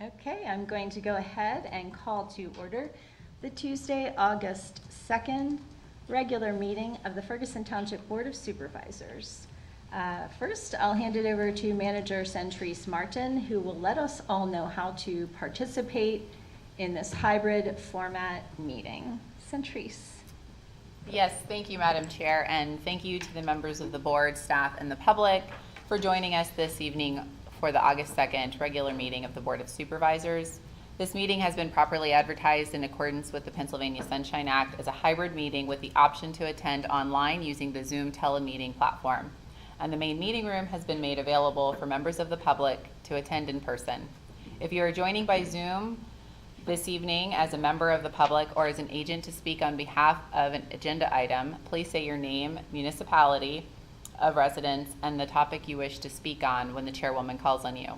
Okay, I'm going to go ahead and call to order the Tuesday, August 2nd regular meeting of the Ferguson Township Board of Supervisors. First, I'll hand it over to Manager Centrice Martin, who will let us all know how to participate in this hybrid format meeting. Centrice. Yes, thank you, Madam Chair, and thank you to the members of the board, staff, and the public for joining us this evening for the August 2nd regular meeting of the Board of Supervisors. This meeting has been properly advertised in accordance with the Pennsylvania Sunshine Act as a hybrid meeting with the option to attend online using the Zoom telemeeting platform. And the main meeting room has been made available for members of the public to attend in person. If you are joining by Zoom this evening as a member of the public or as an agent to speak on behalf of an agenda item, please say your name, municipality of residence, and the topic you wish to speak on when the chairwoman calls on you.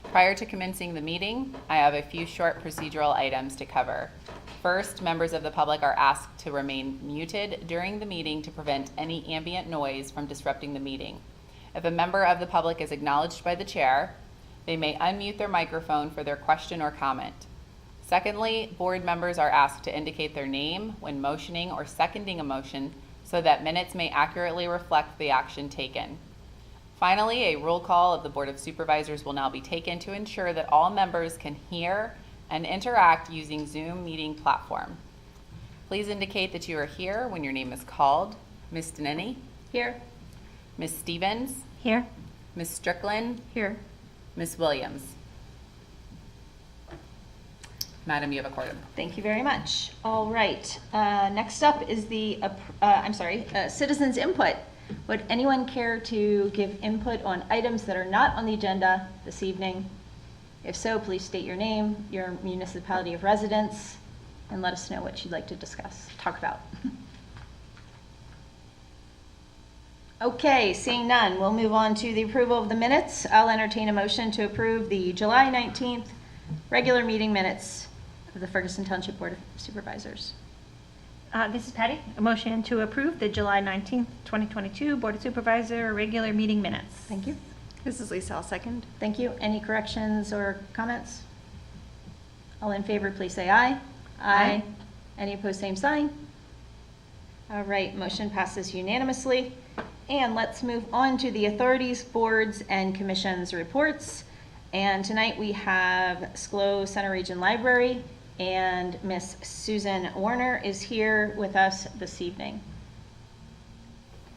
Prior to commencing the meeting, I have a few short procedural items to cover. First, members of the public are asked to remain muted during the meeting to prevent any ambient noise from disrupting the meeting. If a member of the public is acknowledged by the chair, they may unmute their microphone for their question or comment. Secondly, board members are asked to indicate their name when motioning or seconding a motion so that minutes may accurately reflect the action taken. Finally, a roll call of the Board of Supervisors will now be taken to ensure that all members can hear and interact using Zoom meeting platform. Please indicate that you are here when your name is called. Ms. Denneny? Here. Ms. Stevens? Here. Ms. Strickland? Here. Ms. Williams? Madam, you have a quorum. Thank you very much. All right, next up is the, citizens input. Would anyone care to give input on items that are not on the agenda this evening? If so, please state your name, your municipality of residence, and let us know what you'd like to talk about. Okay, seeing none, we'll move on to the approval of the minutes. I'll entertain a motion to approve the July 19th regular meeting minutes of the Ferguson Township Board of Supervisors. This is Patty. A motion to approve the July 19th, 2022 Board of Supervisor regular meeting minutes. Thank you. This is Lisa, I'll second. Thank you. Any corrections or comments? All in favor, please say aye. Aye. Any opposed, same sign. All right, motion passes unanimously. And let's move on to the authorities, boards, and commissions reports. And tonight we have SCLO Center Region Library, and Miss Susan Warner is here with us this evening.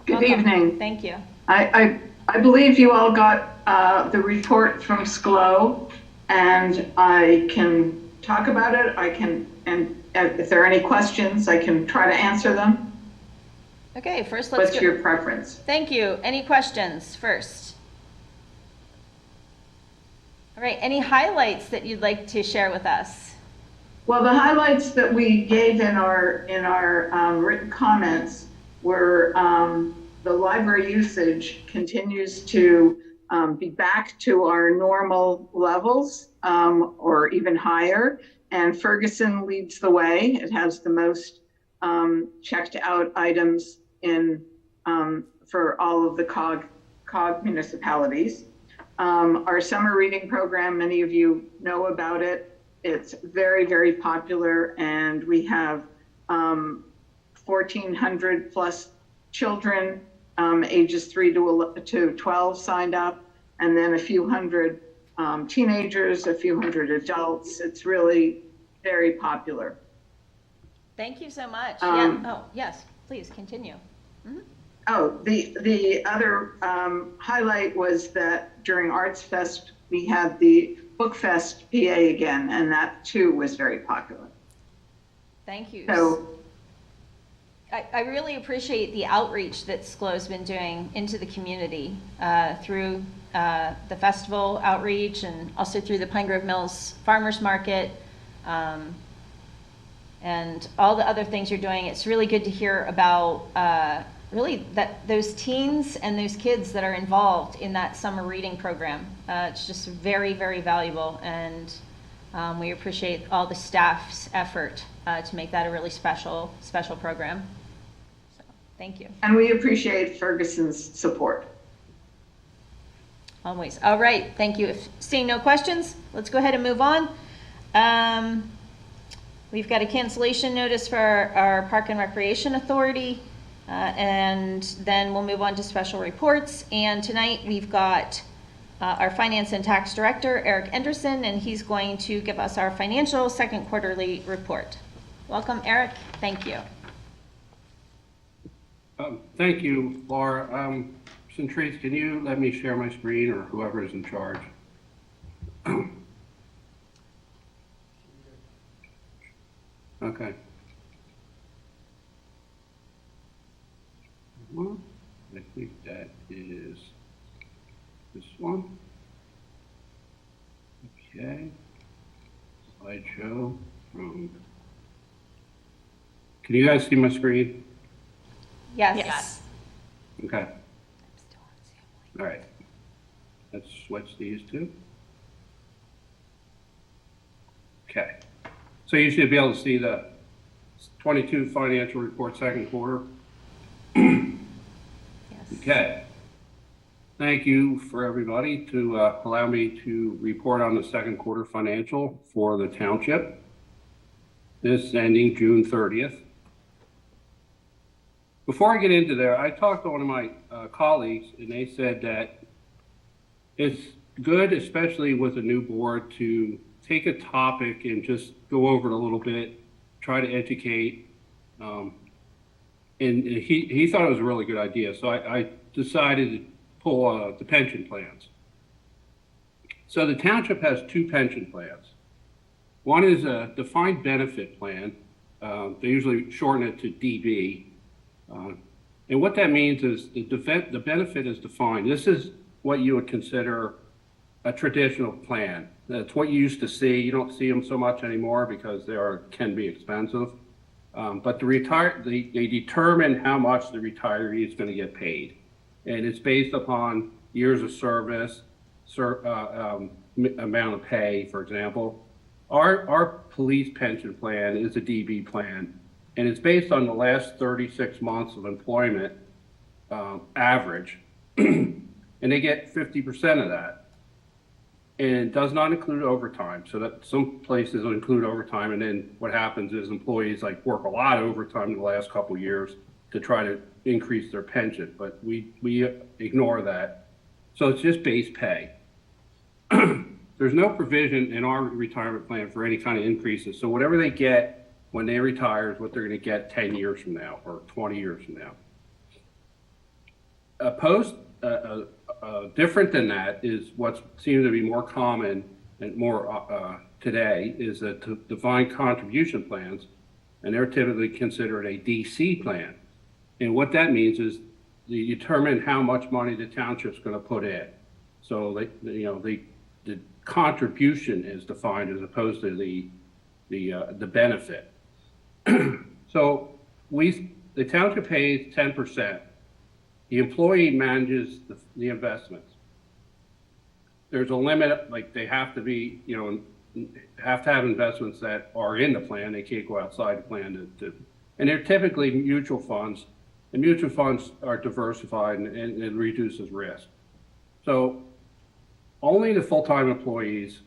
Good Welcome. evening. Thank you. I believe you all got the report from SCLO, and I can talk about it. And if there are any questions, I can try to answer them. Okay, first let's What's your preference? Thank you. Any questions first? All right, any highlights that you'd like to share with us? Well, the highlights that we gave in our written comments were the library usage continues to be back to our normal levels or even higher, and Ferguson leads the way. It has the most checked out items in for all of the COG municipalities. Our summer reading program, many of you know about it. It's very, very popular, and we have 1,400 plus children ages 3 to 12 signed up, and then a few hundred teenagers, a few hundred adults. It's really very popular. Thank you so much. Yes, please continue. Mm-hmm. Oh, the other highlight was that during Arts Fest, we had the Book Fest PA again, and that too was very popular. Thank you. So I really appreciate the outreach that SCLO's been doing into the community through the festival outreach and also through the Pine Grove Mills Farmers Market and all the other things you're doing. It's really good to hear about really that those teens and those kids that are involved in that summer reading program. It's just very, very valuable, and we appreciate all the staff's effort to make that a really special program. So, thank you. And we appreciate Ferguson's support. Always. All right, thank you. If seeing no questions, let's go ahead and move on. We've got a cancellation notice for our Park and Recreation Authority, and then we'll move on to special reports. And tonight we've got our Finance and Tax Director, Eric Enderson, and he's going to give us our financial second quarterly report. Welcome, Eric. Thank you. Thank you, Laura. Centrise, can you let me share my screen, or whoever is in charge? Okay. Well, I think that is this one. Okay. Slideshow. Can you guys see my screen? Yes. Yes. Okay. All right. Let's switch these two. Okay. So you should be able to see the 22 financial report second quarter. Yes. Okay. Thank you for everybody to allow me to report on the second quarter financial for the township. This ending June 30th. Before I get into there, I talked to one of my colleagues, and they said that it's good, especially with a new board, to take a topic and just go over it a little bit, try to educate. And he thought it was a really good idea. So I decided to pull the pension plans. So the township has two pension plans. One is a defined benefit plan. They usually shorten it to DB. And what that means is the benefit is defined. This is what you would consider a traditional plan. That's what you used to see. You don't see them so much anymore because they can be expensive. But they determine how much the retiree is going to get paid. And it's based upon years of service, amount of pay, for example. Our police pension plan is a DB plan, and it's based on the last 36 months of employment average, and they get 50% of that. And it does not include overtime. So that some places will include overtime, and then what happens is employees work a lot of overtime in the last couple of years to try to increase their pension, but we ignore that. So it's just base pay. There's no provision in our retirement plan for any kind of increases. So whatever they get when they retire is what they're going to get 10 years from now or 20 years from now. Different than that is what seems to be more common and more today is that defined contribution plans, and they're typically considered a DC plan. And what that means is they determine how much money the township's going to put in. So the contribution is defined as opposed to the benefit. So the township pays 10%. The employee manages the investments. There's a limit, they have to be, have to have investments that are in the plan. They can't go outside the plan and they're typically mutual funds. And mutual funds are diversified and it reduces risk. So only the full-time employees,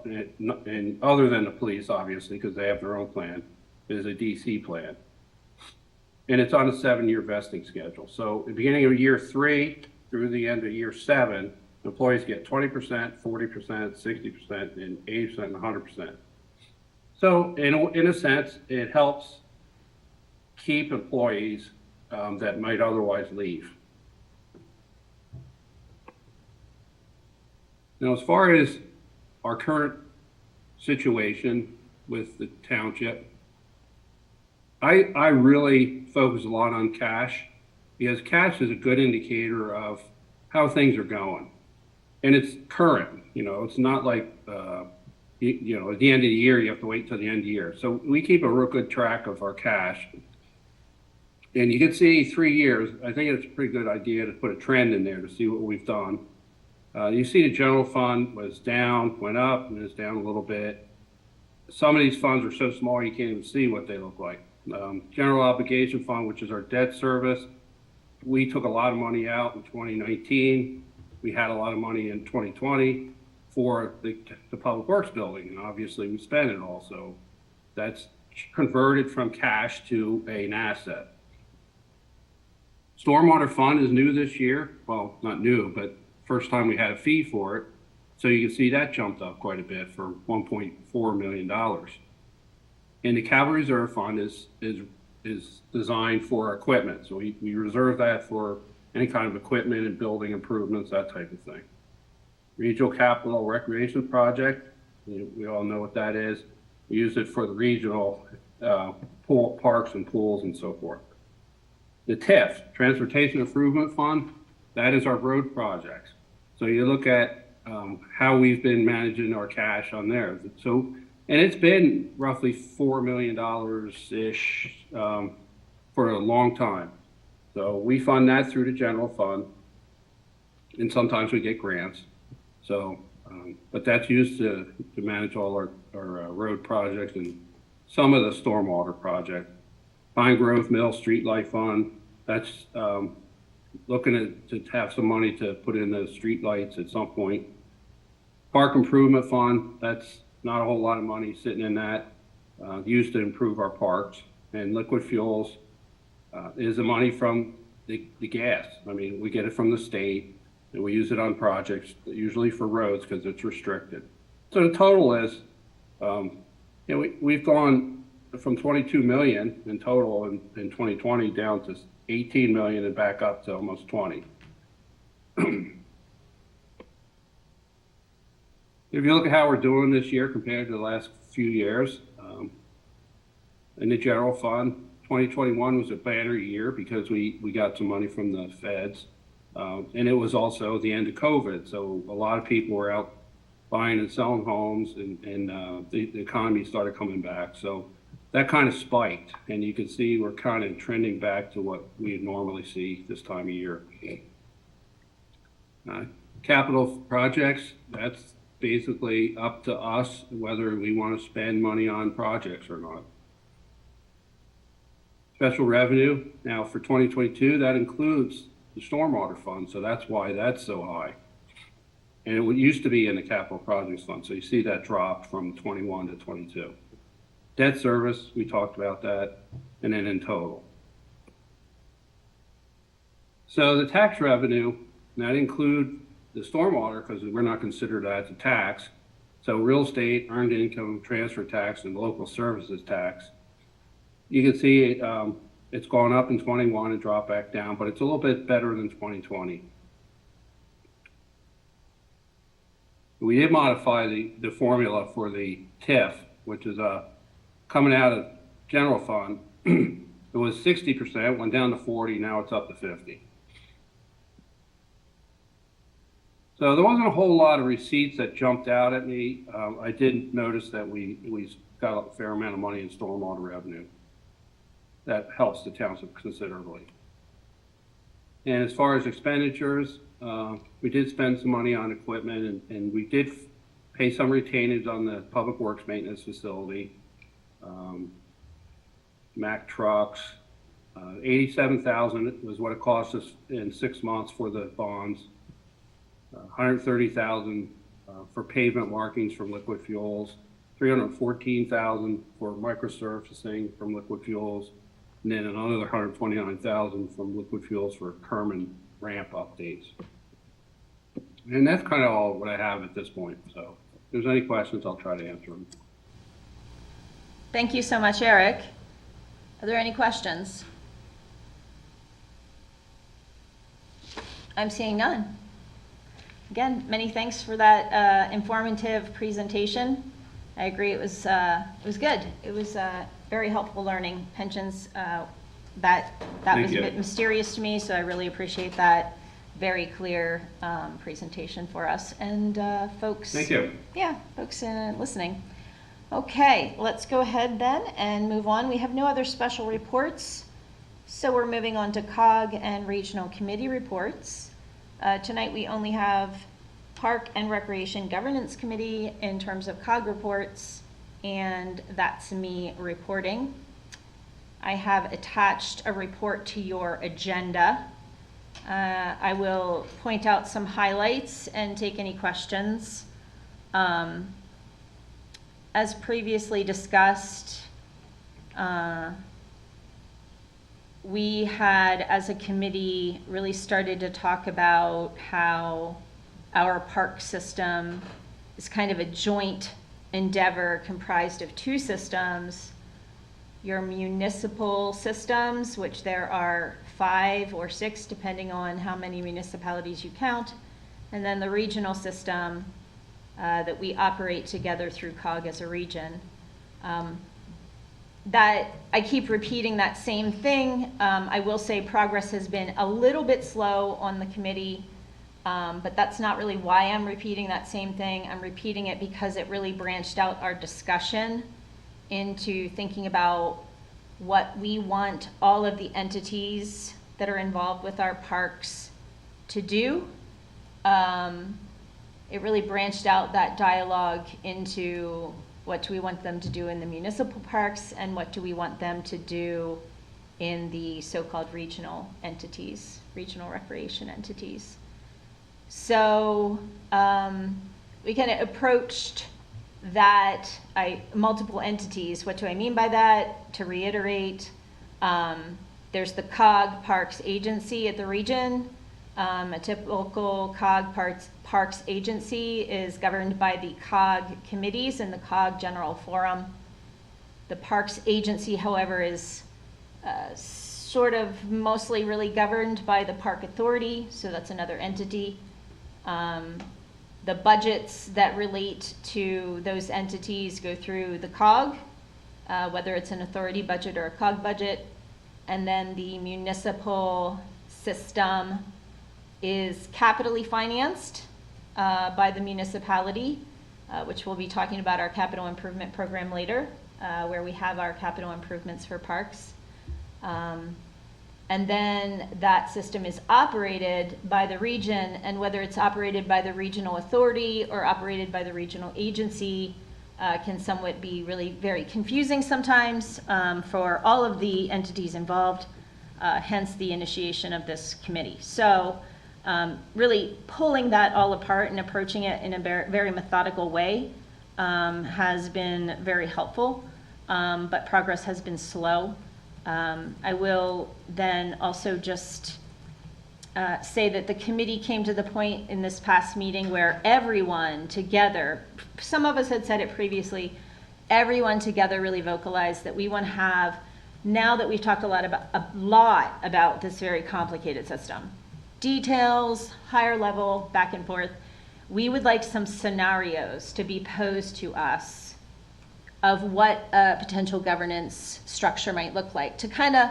and other than the police, obviously, because they have their own plan, is a DC plan. And it's on a 7-year vesting schedule. So at the beginning of year 3 through the end of year 7, employees get 20%, 40%, 60%, and 80% and 100%. So in a sense, it helps keep employees that might otherwise leave. Now, as far as our current situation with the township, I really focus a lot on cash because cash is a good indicator of how things are going. And it's current, it's not like, at the end of the year, you have to wait till the end of the year. So we keep a real good track of our cash. And you can see 3 years, I think it's a pretty good idea to put a trend in there to see what we've done. You see the general fund was down, went up, and is down a little bit. Some of these funds are so small you can't even see what they look like. General obligation fund, which is our debt service, we took a lot of money out in 2019. we had a lot of money in 2020 for the Public Works building, and obviously we spent it all, so that's converted from cash to an asset. Stormwater fund is new this year. Well, not new, but first time we had a fee for it. So you can see that jumped up quite a bit for $1.4 million. And the capital reserve fund is designed for equipment. So we reserve that for any kind of equipment and building improvements, that type of thing. Regional capital recreation project, we all know what that is. We use it for the regional parks and pools and so forth. The TIF, Transportation Improvement Fund, that is our road projects. So you look at how we've been managing our cash on there. So, and it's been roughly $4 million-ish for a long time. So we fund that through the general fund, and sometimes we get grants. So, but that's used to manage all our road projects and some of the stormwater project. Pine Grove Mill Streetlight Fund, that's looking to have some money to put in the streetlights at some point. Park Improvement Fund, that's not a whole lot of money sitting in that, used to improve our parks. And liquid fuels is the money from the gas. I mean, we get it from the state, and we use it on projects, usually for roads because it's restricted. So the total is, we've gone from 22 million in total in 2020 down to 18 million and back up to almost 20. If you look at how we're doing this year compared to the last few years, in the general fund, 2021 was a banner year because we got some money from the feds. And it was also the end of COVID. So a lot of people were out buying and selling homes, and the economy started coming back. So that kind of spiked, and you can see we're kind of trending back to what we normally see this time of year. Capital projects, that's basically up to us whether we want to spend money on projects or not. Special revenue, now for 2022, that includes the stormwater fund, so that's why that's so high. And it used to be in the capital projects fund, so you see that drop from 21 to 22. Debt service, we talked about that, and then in total. So the tax revenue, that include the stormwater because we're not considered that as a tax. So real estate, earned income, transfer tax, and local services tax. You can see it's gone up in 21 and dropped back down, but it's a little bit better than 2020. We did modify the formula for the TIF, which is coming out of general fund. It was 60%, went down to 40, now it's up to 50. So there wasn't a whole lot of receipts that jumped out at me. I did notice that we got a fair amount of money in stormwater revenue. That helps the township considerably. And as far as expenditures, we did spend some money on equipment, and we did pay some retainage on the public works maintenance facility, Mack trucks. 87,000 was what it cost us in 6 months for the bonds. 130,000 for pavement markings from liquid fuels. 314,000 for microsurfacing from liquid fuels, and then another 129,000 from liquid fuels for Kerman ramp updates. And that's kind of all what I have at this point. So if there's any questions, I'll try to answer them. Thank you so much, Eric. Are there any questions? I'm seeing none. Again, many thanks for that informative presentation. I agree, it was good. It was very helpful learning. Pensions, that was a bit mysterious to me, so I really appreciate that very clear presentation for us and folks. Thank you. Yeah, folks listening. Okay, let's go ahead then and move on. We have no other special reports, so we're moving on to COG and Regional Committee reports. Tonight we only have Park and Recreation Governance Committee in terms of COG reports, and that's me reporting. I have attached a report to your agenda. I will point out some highlights and take any questions. As previously discussed, we had, as a committee, really started to talk about how our park system is kind of a joint endeavor comprised of two systems. Your municipal systems, which there are 5 or 6, depending on how many municipalities you count, and then the regional system that we operate together through COG as a region. That I keep repeating that same thing. I will say progress has been a little bit slow on the committee, but that's not really why I'm repeating that same thing. I'm repeating it because it really branched out our discussion into thinking about what we want all of the entities that are involved with our parks to do. It really branched out that dialogue into what do we want them to do in the municipal parks and what do we want them to do in the so-called regional entities, regional recreation entities. So we kind of approached that multiple entities. What do I mean by that? To reiterate, there's the COG Parks Agency at the region. A typical COG Parks Agency is governed by the COG committees and the COG General Forum. The Parks Agency, however, is sort of mostly really governed by the Park Authority, so that's another entity. The budgets that relate to those entities go through the COG, whether it's an authority budget or a COG budget, and then the municipal system is capitally financed by the municipality, which we'll be talking about our capital improvement program later, where we have our capital improvements for parks. And then that system is operated by the region, and whether it's operated by the regional authority or operated by the regional agency can somewhat be really very confusing sometimes for all of the entities involved, hence the initiation of this committee. So really pulling that all apart and approaching it in a very methodical way has been very helpful, but progress has been slow. I will then also just say that the committee came to the point in this past meeting where everyone together, some of us had said it previously, everyone together really vocalized that we want to have, now that we've talked a lot about this very complicated system, details, higher level, back and forth, we would like some scenarios to be posed to us of what a potential governance structure might look like, to kind of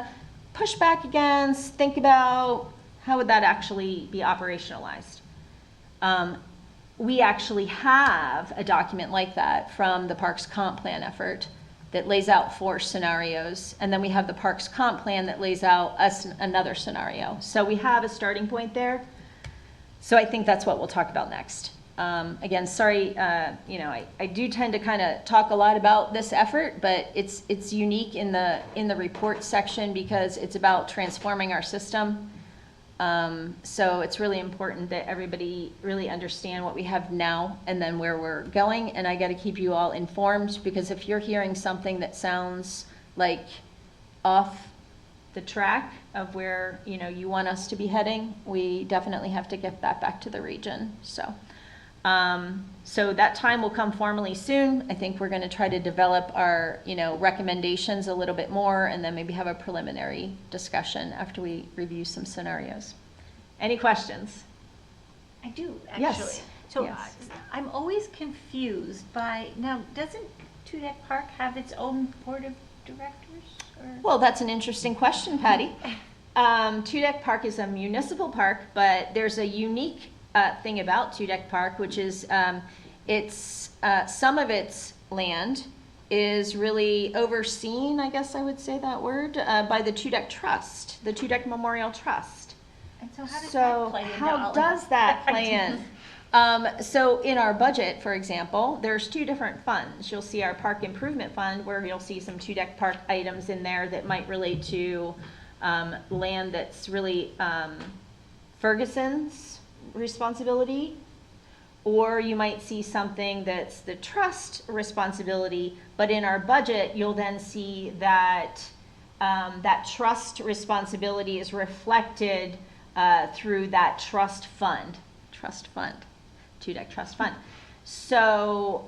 push back against, think about how would that actually be operationalized. We actually have a document like that from the Parks Comp Plan effort that lays out 4 scenarios, and then we have the Parks Comp Plan that lays out another scenario. So we have a starting point there. So I think that's what we'll talk about next. Again, sorry, I do tend to kind of talk a lot about this effort, but it's unique in the report section because it's about transforming our system. So it's really important that everybody really understand what we have now and then where we're going. And I got to keep you all informed, because if you're hearing something that sounds like off the track of where you want us to be heading, we definitely have to get that back to the region. So that time will come formally soon. I think we're going to try to develop our, recommendations a little bit more, and then maybe have a preliminary discussion after we review some scenarios. Any questions? I do, actually. Yes. So Yes. I'm always confused by, now, doesn't Tudeck Park have its own board of directors? Or? Well, that's an interesting question, Patty. Tudeck Park is a municipal park, but there's a unique thing about Tudeck Park, which is it's some of its land is really overseen, I guess I would say that word, by the Tudeck Trust, the Tudeck Memorial Trust. And so how does So that play into how does that play in? So in our budget, for example, there's 2 different funds. You'll see our Park Improvement Fund, where you'll see some Tudeck Park items in there that might relate to land that's really Ferguson's responsibility, or you might see something that's the trust responsibility, but in our budget, you'll then see that that trust responsibility is reflected through that trust fund, TUDEC trust fund. So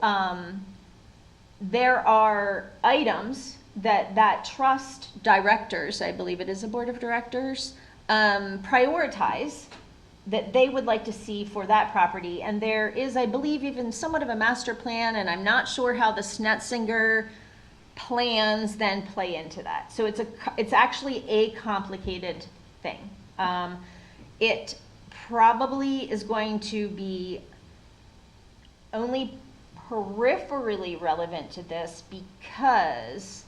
there are items that trust directors, I believe it is a board of directors, prioritize that they would like to see for that property. And there is, I believe, even somewhat of a master plan, and I'm not sure how the Snetzinger plans then play into that. So it's actually a complicated thing. It probably is going to be only peripherally relevant to this because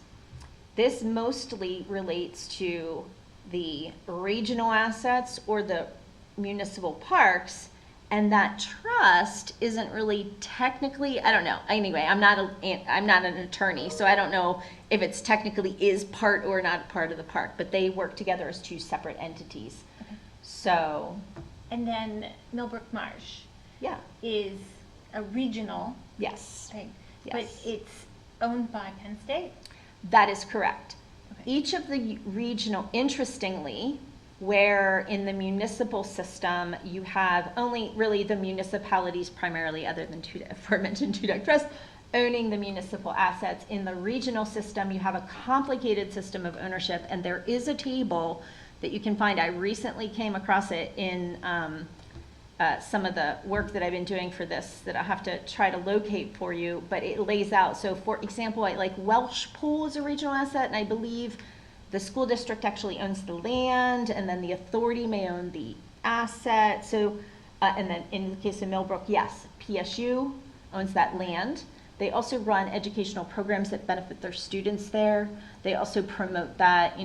this mostly relates to the regional assets or the municipal parks, and that trust isn't really technically, I don't know. Anyway, I'm not an attorney, so I don't know if it's technically is part or not part of the park, but they work together as two separate entities. Okay. So, And then Millbrook Marsh yeah, is a regional yes, thing, but yes. it's owned by Penn State. That is correct. Okay. Each of the regional, interestingly, where in the municipal system you have only really the municipalities primarily, other than aforementioned TUDEC Trust, owning the municipal assets. In the regional system, you have a complicated system of ownership, and there is a table that you can find. I recently came across it in some of the work that I've been doing for this that I have to try to locate for you, but it lays out. So for example, like Welsh Pool is a regional asset, and I believe the school district actually owns the land, and then the authority may own the asset. So, and then in the case of Millbrook, yes, PSU owns that land. They also run educational programs that benefit their students there. They also promote that,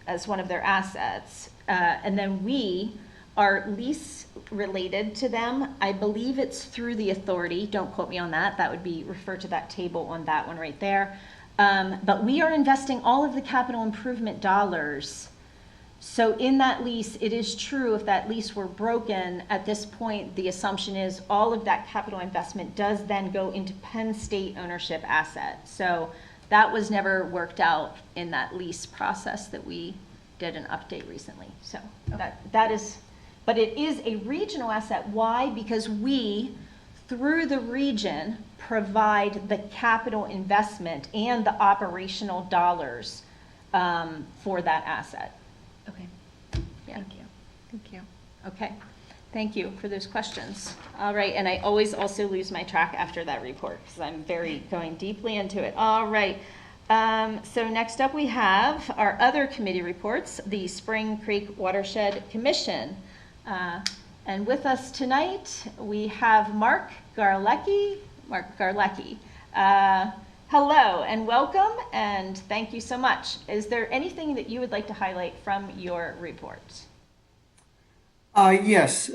as one of their assets. And then we are lease related to them. I believe it's through the authority. Don't quote me on that. That would be, refer to that table on that one right there. But we are investing all of the capital improvement dollars. So in that lease, it is true if that lease were broken, at this point, the assumption is all of that capital investment does then go into Penn State ownership asset. So that was never worked out in that lease process that we did an update recently. So that is, but it is a regional asset. Why? Because we, through the region, provide the capital investment and the operational dollars for that asset. Okay. Yeah. Thank you. Thank you. Okay, thank you for those questions. All right, and I always also lose my track after that report because I'm going deeply into it. All right, so next up we have our other committee reports, the Spring Creek Watershed Commission. And with us tonight, we have Mark Garlecki. Hello and welcome, and thank you so much. Is there anything that you would like to highlight from your report? Yes.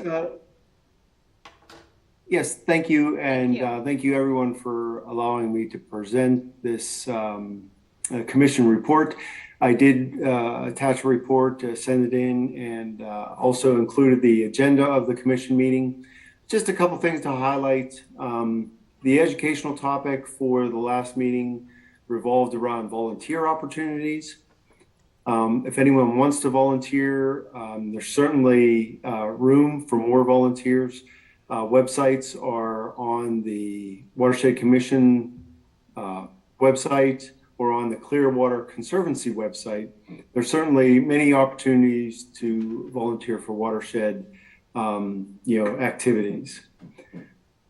Yes, thank you. And thank you everyone for allowing me to present this commission report. I did attach a report, send it in, and also included the agenda of the commission meeting. Just a couple things to highlight. The educational topic for the last meeting revolved around volunteer opportunities. If anyone wants to volunteer, there's certainly room for more volunteers. Websites are on the Watershed Commission website or on the Clearwater Conservancy website. There's certainly many opportunities to volunteer for watershed activities.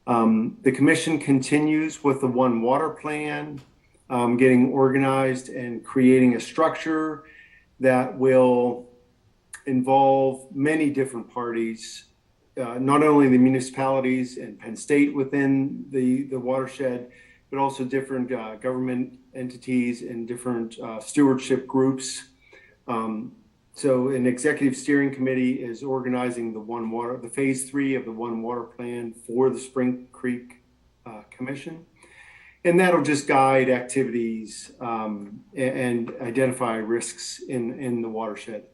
The commission continues with the One Water Plan, getting organized and creating a structure that will involve many different parties, not only the municipalities and Penn State within the watershed, but also different government entities and different stewardship groups. So an executive steering committee is organizing the phase 3 of the One Water Plan for the Spring Creek Commission. And that'll just guide activities and identify risks in the watershed.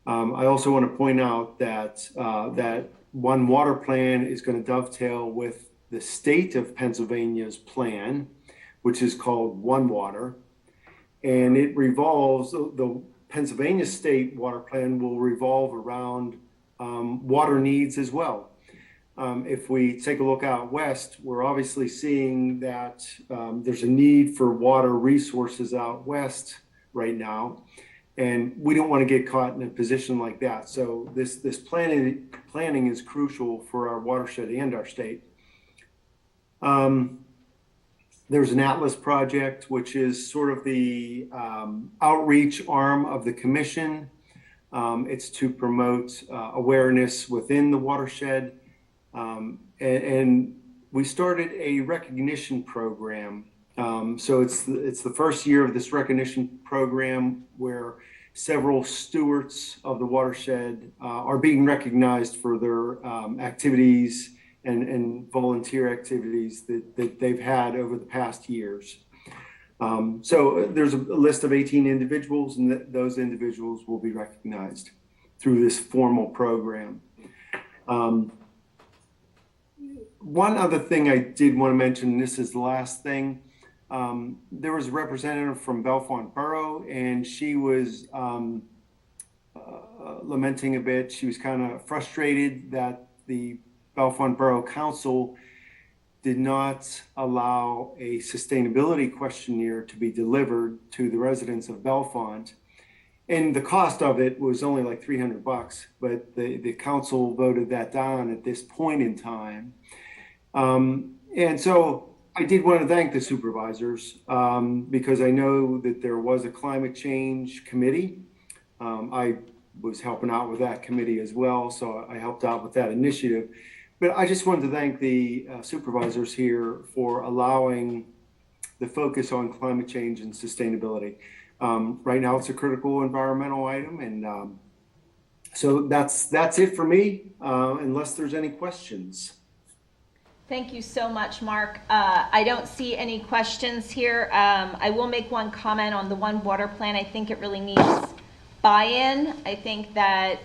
I also want to point out that that One Water plan is going to dovetail with the state of Pennsylvania's plan, which is called One Water. And it revolves, the Pennsylvania state water plan will revolve around water needs as well. If we take a look out west, we're obviously seeing that there's a need for water resources out west right now. And we don't want to get caught in a position like that. So this planning is crucial for our watershed and our state. There's an Atlas project, which is sort of the outreach arm of the commission. It's to promote awareness within the watershed. And we started a recognition program. So it's the first year of this recognition program where several stewards of the watershed are being recognized for their activities and volunteer activities that they've had over the past years. So there's a list of 18 individuals, and those individuals will be recognized through this formal program. One other thing I did want to mention, and this is the last thing, there was a representative from Bellefonte Borough, and she was lamenting a bit. She was kind of frustrated that the Bellefonte Borough Council did not allow a sustainability questionnaire to be delivered to the residents of Bellefonte. And the cost of it was only like $300, but the council voted that down at this point in time. And so I did want to thank the supervisors because I know that there was a climate change committee. I was helping out with that committee as well, so I helped out with that initiative. But I just wanted to thank the supervisors here for allowing the focus on climate change and sustainability. Right now, it's a critical environmental item, and so that's it for me, unless there's any questions. Thank you so much, Mark. I don't see any questions here. I will make one comment on the One Water plan. I think it really needs buy-in. I think that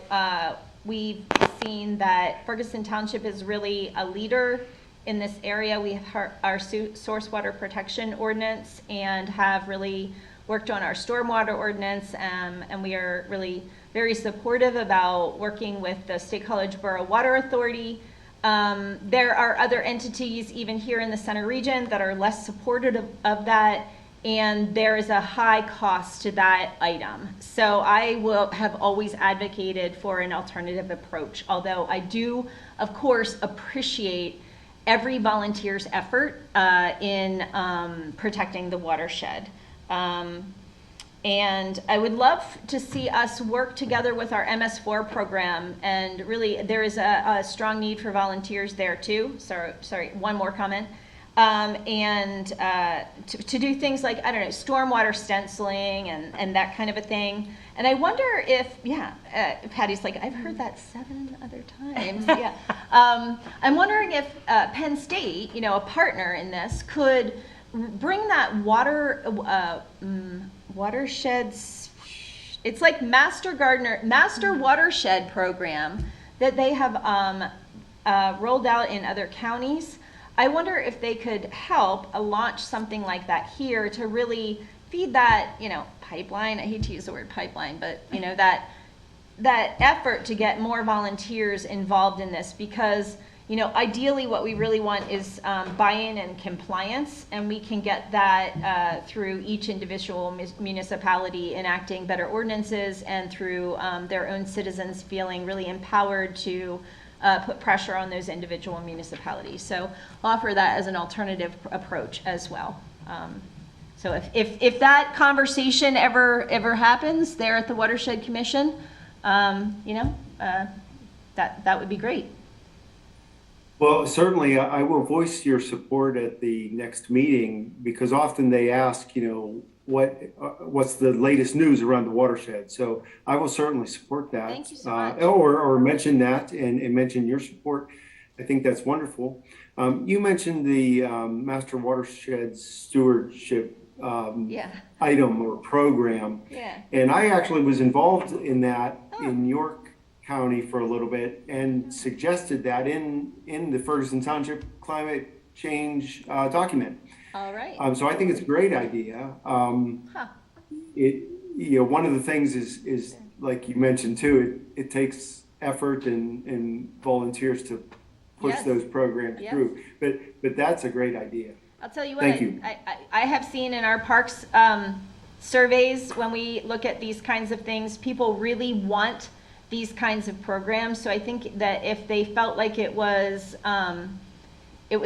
we've seen that Ferguson Township is really a leader in this area. We have our source water protection ordinance and have really worked on our stormwater ordinance, and we are really very supportive about working with the State College Borough Water Authority. There are other entities even here in the center region that are less supportive of that, and there is a high cost to that item. So I have always advocated for an alternative approach, although I do, of course, appreciate every volunteer's effort in protecting the watershed. And I would love to see us work together with our MS4 program, and really there is a strong need for volunteers there too. Sorry, one more comment. To do things like, I don't know, stormwater stenciling and that kind of a thing. And I wonder if, Patty's like, I've heard that 7 other times. Yeah. I'm wondering if Penn State, a partner in this, could bring that watersheds, it's like master watershed program that they have rolled out in other counties. I wonder if they could help launch something like that here to really feed that, pipeline. I hate to use the word pipeline, but that effort to get more volunteers involved in this, because ideally what we really want is buy-in and compliance, and we can get that through each individual municipality enacting better ordinances and through their own citizens feeling really empowered to put pressure on those individual municipalities. So I'll offer that as an alternative approach as well. So if that conversation ever happens there at the Watershed Commission, that would be great. Well, certainly I will voice your support at the next meeting, because often they ask, what's the latest news around the watershed. So I will certainly support that. Thank you so much. Or mention that and mention your support. I think that's wonderful. You mentioned the Master Watershed Stewardship Yeah. item or program. Yeah. And I actually was involved in that Oh. in York County for a little bit and suggested that in the Ferguson Township climate change document. All right. So I think it's a great idea. Huh. One of the things is like you mentioned too, it takes effort and volunteers to push Yes. those programs Yes. through. But that's a great idea. I'll tell you what, Thank you. I have seen in our parks surveys, when we look at these kinds of things, people really want these kinds of programs. So I think that if they felt like it was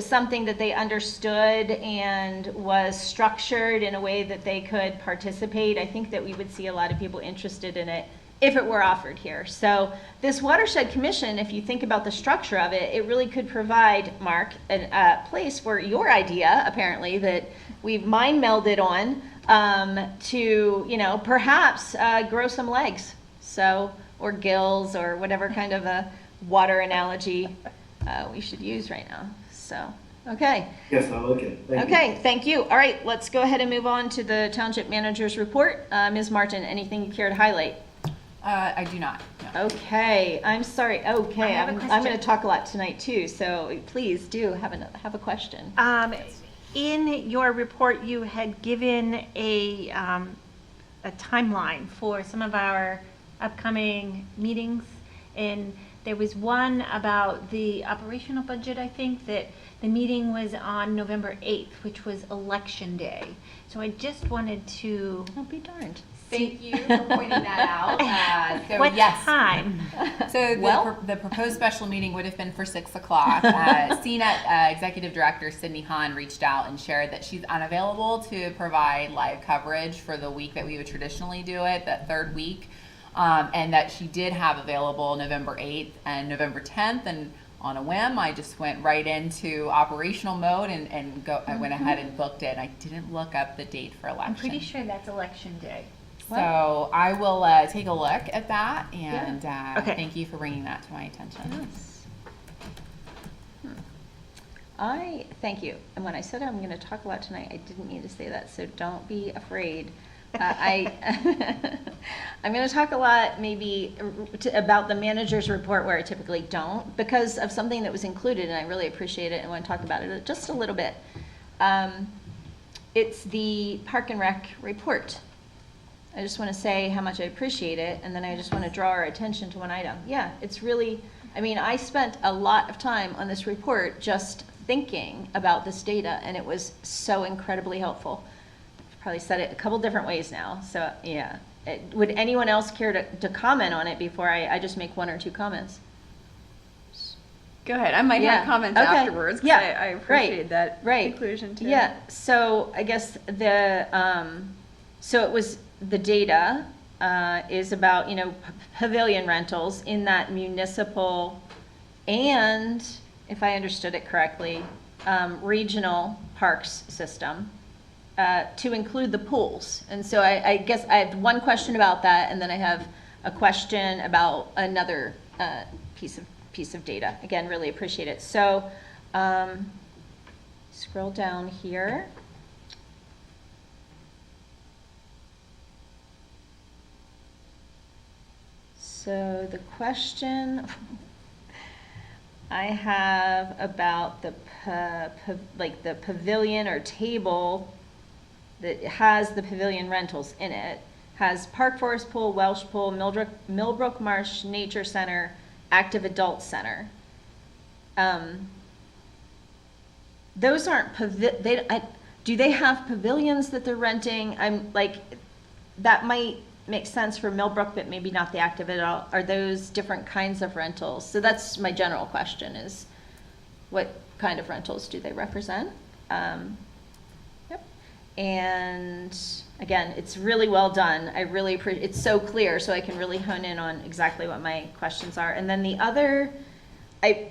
something that they understood and was structured in a way that they could participate, I think that we would see a lot of people interested in it if it were offered here. So this watershed commission, if you think about the structure of it, it really could provide, Mark, a place for your idea, apparently, that we've mind melded on to, perhaps grow some legs. So, or gills, or whatever kind of a water analogy we should use right now. So, okay. Yes, I like it. Thank you. Okay, thank you. All right, let's go ahead and move on to the township manager's report. Ms. Martin, anything you care to highlight? I do not. No. Okay, I'm sorry. Okay, I have a I'm question. going to talk a lot tonight too, so please do have a question. In your report, you had given a timeline for some of our upcoming meetings, and there was one about the operational budget, I think, that the meeting was on November 8th, which was Election Day. So I just wanted to I'll be darned. Thank you for pointing that out. So what yes. time? So Well- the proposed special meeting would have been for 6 o'clock. CNET Executive Director Sydney Hahn reached out and shared that she's unavailable to provide live coverage for the week that we would traditionally do it, that third week, and that she did have available November 8th and November 10th. And on a whim, I just went right into operational mode and I went ahead and booked it. I didn't look up the date for election. I'm pretty sure that's Election Day. So I will take a look at that, and Okay. thank you for bringing that to my attention. Yes. I thank you. And when I said I'm going to talk a lot tonight, I didn't mean to say that, so don't be afraid. I'm going to talk a lot maybe about the manager's report where I typically don't, because of something that was included, and I really appreciate it and want to talk about it just a little bit. It's the Park and Rec report. I just want to say how much I appreciate it, and then I just want to draw our attention to one item. Yeah, it's really, I spent a lot of time on this report just thinking about this data, and it was so incredibly helpful. I've probably said it a couple different ways now, so yeah. Would anyone else care to comment on it before I just make one or two comments? Go ahead. I might Yeah, have comments okay. afterwards. 'Cause Yeah, I appreciate that right. conclusion too. Yeah, so I guess so it was, the data is about, pavilion rentals in that municipal and, if I understood it correctly, regional parks system, to include the pools. And so I guess I have one question about that, and then I have a question about another piece of data. Again, really appreciate it. So scroll down here. So the question I have about the the pavilion or table that has the pavilion rentals in it has Park Forest Pool, Welsh Pool, Millbrook Marsh Nature Center, Active Adult Center. Those aren't do they have pavilions that they're renting? That might make sense for Millbrook, but maybe not the Active Adult. Are those different kinds of rentals? So that's my general question, is what kind of rentals do they represent? Yep. And again, it's really well done. I really appreciate, it's so clear, so I can really hone in on exactly what my questions are. And then the other, I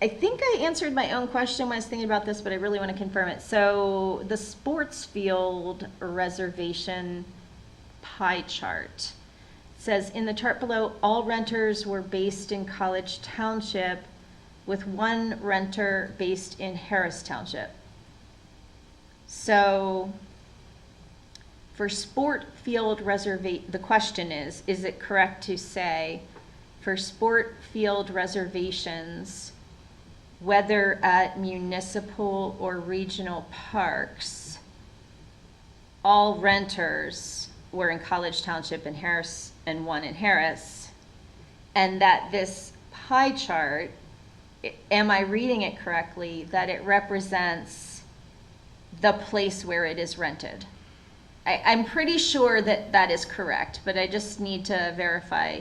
think I answered my own question when I was thinking about this, but I really want to confirm it. So the sports field reservation pie chart says, in the chart below, all renters were based in College Township, with one renter based in Harris Township. So for sport field the question is it correct to say for sport field reservations, whether at municipal or regional parks, all renters were in College Township and Harris and one in Harris, and that this pie chart, am I reading it correctly, that it represents the place where it is rented? I'm pretty sure that that is correct, but I just need to verify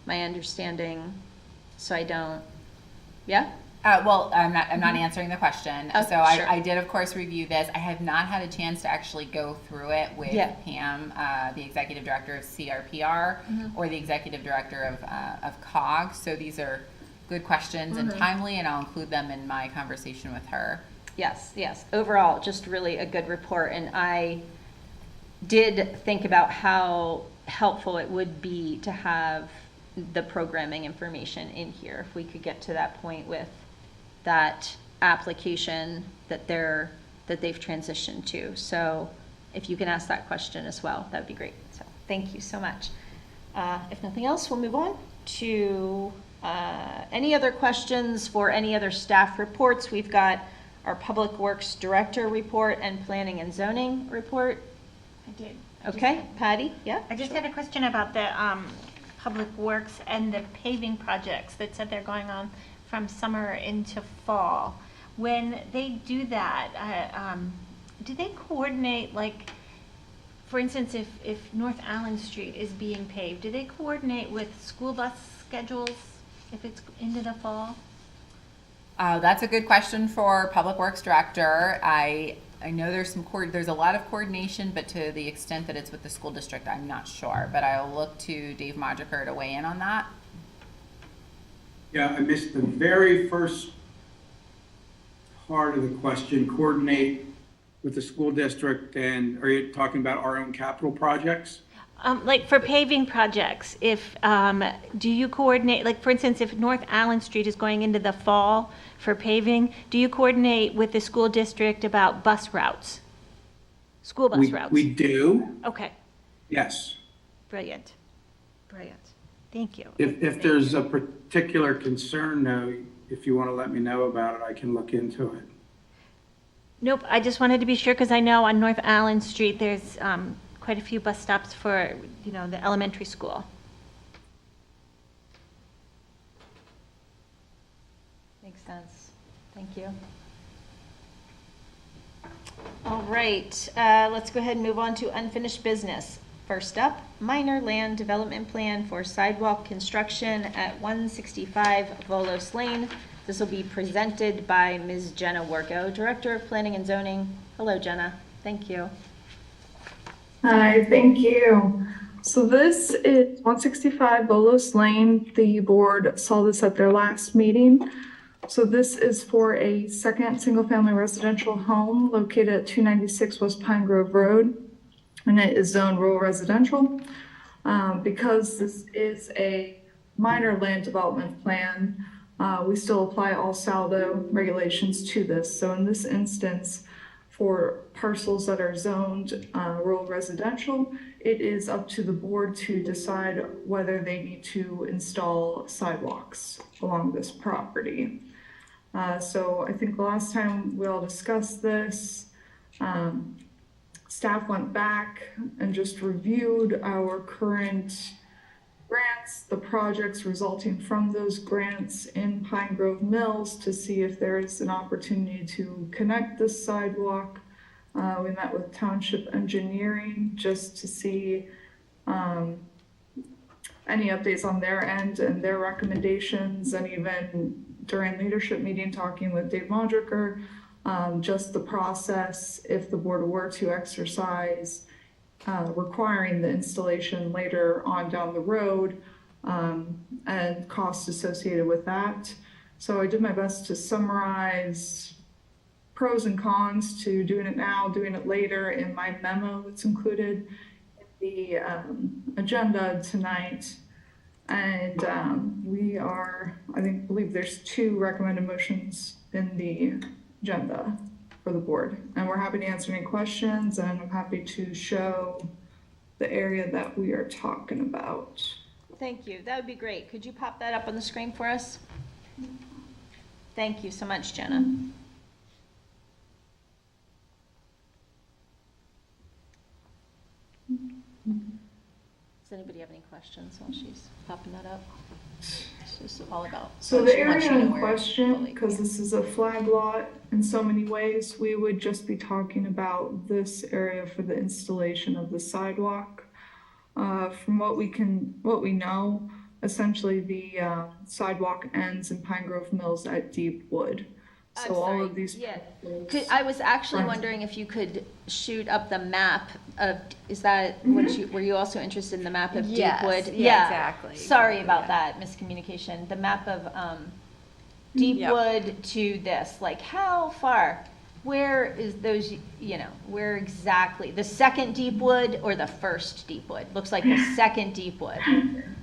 my understanding so I don't, yeah? Well, I'm not answering the question. Oh, So sure. I did, of course, review this. I have not had a chance to actually go through it with Yeah. Pam, the executive director of CRPR, Mm-hmm. or the executive director of COG. So these are good questions and timely, and I'll include them in my conversation with her. Yes, yes. Overall, just really a good report. And I did think about how helpful it would be to have the programming information in here if we could get to that point with that application that they've transitioned to. So if you can ask that question as well, that would be great. So thank you so much. If nothing else, we'll move on to any other questions for any other staff reports. We've got our Public Works Director report and Planning and Zoning report. I did. Okay, Patty, yeah? I just had a question about the Public Works and the paving projects that said they're going on from summer into fall. When they do that, do they coordinate, like, for instance, if North Allen Street is being paved, do they coordinate with school bus schedules if it's into the fall? That's a good question for Public Works Director. I know there's a lot of coordination, but to the extent that it's with the school district, I'm not sure. But I'll look to Dave Modriker to weigh in on that. Yeah, I missed the very first part of the question. Coordinate with the school district, and are you talking about our own capital projects? Like for paving projects, do you coordinate, like for instance, if North Allen Street is going into the fall for paving, do you coordinate with the school district about bus routes? School bus routes? We do, Okay, yes. brilliant, brilliant. Thank you. If there's a particular concern, though, if you want to let me know about it, I can look into it. Nope, I just wanted to be sure because I know on North Allen Street, there's quite a few bus stops for, the elementary school. Makes sense. Thank you. All right, let's go ahead and move on to unfinished business. First up, minor land development plan for sidewalk construction at 165 Volos Lane. This will be presented by Ms. Jenna Wargo, Director of Planning and Zoning. Hello, Jenna. Thank you. Hi, thank you. So this is 165 Volos Lane. The board saw this at their last meeting. So this is for a second single-family residential home located at 296 West Pine Grove Road, and it is zoned rural residential. Because this is a minor land development plan, we still apply all saldo regulations to this. So in this instance, for parcels that are zoned rural residential, it is up to the board to decide whether they need to install sidewalks along this property. So I think the last time we all discussed this, staff went back and just reviewed our current grants, the projects resulting from those grants in Pine Grove Mills to see if there is an opportunity to connect this sidewalk. We met with Township Engineering just to see any updates on their end and their recommendations, and even during leadership meeting talking with Dave Modriker, just the process if the board were to exercise requiring the installation later on down the road, and costs associated with that. So I did my best to summarize pros and cons to doing it now, doing it later in my memo that's included in the agenda tonight. And I believe there's 2 recommended motions in the agenda. for the board. And we're happy to answer any questions, and I'm happy to show the area that we are talking about. Thank you. That would be great. Could you pop that up on the screen for us? Thank you so much, Jenna. Does anybody have any questions while she's popping that up? It's just all about. So the once you area know in where question, fully- because this is a flag lot in so many ways, we would just be talking about this area for the installation of the sidewalk. From what we know, essentially the sidewalk ends in Pine Grove Mills at Deep Wood. I'm So all sorry, of these. yeah. proposals- I was actually Front. wondering if you could shoot up the map of, is that were you also interested in the map of Yes, Deepwood? yeah, exactly, Sorry exactly, about yeah. that miscommunication. The map of Deepwood to this, like how far? Where is those, where exactly? The second Deepwood or the first Deepwood? Looks like the second Deepwood.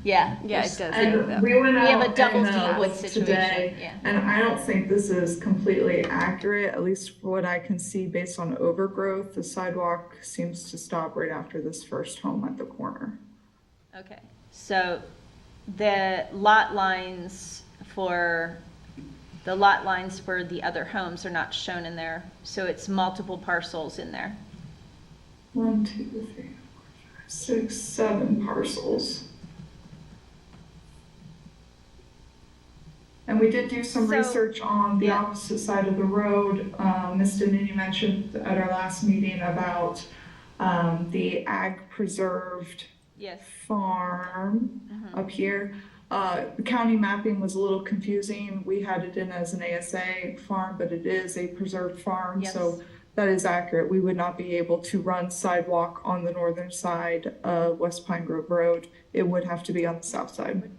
Yeah. Yeah, it does. And we went We have out a double and, Deepwood situation, today, yeah. and I don't think this is completely accurate, at least for what I can see based on overgrowth. The sidewalk seems to stop right after this first home at the corner. Okay, so the lot lines for the other homes are not shown in there, so it's multiple parcels in there. 1, 2, 3, 4, 5, 6, 7 parcels. And we did do some So- research on the yeah. opposite side of the road. Ms. Danini mentioned at our last meeting about the ag preserved Yes. farm up here. The county mapping was a little confusing. We had it in as an ASA farm, but it is a preserved farm. Yes. So that is accurate. We would not be able to run sidewalk on the northern side of West Pine Grove Road. It would have to be on the south side.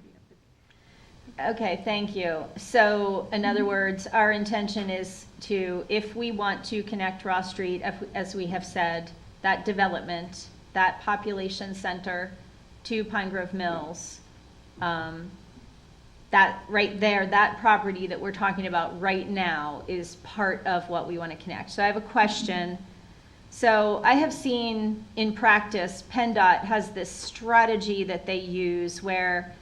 Okay, thank you. So in other words, our intention is to, if we want to connect Ross Street, as we have said, that development, that population center to Pine Grove Mills, that right there, that property that we're talking about right now is part of what we want to connect. So I have a question. So I have seen in practice, PennDOT has this strategy that they use where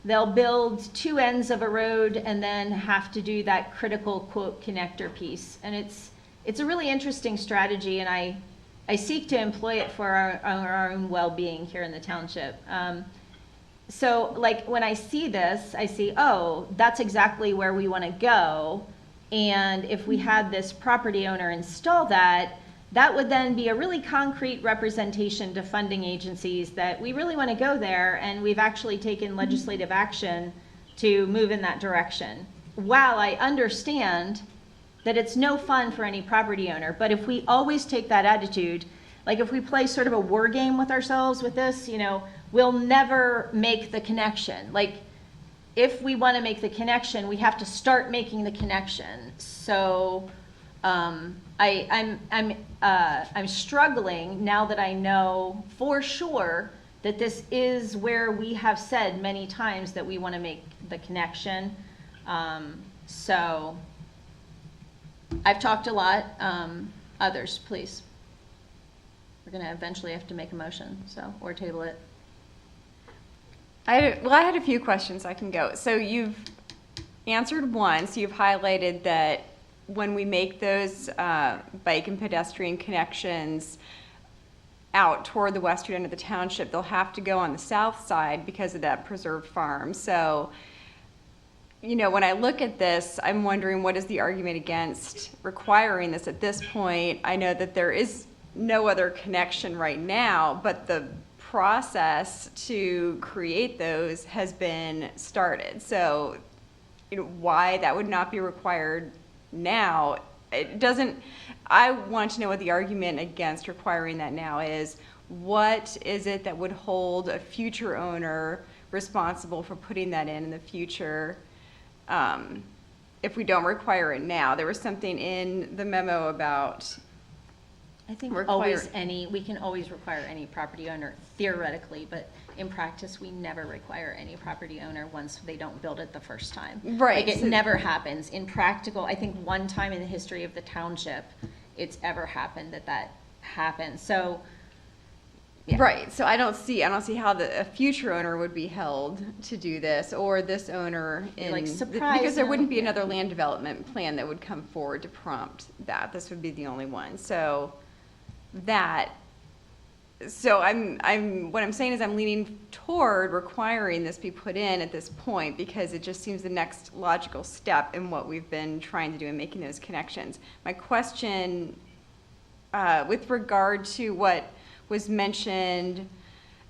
they'll build two ends of a road and then have to do that critical quote connector piece. And it's a really interesting strategy, and I seek to employ it for our own well-being here in the township. So like when I see this, I see, oh, that's exactly where we want to go. And if we had this property owner install that, that would then be a really concrete representation to funding agencies that we really want to go there, and we've actually taken legislative action to move in that direction. While I understand that it's no fun for any property owner, but if we always take that attitude, like if we play sort of a war game with ourselves with this, we'll never make the connection. Like if we want to make the connection, we have to start making the connection. So I'm struggling now that I know for sure that this is where we have said many times that we want to make the connection. So I've talked a lot. Others, please. We're going to eventually have to make a motion, or table it. I had a few questions I can go. So you've answered one, so you've highlighted that when we make those bike and pedestrian connections out toward the western end of the township, they'll have to go on the south side because of that preserved farm. So, when I look at this, I'm wondering what is the argument against requiring this at this point? I know that there is no other connection right now, but the process to create those has been started. So, why that would not be required now, I want to know what the argument against requiring that now is. What is it that would hold a future owner responsible for putting that in the future if we don't require it now? There was something in the memo about I think we can always require any property owner theoretically, but in practice, we never require any property owner once they don't build it the first time. Right. Like it never happens. In practical, I think one time in the history of the township, it's ever happened that happened. So, yeah. Right, so I don't see how a future owner would be held to do this, or this owner Like, surprise because there wouldn't them. be another land development plan that would come forward to prompt that. This would be the only one. So what I'm saying is I'm leaning toward requiring this be put in at this point, because it just seems the next logical step in what we've been trying to do in making those connections. My question, with regard to what was mentioned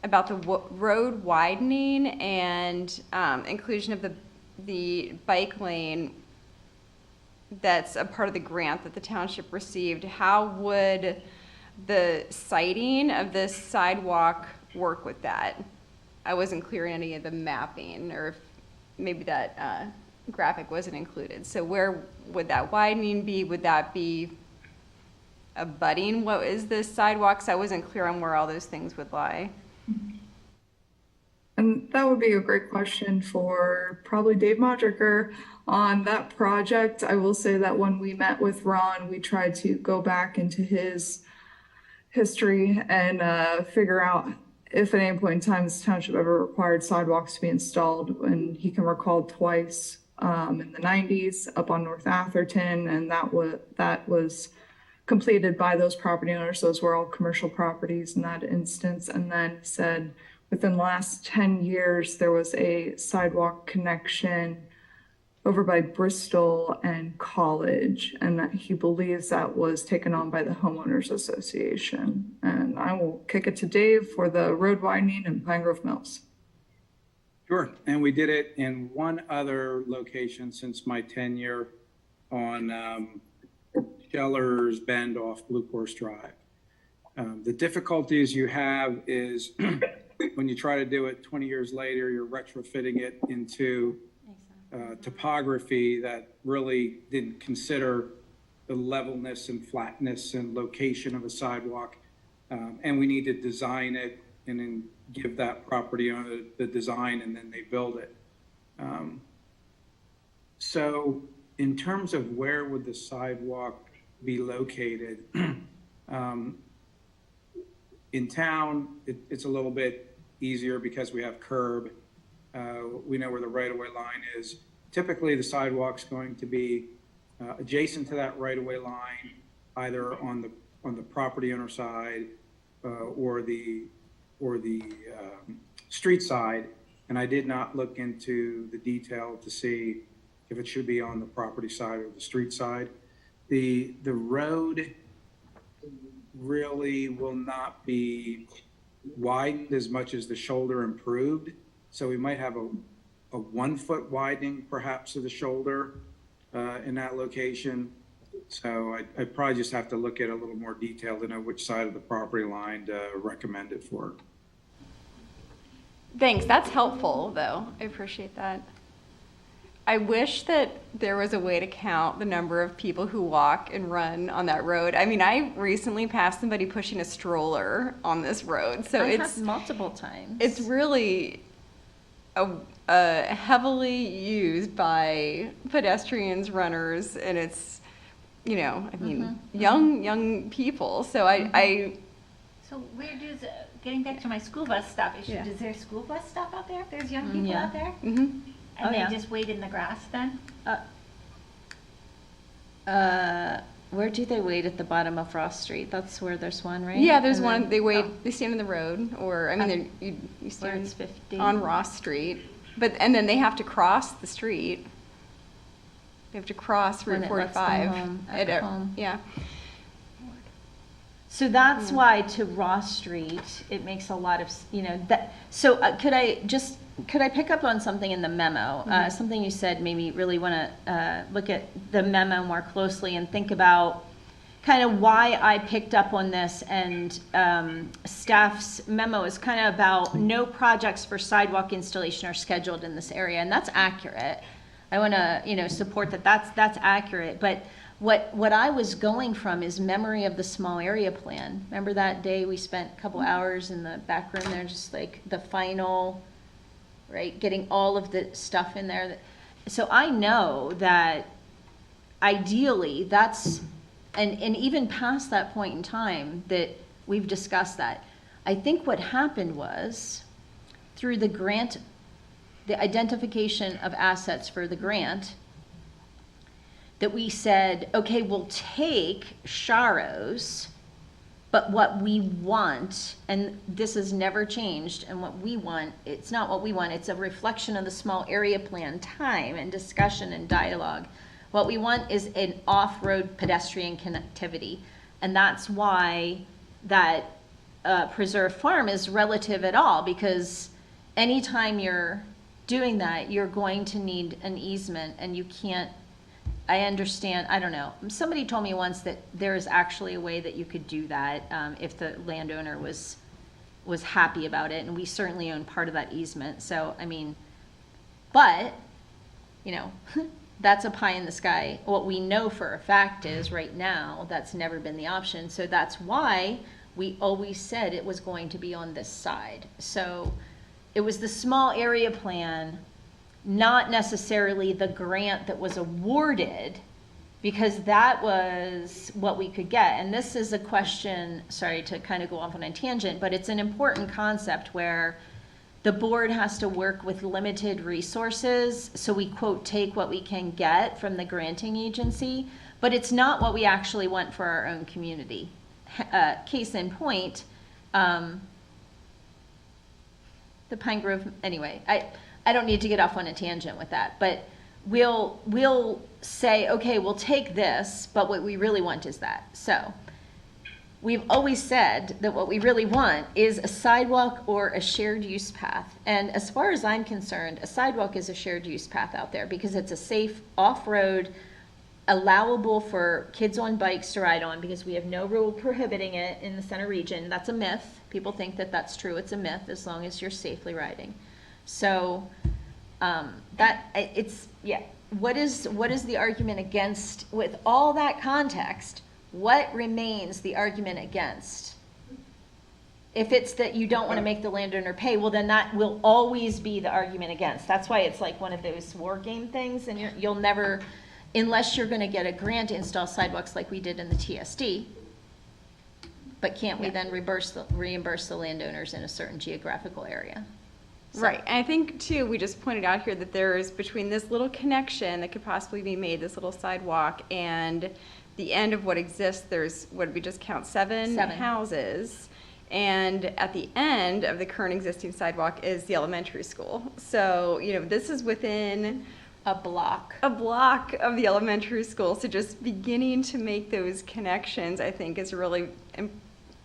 about the road widening and inclusion of the bike lane that's a part of the grant that the township received, how would the siting of this sidewalk work with that? I wasn't clear in any of the mapping, or if maybe that graphic wasn't included. So where would that widening be? Would that be abutting what is this sidewalk? So I wasn't clear on where all those things would lie. And that would be a great question for probably Dave Modricker on that project. I will say that when we met with Ron, we tried to go back into his history and figure out if at any point in time this township ever required sidewalks to be installed. And he can recall twice in the 90s up on North Atherton, and that was completed by those property owners. Those were all commercial properties in that instance. And then said within the last 10 years, there was a sidewalk connection over by Bristol and College, and that he believes that was taken on by the homeowners association. And I will kick it to Dave for the road widening in Pine Grove Mills. Sure, and we did it in one other location since my tenure on Scheller's Bend off Blue Course Drive. The difficulties you have is when you try to do it 20 years later, you're retrofitting it into topography that really didn't consider the levelness and flatness and location of a sidewalk. And we need to design it and then give that property owner the design, and then they build it. So in terms of where would the sidewalk be located, in town, it's a little bit easier because we have curb. We know where the right-of-way line is. Typically, the sidewalk's going to be adjacent to that right-of-way line, either on the property owner side or the street side. And I did not look into the detail to see if it should be on the property side or the street side. The road really will not be widened as much as the shoulder improved. So we might have a 1 foot widening perhaps of the shoulder in that location. So I probably just have to look at a little more detail to know which side of the property line to recommend it for. Thanks, that's helpful though. I appreciate that. I wish that there was a way to count the number of people who walk and run on that road. I mean, I recently passed somebody pushing a stroller on this road, so I it's have multiple times. It's really heavily used by pedestrians, runners, and it's, I mean, young people. So So where does, getting back to my school bus stop issue, Yeah. Does there a school bus stop out there? There's young people Yeah. out there? mhm. And Oh, they yeah. just wait in the grass then? Where do they wait? At the bottom of Ross Street? That's where there's one, right? Yeah, there's And one, then- they wait, oh, they stand in the road, or, I mean, you where stand it's 50. on Ross Street, and then they have to cross the street. They have to cross When Route it lets them 45. home, at home. Yeah. So that's why to Ross Street, it makes a lot of, that, so could I pick up on something in the memo? Something you said made me really want to look at the memo more closely and think about kind of why I picked up on this. And staff's memo is kind of about no projects for sidewalk installation are scheduled in this area. And that's accurate. I want to, support that that's accurate. But what I was going from is memory of the small area plan. Remember that day we spent a couple hours in the back room there, just like the final, right, getting all of the stuff in there. So I know that ideally that's and even past that point in time that we've discussed that. I think what happened was through the grant, the identification of assets for the grant, that we said, okay, we'll take Sharrows, but what we want, and this has never changed, and what we want, it's not what we want, it's a reflection of the small area plan time and discussion and dialogue. What we want is an off-road pedestrian connectivity. And that's why that preserve farm is relative at all, because anytime you're doing that, you're going to need an easement, and you can't, I understand, I don't know. Somebody told me once that there is actually a way that you could do that if the landowner was happy about it, and we certainly own part of that easement. So, I mean, but, you know, that's a pie in the sky. What we know for a fact is right now, that's never been the option. So that's why we always said it was going to be on this side. So it was the small area plan, not necessarily the grant that was awarded, because that was what we could get. And this is a question, sorry to kind of go off on a tangent, but it's an important concept where the board has to work with limited resources. So we, quote, take what we can get from the granting agency, but it's not what we actually want for our own community. Case in point, the Pine Grove, anyway, I don't need to get off on a tangent with that, but we'll say, okay, we'll take this, but what we really want is that. So we've always said that what we really want is a sidewalk or a shared use path. And as far as I'm concerned, a sidewalk is a shared use path out there because it's a safe off-road, allowable for kids on bikes to ride on, because we have no rule prohibiting it in the center region. That's a myth. People think that that's true. It's a myth as long as you're safely riding. So what is the argument against, with all that context, what remains the argument against? If it's that you don't want to make the landowner pay, well, then that will always be the argument against. That's why it's like one of those war game things, and you'll never, unless you're going to get a grant to install sidewalks like we did in the TSD. But can't we then reimburse the landowners in a certain geographical area? So. Right, and I think too, we just pointed out here that there is between this little connection that could possibly be made, this little sidewalk, and the end of what exists, there's, what did we just count, seven houses. And at the end of the current existing sidewalk is the elementary school. So, you know, this is within a block of the elementary school. So just beginning to make those connections, I think, is a really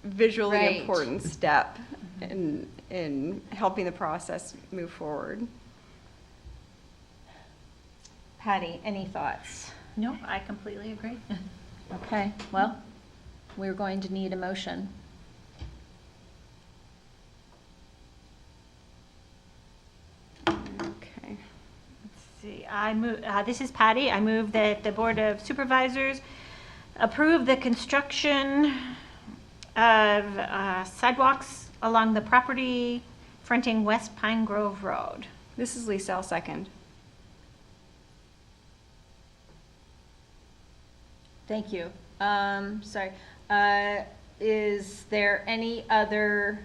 visually important step in helping the process move forward. Patty, any thoughts? No, I completely agree. Okay, well, we're going to need a motion. Okay. Let's see, I move, this is Patty. I move that the Board of Supervisors approve the construction of sidewalks along the property fronting West Pine Grove Road. This is Lisa, I'll second. Thank you. Sorry. Is there any other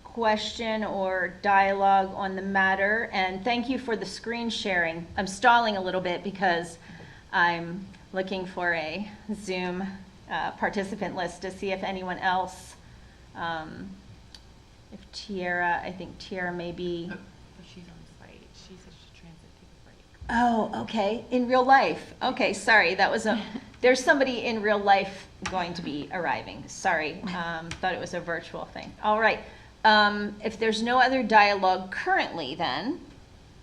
question or dialogue on the matter? And thank you for the screen sharing. I'm stalling a little bit because I'm looking for a Zoom participant list to see if anyone else, if Tiara, I think Tiara may be. She's on site. She said she's transit, take a break. Oh, okay. In real life. Okay, sorry. That was there's somebody in real life going to be arriving. Sorry. Thought it was a virtual thing. All right. If there's no other dialogue currently, then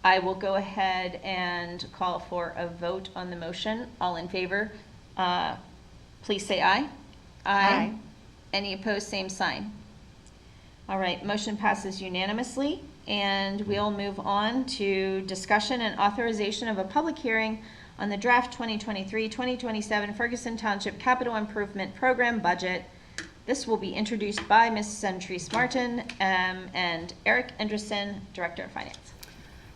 I will go ahead and call for a vote on the motion. All in favor, please say aye. Aye. Any opposed, same sign. All right, motion passes unanimously, and we'll move on to discussion and authorization of a public hearing on the draft 2023-2027 Ferguson Township Capital Improvement Program budget. This will be introduced by Ms. Centrise Martin and Eric Anderson, Director of Finance.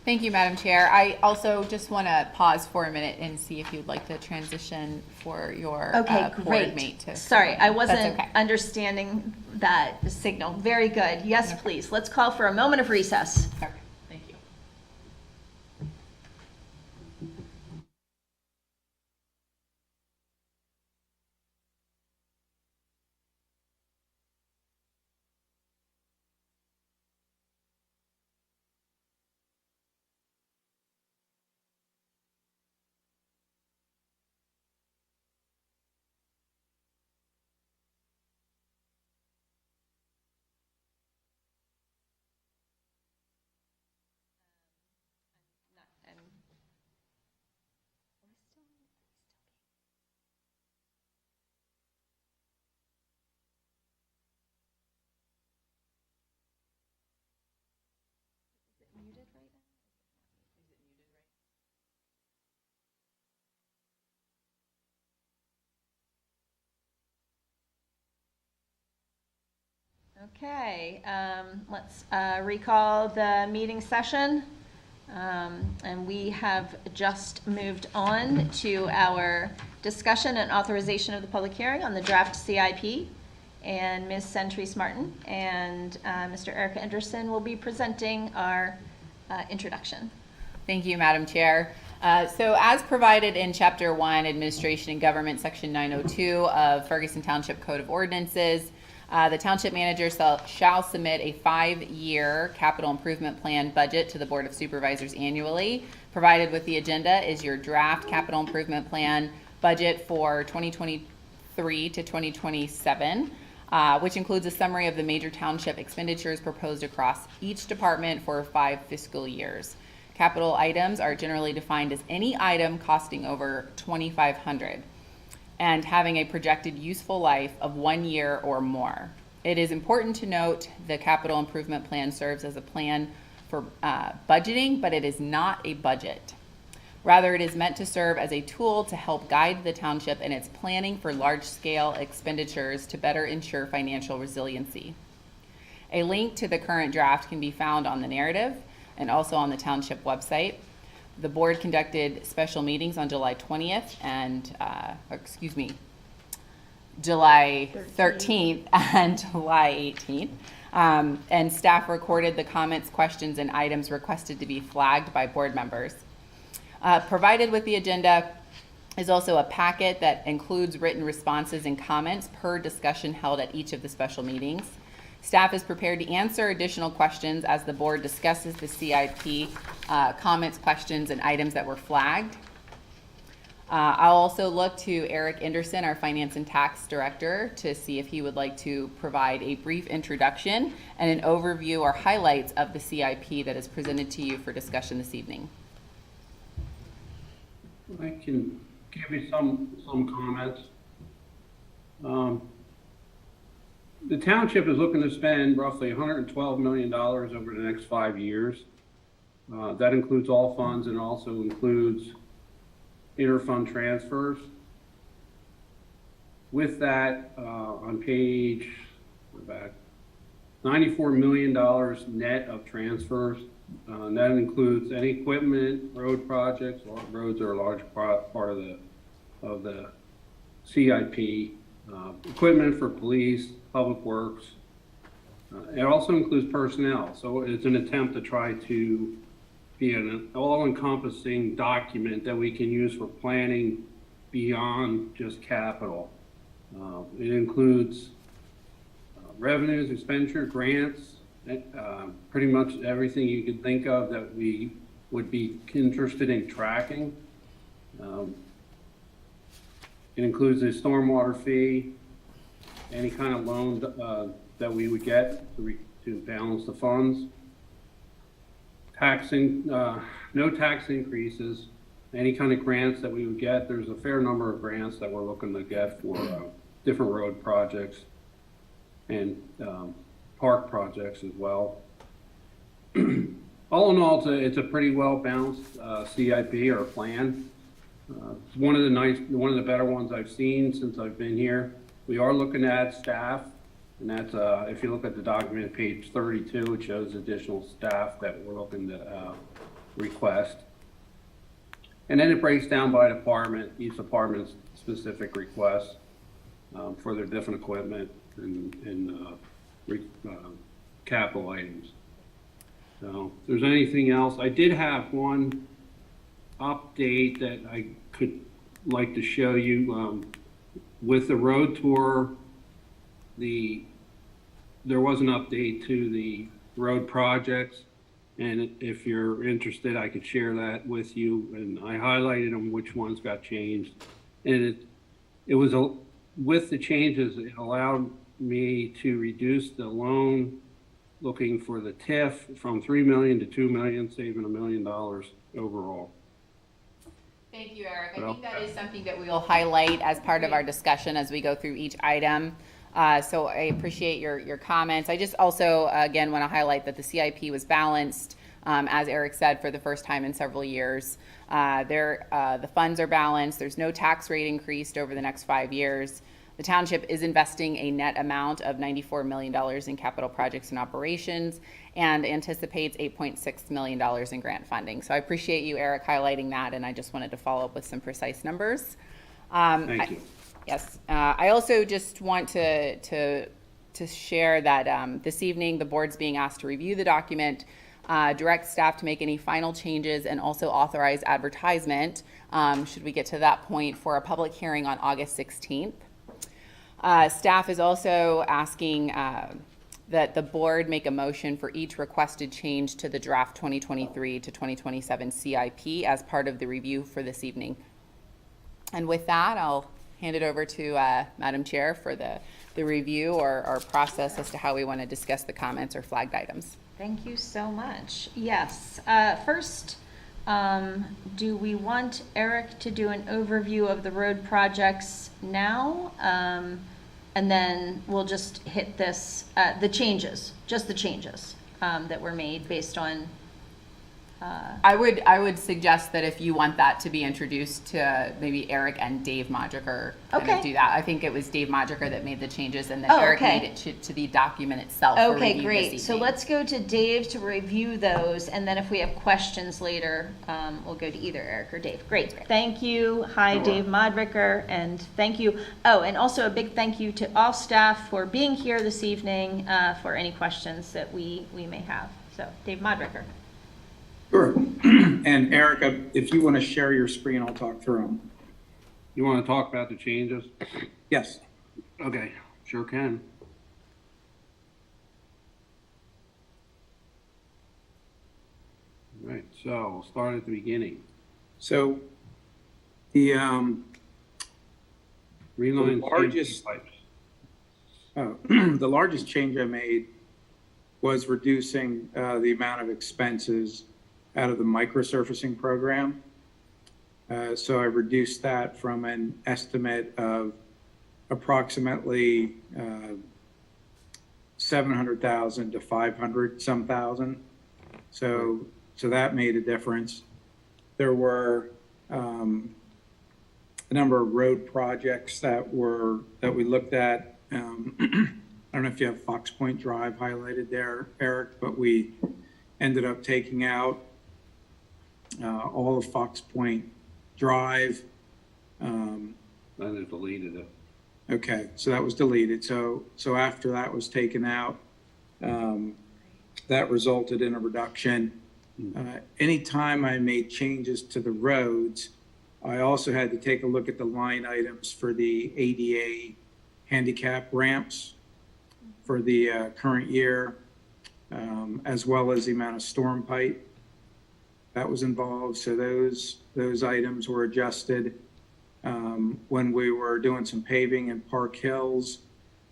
Thank you, Madam Chair. I also just want to pause for a minute and see if you'd like to transition for your Okay, board great. mate to. Sorry, I That's wasn't okay. understanding that signal. Very good. Yes, please. Let's call for a moment of recess. Okay, thank you. Okay, let's recall the meeting session. And we have just moved on to our discussion and authorization of the public hearing on the draft CIP. And Ms. Centrise Martin and Mr. Eric Anderson will be presenting our introduction. Thank you, Madam Chair. So as provided in Chapter 1, Administration and Government, Section 902 of Ferguson Township Code of Ordinances, the Township Manager shall submit a 5-year capital improvement plan budget to the Board of Supervisors annually. Provided with the agenda is your draft capital improvement plan budget for 2023 to 2027, which includes a summary of the major township expenditures proposed across each department for 5 fiscal years. Capital items are generally defined as any item costing over $2,500 and having a projected useful life of 1 year or more. It is important to note the capital improvement plan serves as a plan for budgeting, but it is not a budget. Rather, it is meant to serve as a tool to help guide the township in its planning for large-scale expenditures to better ensure financial resiliency. A link to the current draft can be found on the narrative and also on the township website. The board conducted special meetings on July 20th and, July 13th and July 18th. And staff recorded the comments, questions, and items requested to be flagged by board members. Provided with the agenda is also a packet that includes written responses and comments per discussion held at each of the special meetings. Staff is prepared to answer additional questions as the board discusses the CIP comments, questions, and items that were flagged. I'll also look to Eric Anderson, our Finance and Tax Director, to see if he would like to provide a brief introduction and an overview or highlights of the CIP that is presented to you for discussion this evening. I can give you some comments. The township is looking to spend roughly $112 million over the next 5 years. That includes all funds and also includes interfund transfers. With that, on page back, $94 million net of transfers. That includes any equipment, road projects. Roads are a large part of the CIP. Equipment for police, public works. It also includes personnel. So it's an attempt to try to be an all-encompassing document that we can use for planning beyond just capital. It includes revenues, expenditure, grants, pretty much everything you could think of that we would be interested in tracking. It includes a stormwater fee, any kind of loan that we would get to balance the funds. No tax increases, any kind of grants that we would get. There's a fair number of grants that we're looking to get for different road projects and park projects as well. All in all, it's a pretty well-balanced CIP or plan. It's one of the better ones I've seen since I've been here. We are looking at staff, and that's if you look at the document, page 32, it shows additional staff that we're looking to request. And then it breaks down by department, each department's specific requests for their different equipment and capital items. So if there's anything else, I did have one update that I could like to show you. With the road tour, there was an update to the road projects, and if you're interested, I could share that with you. And I highlighted them, which ones got changed, and it was with the changes, it allowed me to reduce the loan looking for the TIF from $3 million to $2 million, saving $1 million overall. Thank you, Eric. I think that is something that we will highlight as part of our discussion as we go through each item. So I appreciate your comments. I just also, again, want to highlight that the CIP was balanced, as Eric said, for the first time in several years. The funds are balanced. There's no tax rate increased over the next 5 years. The township is investing a net amount of $94 million in capital projects and operations and anticipates $8.6 million in grant funding. So I appreciate you, Eric, highlighting that, and I just wanted to follow up with some precise numbers. Thank you. Yes. I also just want to share that this evening the board's being asked to review the document, direct staff to make any final changes, and also authorize advertisement, should we get to that point, for a public hearing on August 16th. Staff is also asking that the board make a motion for each requested change to the draft 2023 to 2027 CIP as part of the review for this evening. And with that, I'll hand it over to Madam Chair for the review or process as to how we want to discuss the comments or flagged items. Thank you so much. Yes. First, do we want Eric to do an overview of the road projects now? And then we'll just hit this, the changes, just the changes that were made based on. I would suggest that if you want that to be introduced to maybe Eric and Dave Modricker kind of do that. I think it was Dave Modricker that made the changes, and then Eric made it to the document itself. Okay, great. So let's go to Dave to review those, and then if we have questions later, we'll go to either Eric or Dave. Great. Thank you. Hi, Dave Modricker, and thank you. Oh, and also a big thank you to all staff for being here this evening for any questions that we may have. So, Dave Modricker. Sure. And Erica, if you want to share your screen, I'll talk through them. You want to talk about the changes? Yes. Okay, sure can. All right, so we'll start at the beginning. So the Reline largest pipes. the largest change I made was reducing the amount of expenses out of the microsurfacing program. So I reduced that from an estimate of approximately 700,000 to 500 some thousand. So that made a difference. There were a number of road projects that we looked at. I don't know if you have Fox Point Drive highlighted there, Eric, but we ended up taking out all of Fox Point Drive. And they deleted it. Okay, so that was deleted. So after that was taken out, that resulted in a reduction. Anytime I made changes to the roads, I also had to take a look at the line items for the ADA handicap ramps for the current year, as well as the amount of storm pipe that was involved. So those items were adjusted. When we were doing some paving in Park Hills,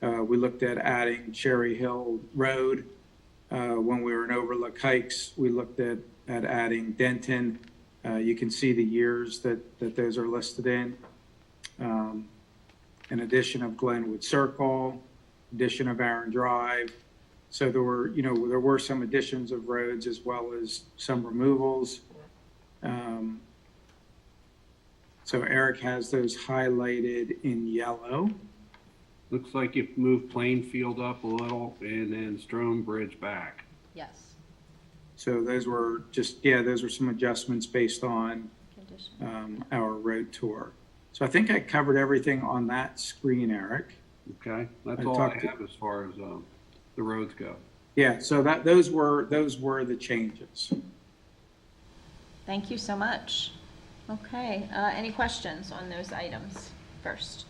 we looked at adding Cherry Hill Road. When we were in Overlook Heights, we looked at adding Denton. You can see the years that those are listed in. An addition of Glenwood Circle, addition of Aaron Drive. So there were some additions of roads as well as some removals. So Eric has those highlighted in yellow. Looks like you moved Plainfield up a little and then Stone Bridge back. Yes. So those were just, yeah, those were some adjustments based on our road tour. So I think I covered everything on that screen, Eric. Okay, that's I all I talked to- have as far as the roads go. Yeah, so those were the changes. Thank you so much. Okay, any questions on those items first?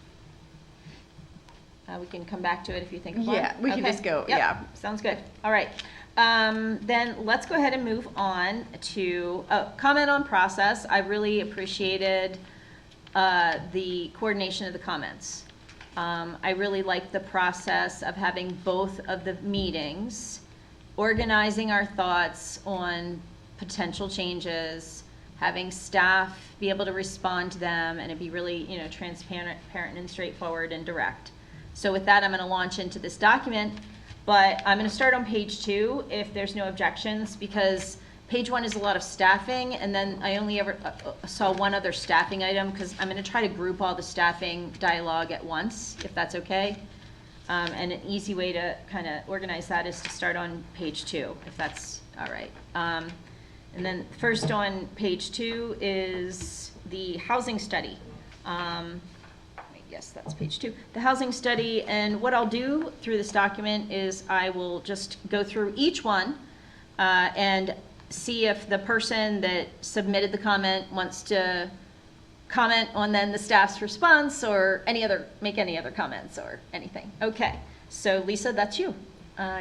We can come back to it if you think of one. Yeah, we can Okay. just go, Yep. yeah. Sounds good. All right. Then let's go ahead and move on to comment on process. I really appreciated the coordination of the comments. I really liked the process of having both of the meetings, organizing our thoughts on potential changes, having staff be able to respond to them, and it be really, transparent and straightforward and direct. So with that, I'm going to launch into this document, but I'm going to start on page 2 if there's no objections, because page 1 is a lot of staffing, and then I only ever saw one other staffing item, because I'm going to try to group all the staffing dialogue at once, if that's okay. And an easy way to kind of organize that is to start on page 2, if that's all right. And then first on page 2 is the housing study. Yes, that's page 2. The housing study, and what I'll do through this document is I will just go through each one and see if the person that submitted the comment wants to comment on then the staff's response or make any other comments or anything. Okay, so Lisa, that's you.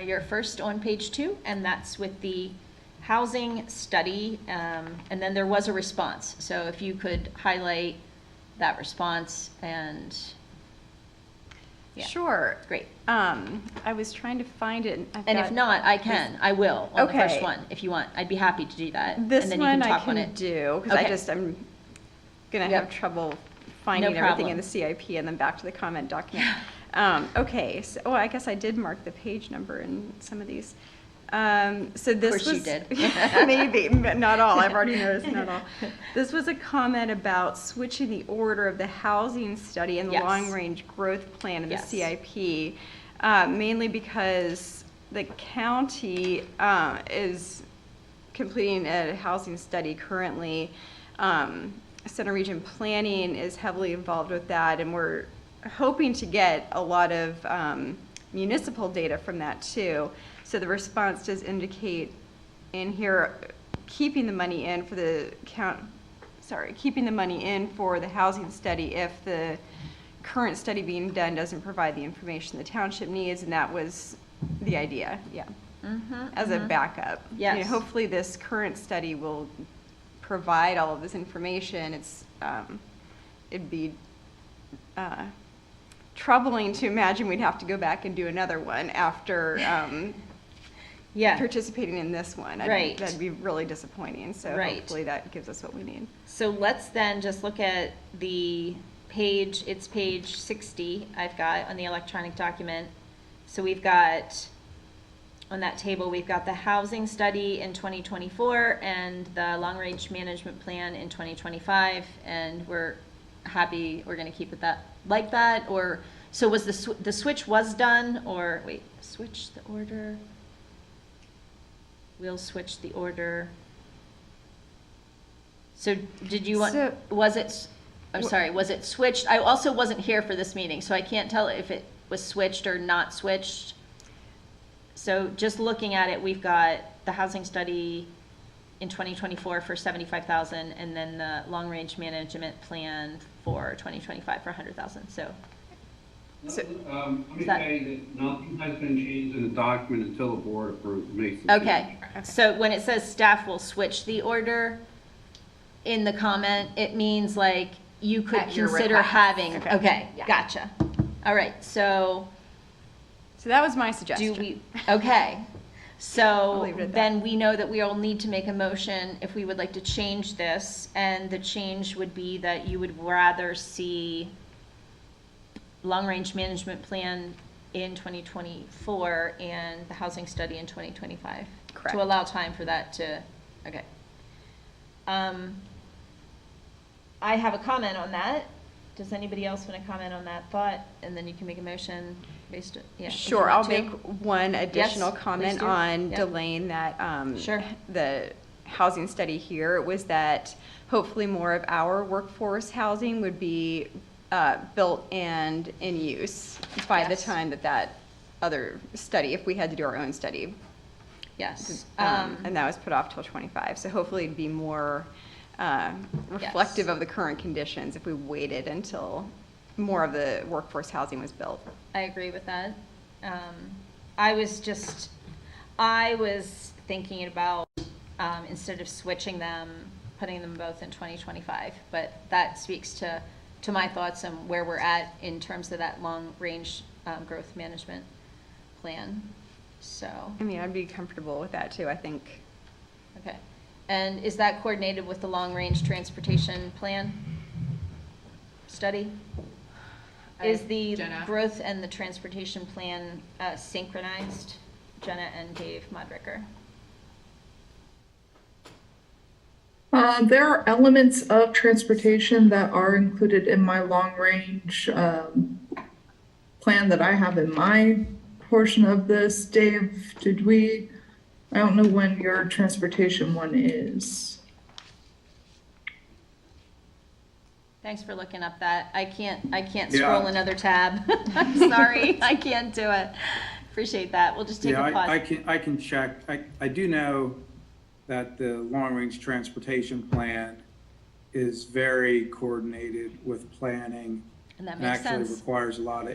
You're first on page 2, and that's with the housing study, and then there was a response. So if you could highlight that response and yeah. Sure. Great. I was trying to find it. And if not, I will on the first Okay. one if you want. I'd be happy to do that. This and then one you can I talk on can it. do, because Okay. I'm gonna Yep. have trouble finding No everything problem. in the CIP and then back to the comment document. Okay, so, I guess I did mark the page number in some of these. So this course you was. did. Maybe, but not all, I've already noticed, not all. This was a comment about switching the order of the housing study and the Yes. long-range growth plan in the Yes. CIP, mainly because the county is completing a housing study currently. Center Region Planning is heavily involved with that, and we're hoping to get a lot of municipal data from that too. So the response does indicate in here, keeping the money in for the housing study if the current study being done doesn't provide the information the township needs, and that was the idea, yeah. As a backup. Yes. Hopefully this current study will provide all of this information. It'd be troubling to imagine we'd have to go back and do another one after Yeah. participating in this one. Right. That'd be really disappointing, so Right. hopefully that gives us what we need. So let's then just look at the page, it's page 60 I've got on the electronic document. So we've got, on that table, we've got the housing study in 2024 and the long-range management plan in 2025, and we're happy, we're gonna keep it like that, or, so was the switch was done, or, wait, switch the order? We'll switch the order. So did you want, So- was it switched? I also wasn't here for this meeting, so I can't tell if it was switched or not switched. So just looking at it, we've got the housing study in 2024 for 75,000, and then the long-range management plan for 2025 for 100,000, so. So- Let me Is that- say that nothing has been changed in the document until the board approves, makes the Okay, so when it says staff will switch the order in the comment, it means like you could At your consider request. having, Okay. okay, Yeah. gotcha. All right, so So that was my do suggestion. we, okay. I'll So leave it at then that. we know that we all need to make a motion if we would like to change this, and the change would be that you would rather see long-range management plan in 2024 and the housing study in 2025. Correct. To allow time for that to, okay. I have a comment on that. Does anybody else want to comment on that thought? And then you can make a motion based, yeah. if you Sure, I'll want to. make one additional please comment do. on Yep. delaying that, Sure. the housing study here, was that hopefully more of our workforce housing would be built and in use by the Yes. time that other study, if we had to do our own study. Yes. And that was put off till 25. So hopefully it'd be more reflective of the current conditions if we waited until more of the workforce housing was built. I agree with that. I was thinking about, instead of switching them, putting them both in 2025, but that speaks to my thoughts on where we're at in terms of that long-range growth management plan. So, I mean, I'd be comfortable with that too, I think. okay. And is that coordinated with the long-range transportation plan study? Is the Jenna? growth and the transportation plan synchronized? Jenna and Dave Modricker. There are elements of transportation that are included in my long-range plan that I have in my portion of this. Dave, I don't know when your transportation one is. Thanks for looking up that. I can't Yeah. scroll another tab. I'm sorry, I can't do it. Appreciate that. We'll just take a pause. I can check. I do know that the long-range transportation plan is very coordinated with planning. And that and makes actually sense. requires a lot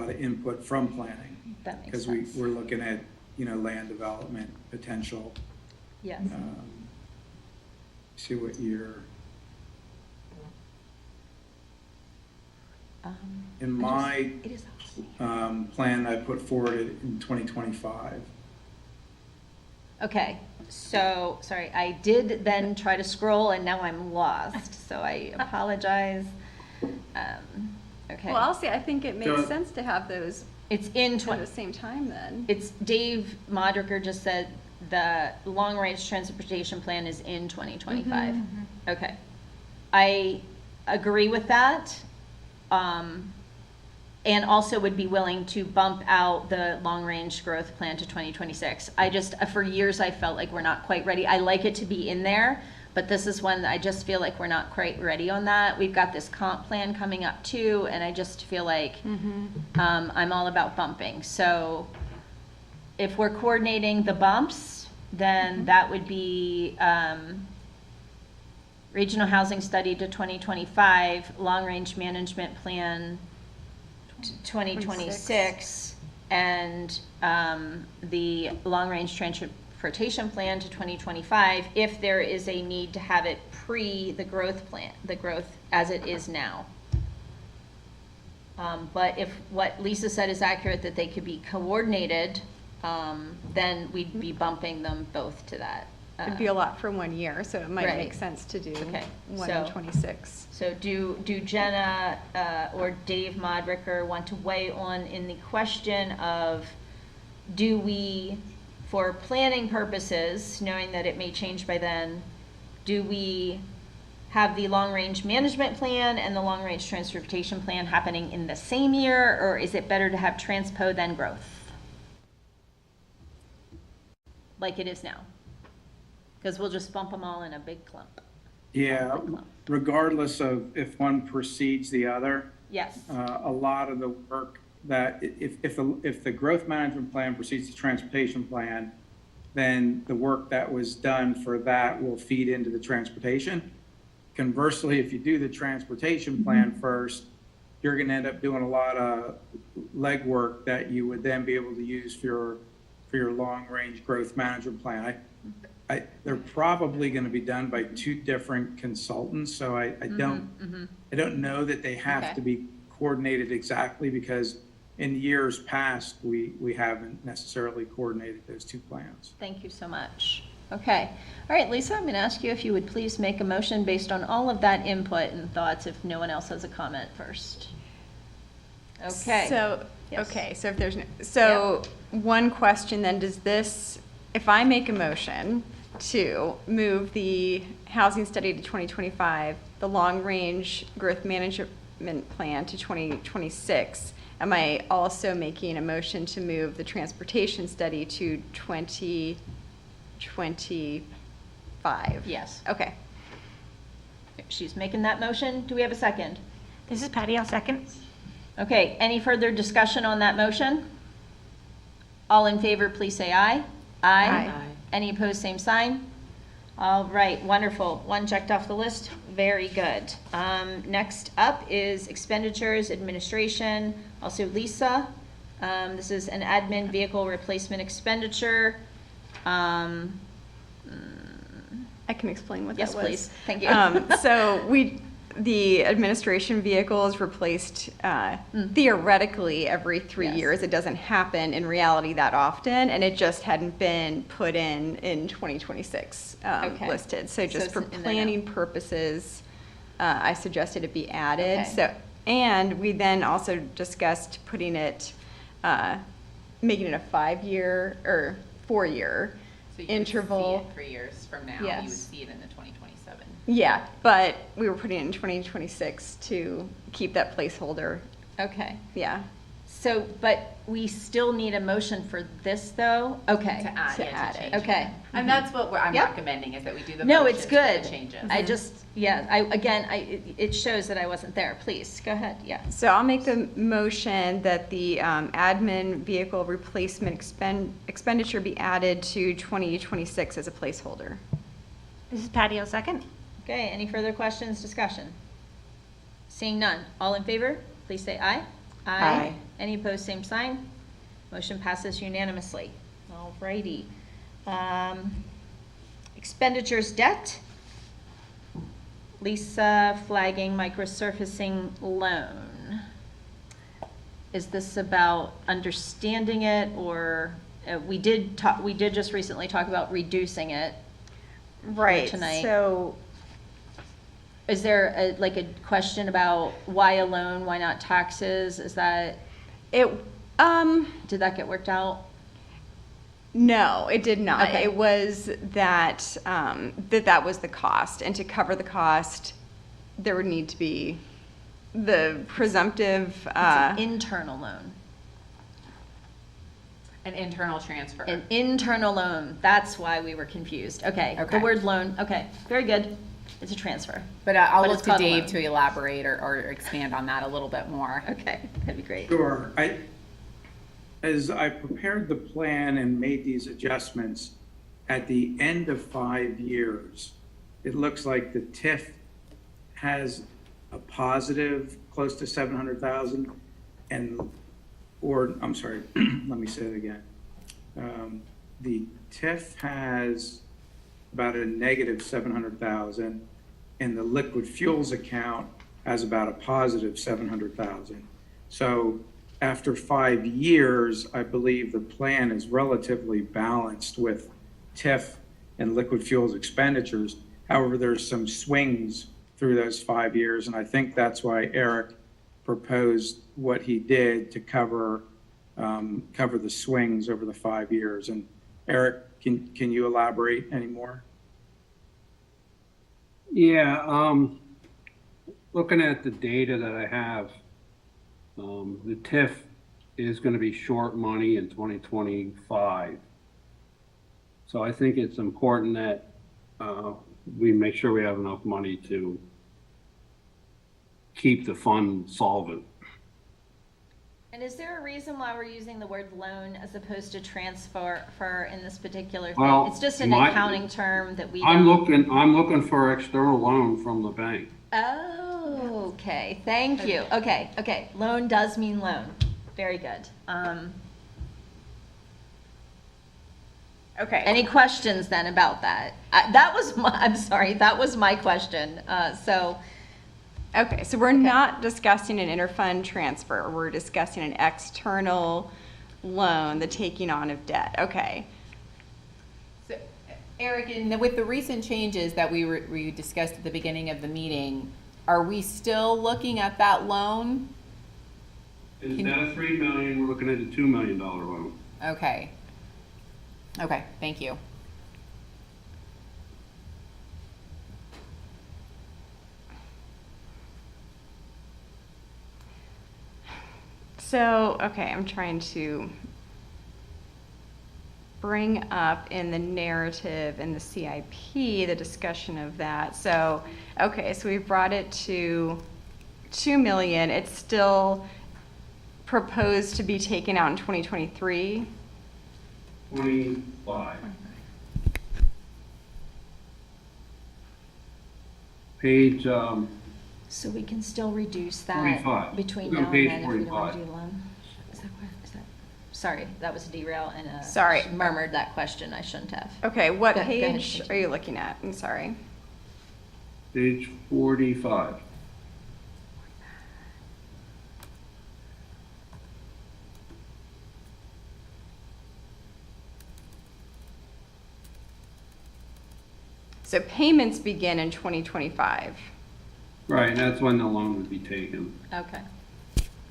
of input from planning. That makes Because sense. we're looking at, land development potential. Yes. See what year. In my It is. plan, I put forward in 2025. Okay, so, sorry, I did then try to scroll and now I'm lost, so I apologize. Okay. Well, I'll say, I think it makes So- sense to have those It's in at the same time then. it's Dave Modricker just said the long-range transportation plan is in 2025. Okay. I agree with that. And also would be willing to bump out the long-range growth plan to 2026. For years, I felt like we're not quite ready. I like it to be in there, but this is one that I just feel like we're not quite ready on that. We've got this comp plan coming up too, and I just feel like I'm all about bumping. So if we're coordinating the bumps, then that would be regional housing study to 2025, long-range management plan to 2026, and the long-range transportation plan to 2025, if there is a need to have it pre the growth plan, the growth as it is now. But if what Lisa said is accurate, that they could be coordinated, then we'd be bumping them both to that. It'd be a lot for 1 year, so it might Right. make sense to do Okay, one so- in 26. So do Jenna or Dave Modricker want to weigh on in the question of, do we, for planning purposes, knowing that it may change by then, do we have the long-range management plan and the long-range transportation plan happening in the same year, or is it better to have transpo then growth? Like it is now? Because we'll just bump them all in a big clump. Yeah, regardless of if one precedes the other, Yes. a lot of the work that, if the growth management plan precedes the transportation plan, then the work that was done for that will feed into the transportation. Conversely, if you do the transportation plan first, you're going to end up doing a lot of legwork that you would then be able to use for your long-range growth management plan. They're probably going to be done by two different consultants, so I don't know that they have Okay. to be coordinated exactly, because in years past, we haven't necessarily coordinated those two plans. Thank you so much. Okay. All right, Lisa, I'm going to ask you if you would please make a motion based on all of that input and thoughts, if no one else has a comment first. Okay. So, Yes. okay, so if there's no, so one question then, if I make a motion to move the housing study to 2025, the long-range growth management plan to 2026. Am I also making a motion to move the transportation study to 2025? Yes. Okay. She's making that motion. Do we have a second? This is Patty, I'll second. Okay, any further discussion on that motion? All in favor, please say aye. Aye. Any opposed, same sign? All right, wonderful. One checked off the list. Very good. Next up is expenditures, administration, also Lisa. This is an admin vehicle replacement expenditure. I can explain what Yes, that was. please. Thank you. So the administration vehicle is replaced theoretically every 3 Yes. years. It doesn't happen in reality that often, and it just hadn't been put in 2026 Okay. listed. So just it's for in there now. planning purposes, I suggested it be added. Okay. So, and we then also discussed putting it, making it a 5-year or 4-year So you interval. would see it 3 years from now. You would Yes. see it in the 2027. Yeah, but we were putting it in 2026 to keep that placeholder. Okay. Yeah. So, but we still need a motion for this, though? Okay. To add, To yeah, add to it. change Okay. And that's what I'm Yep. recommending, is that we do the No, motions it's for good. the changes. I just, it shows that I wasn't there. Please, go ahead, yeah. So I'll make the motion that the admin vehicle replacement expenditure be added to 2026 as a placeholder. This is Patty, I'll second. Okay, any further questions, discussion? Seeing none, all in favor, please say aye. Aye. Any opposed, same sign. Motion passes unanimously. All righty. Expenditures debt. Lisa flagging microsurfacing loan. Is this about understanding it, or we did just recently talk about reducing it. Right. Tonight. So Is there a question about why a loan, why not taxes? Is that, it, did that get worked out? no, it did not. Okay. It was that, that was the cost. And to cover the cost, there would need to be the presumptive, It's an internal loan. An internal transfer. An internal loan. That's why we were confused. Okay. The Okay. word loan. Okay. Very good. It's a transfer. But I'll But look it's to called a Dave loan. to elaborate or expand on that a little bit more. Okay. That'd be great. Sure. As I prepared the plan and made these adjustments, at the end of 5 years, it looks like the TIF has a positive close to 700,000 I'm sorry, let me say it again. The TIF has about a negative 700,000, and the liquid fuels account has about a positive 700,000. So after 5 years, I believe the plan is relatively balanced with TIF and liquid fuels expenditures. However, there's some swings through those 5 years, and I think that's why Eric proposed what he did to cover the swings over the 5 years. And Eric, can you elaborate any more? Yeah, looking at the data that I have, the TIF is going to be short money in 2025. So I think it's important that we make sure we have enough money to keep the fund solvent. And is there a reason why we're using the word loan as opposed to transfer in this particular thing? Well, It's just an my- accounting term that we I'm don't. looking for external loan from the bank. Oh, okay. Thank you. Okay. Loan does mean loan. Very good. okay. Any questions then about that? I'm sorry, that was my question. Okay, so we're not discussing an interfund transfer, we're discussing an external loan, the taking on of debt, okay. So, Eric, with the recent changes that we discussed at the beginning of the meeting, are we still looking at that loan? Instead of $3 million, we're looking at a $2 million loan. Okay, thank you. So, okay, I'm trying to bring up in the narrative in the CIP, the discussion of that. So, okay, so we brought it to 2 million. It's still proposed to be taken out in 2023. 25. Page, So we can still reduce that 45. between Go now page and then if we don't want to 45. do loan. Is that, sorry, that was a derail and Sorry. murmured that question I shouldn't have. Okay, what Go ahead, page thank are you looking at? I'm sorry. page 45. So payments begin in 2025. Right, and that's when the loan would be taken. Okay.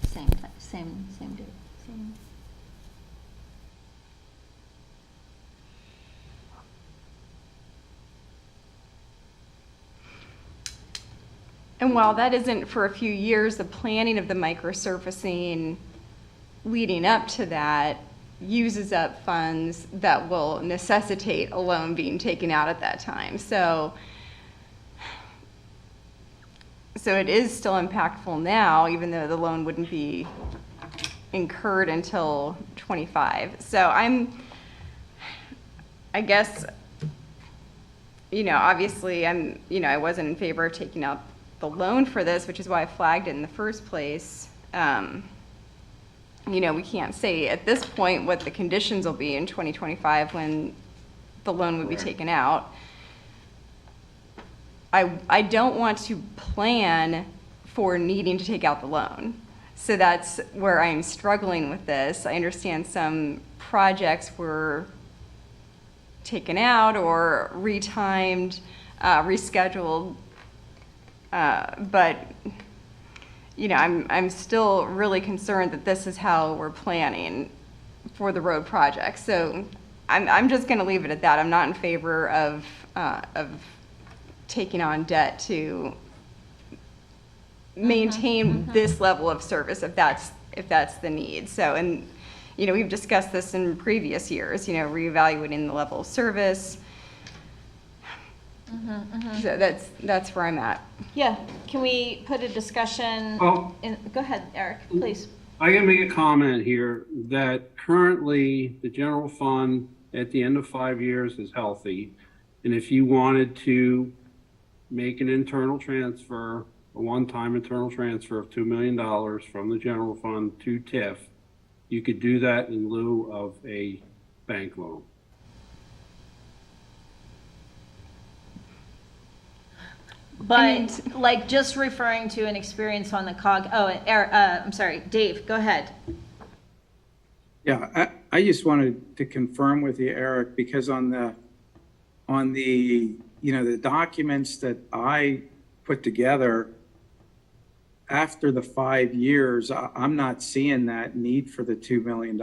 Same date, same. And while that isn't for a few years, the planning of the microsurfacing leading up to that uses up funds that will necessitate a loan being taken out at that time. So it is still impactful now, even though the loan wouldn't be incurred until 25. So I guess, obviously I wasn't in favor of taking out the loan for this, which is why I flagged it in the first place. We can't say at this point what the conditions will be in 2025 when the loan would be taken out. I don't want to plan for needing to take out the loan. So that's where I'm struggling with this. I understand some projects were taken out or retimed, rescheduled, but I'm still really concerned that this is how we're planning for the road project. So I'm just going to leave it at that. I'm not in favor of taking on debt to maintain this level of service if that's the need. So, and we've discussed this in previous years, reevaluating the level of service. So that's where I'm at. Yeah, can we put a discussion in, go ahead, Eric, please. I can make a comment here that currently the general fund at the end of 5 years is healthy. And if you wanted to make an internal transfer, a one-time internal transfer of $2 million from the general fund to TIF, you could do that in lieu of a bank loan. But like just referring to an experience on the COG, Eric, I'm sorry, Dave, go ahead. Yeah, I just wanted to confirm with you, Eric, because on the the documents that I put together after the 5 years, I'm not seeing that need for the $2 million.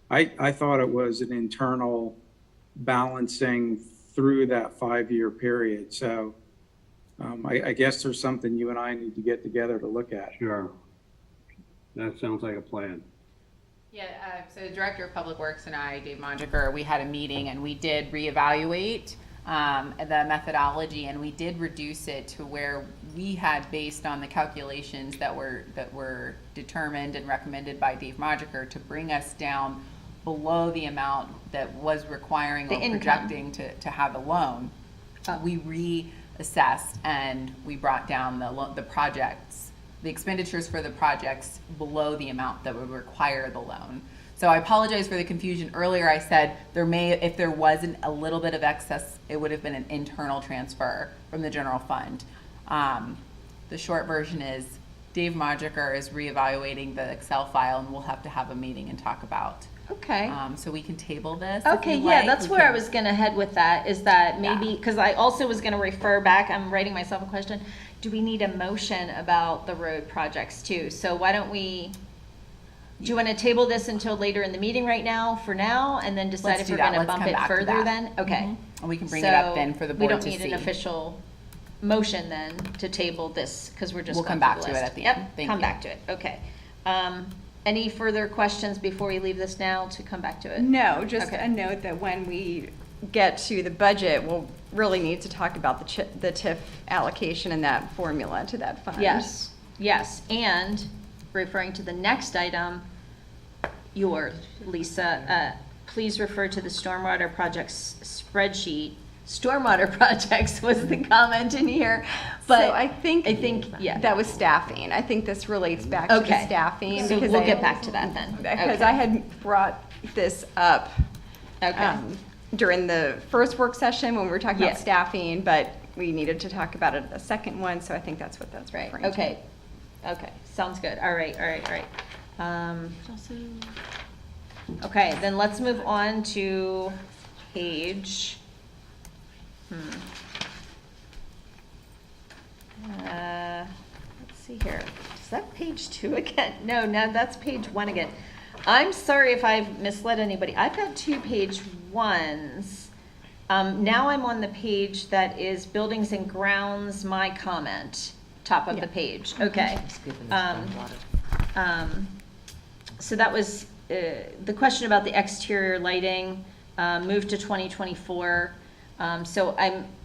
I thought it was an internal balancing through that 5-year period. So I guess there's something you and I need to get together to look at. Sure. That sounds like a plan. Yeah, so the Director of Public Works and I, Dave Mondiger, we had a meeting and we did reevaluate the methodology, and we did reduce it to where we had, based on the calculations that were determined and recommended by Dave Mondiger, to bring us down below the amount that was requiring or projecting to have a loan. We reassessed and we brought down the projects, the expenditures for the projects below the amount that would require the loan. So I apologize for the confusion. Earlier I said if there wasn't a little bit of excess, it would have been an internal transfer from the general fund. The short version is Dave Mondiger is reevaluating the Excel file, and we'll have to have a meeting and talk about. Okay. So we can table this. Okay, yeah, that's where I was gonna head with that, is that maybe, because I also was gonna refer back, I'm writing myself a question, do we need a motion about the road projects too? So why don't we, do you want to table this until later in the meeting right now, for now, and then decide Let's if do we're that. gonna Let's bump come it back to further that. then? Okay. And we can bring it up then for the board to see. We don't need an official motion then to table this, because we're just We'll going come through back the to it list. at the Yep, end. Thank come you. back to it, okay. Any further questions before we leave this now to come back to it? No, just Okay. a note that when we get to the budget, we'll really need to talk about the TIF allocation and that formula to that fund. Yes, yes, and referring to the next item, Lisa, please refer to the stormwater projects spreadsheet. Stormwater projects was the comment in here, but So I think yeah. that was staffing. I think this relates back to the Okay. staffing. So because we'll I- get back to that then. Because Okay. I had brought this up Okay. during the first work session when we were talking Yeah. about staffing, but we needed to talk about it at the second one, so I think that's what that's Right, referring to. okay, okay, sounds good, all right. Okay, then let's move on to page, let's see here, is that page 2 again? No, that's page 1 again. I'm sorry if I've misled anybody, I've got 2 page 1s. Now I'm on the page that is buildings and grounds, my comment, top of the page, okay. So that was, the question about the exterior lighting, moved to 2024. So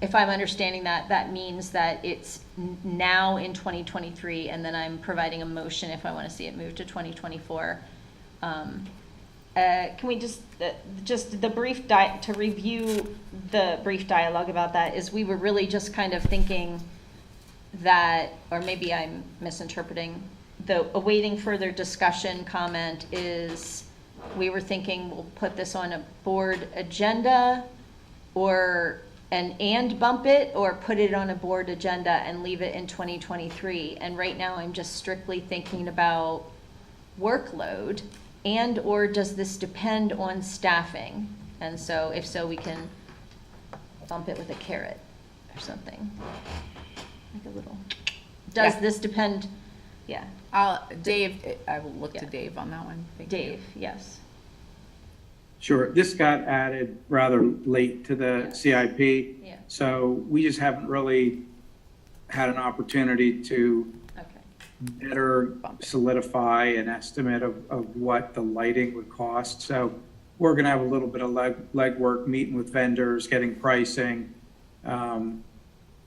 if I'm understanding that, that means that it's now in 2023, and then I'm providing a motion if I want to see it move to 2024. Can we just the brief to review the brief dialogue about that is we were really just kind of thinking that, or maybe I'm misinterpreting, the awaiting further discussion comment is we were thinking we'll put this on a board agenda and bump it, or put it on a board agenda and leave it in 2023. And right now I'm just strictly thinking about workload, and or does this depend on staffing? And so if so, we can bump it with a carrot or something. Like a little, does this depend? Yeah, Dave, I will look to Yeah. Dave on that one. Thank you. Dave, yes. Sure, this got added rather late to the CIP. Yeah. So we just haven't really had an opportunity to Okay, better solidify an estimate of what the lighting would cost. So we're going to have a little bit of legwork, meeting with vendors, getting pricing.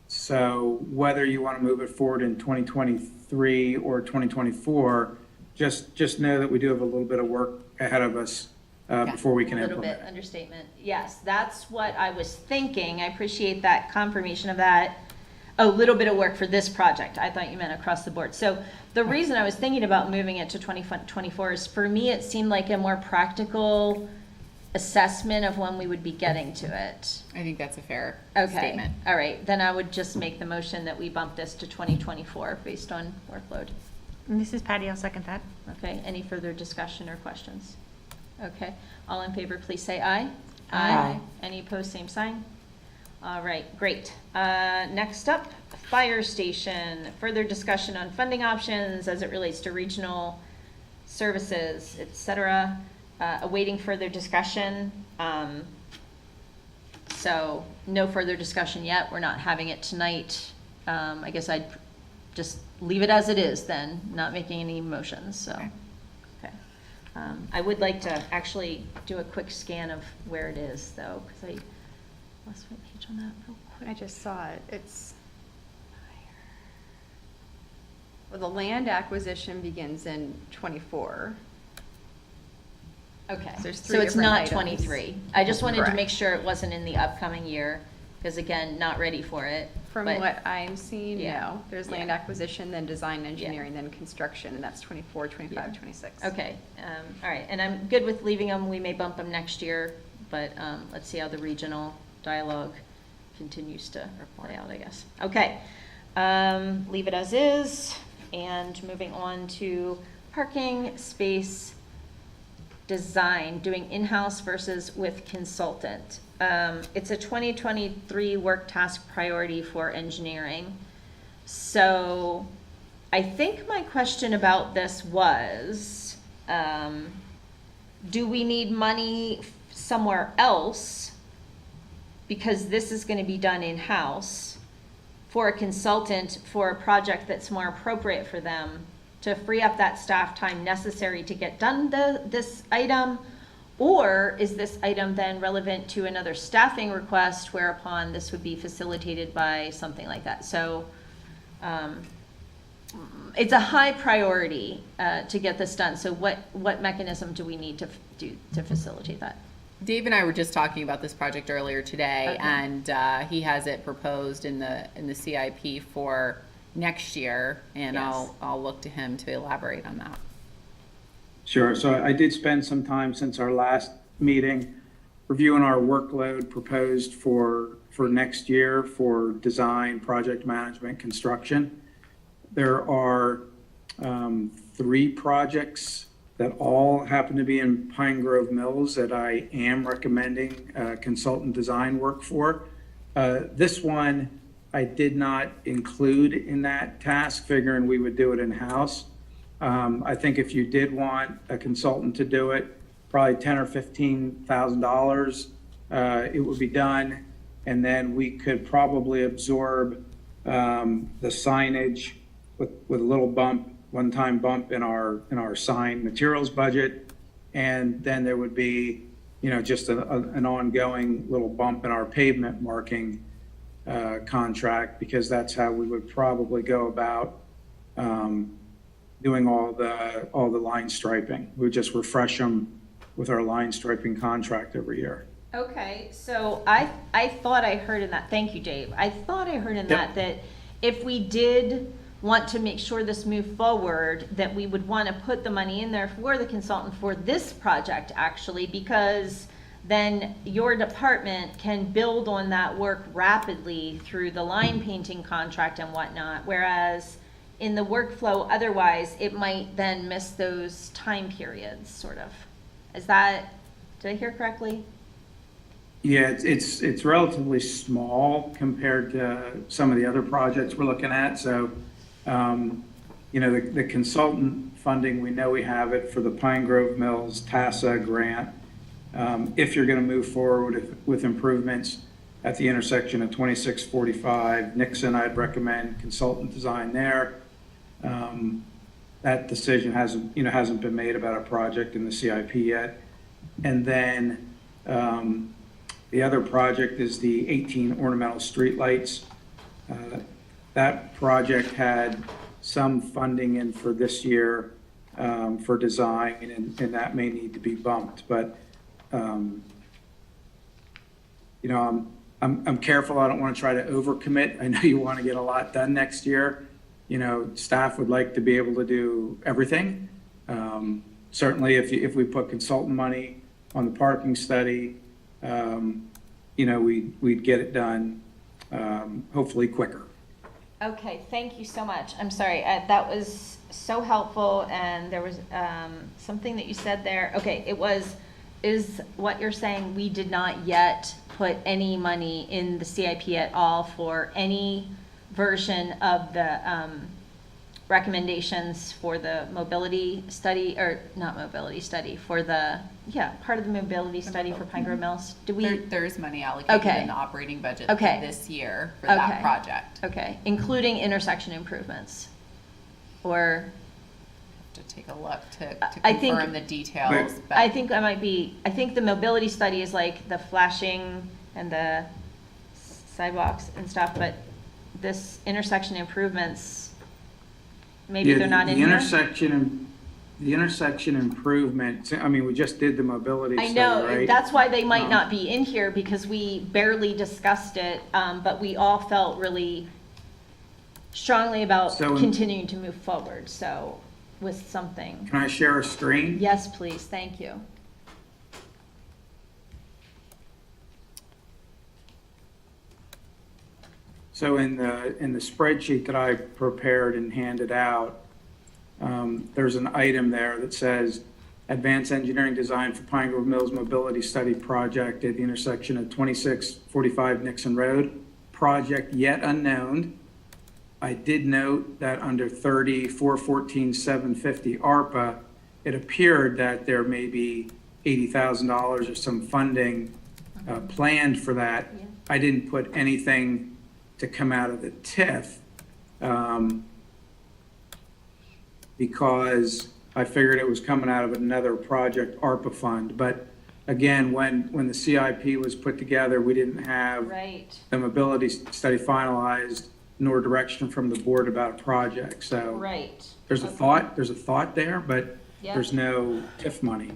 So whether you want to move it forward in 2023 or 2024, just know that we do have a little bit of work ahead of us before we can a little implement. bit understatement. Yes, that's what I was thinking. I appreciate that confirmation of that. A little bit of work for this project. I thought you meant across the board. So the reason I was thinking about moving it to 2024 is, for me, it seemed like a more practical assessment of when we would be getting to it. I think that's a fair Okay, statement. all right, then I would just make the motion that we bump this to 2024 based on workload. And this is Patty, I'll second that. Okay, any further discussion or questions? Okay, all in favor, please say aye. Aye. Any opposed, same sign? All right, great. Next up, fire station. Further discussion on funding options as it relates to regional services, et cetera. Awaiting further discussion. So no further discussion yet. We're not having it tonight. I guess I'd just leave it as it is then, not making any motions, so. Okay. I would like to actually do a quick scan of where it is though, because I lost my page on that real quick. I just saw it. It's, well, the land acquisition begins in '24. Okay, There's so three it's different not items. 23. I just wanted to Correct. make sure it wasn't in the upcoming year, because again, not ready for it. From but- what I'm seeing, Yeah. no. There's land Yeah. acquisition, then design engineering, then construction, and that's 24, 25, Yeah. 26. Okay, all right, and I'm good with leaving them, we may bump them next year, but let's see how the regional dialogue continues to play out, I guess. Okay, leave it as is, and moving on to parking space design, doing in-house versus with consultant. It's a 2023 work task priority for engineering. So I think my question about this was, do we need money somewhere else? Because this is going to be done in-house for a consultant for a project that's more appropriate for them to free up that staff time necessary to get done this item? Or is this item then relevant to another staffing request whereupon this would be facilitated by something like that? So it's a high priority to get this done. So what mechanism do we need to do to facilitate that? Dave and I were just talking about this project earlier today, Okay. and he has it proposed in the CIP for next year, and Yes. I'll look to him to elaborate on that. Sure. So I did spend some time since our last meeting reviewing our workload proposed for next year for design, project management, construction. There are 3 projects that all happen to be in Pine Grove Mills that I am recommending consultant design work for. This one I did not include in that task, figuring we would do it in-house. I think if you did want a consultant to do it, probably $10,000 or $15,000, it would be done. And then we could probably absorb the signage with a little bump, one-time bump in our sign materials budget. And then there would be, just an ongoing little bump in our pavement marking contract, because that's how we would probably go about doing all the line striping. We would just refresh them with our line striping contract every year. Okay, so I thought I heard in that, thank you, Dave. I thought I heard in Yep. that if we did want to make sure this moved forward, that we would want to put the money in there for the consultant for this project, actually, because then your department can build on that work rapidly through the line painting contract and whatnot, whereas in the workflow, otherwise, it might then miss those time periods, sort of. Did I hear correctly? Yeah, it's relatively small compared to some of the other projects we're looking at. So, the consultant funding, we know we have it for the Pine Grove Mills TASA grant. If you're going to move forward with improvements at the intersection of 2645 Nixon, I'd recommend consultant design there. That decision hasn't been made about a project in the CIP yet. And then the other project is the 18 ornamental streetlights. That project had some funding in for this year for design, and that may need to be bumped. But I'm careful. I don't want to try to overcommit. I know you want to get a lot done next year. Staff would like to be able to do everything. Certainly, if we put consultant money on the parking study, we'd get it done, hopefully quicker. Okay, thank you so much. I'm sorry, that was so helpful, and there was something that you said there. Okay, is what you're saying, we did not yet put any money in the CIP at all for any version of the recommendations for the mobility study, or not mobility study, for the, part of the mobility study for Pine Grove Mills? Do we? There's money allocated Okay. in the operating budget Okay. for this year for Okay. that project. Okay, including intersection improvements? Or, To take a look to I think- confirm the details. but- I think I think the mobility study is like the flashing and the sidewalks and stuff, but this intersection improvements, maybe Yeah, they're not in the here? The intersection improvement, I mean, we just did the mobility I study, know, right? that's why they might not be in here, because we barely discussed it, but we all felt really strongly about So- continuing to move forward, so, with something. Can I share a screen? Yes, please, thank you. So in the spreadsheet that I prepared and handed out, there's an item there that says Advanced Engineering Design for Pine Grove Mills Mobility Study Project at the intersection of 2645 Nixon Road, project yet unknown. I did note that under 30-414-750 ARPA, it appeared that there may be $80,000 or some funding planned for that. Yeah. I didn't put anything to come out of the TIF. because I figured it was coming out of another project ARPA fund. But again, when the CIP was put together, we didn't have Right, the mobility study finalized, nor direction from the board about a project. So right. there's a thought there, but Yep. there's no TIF money.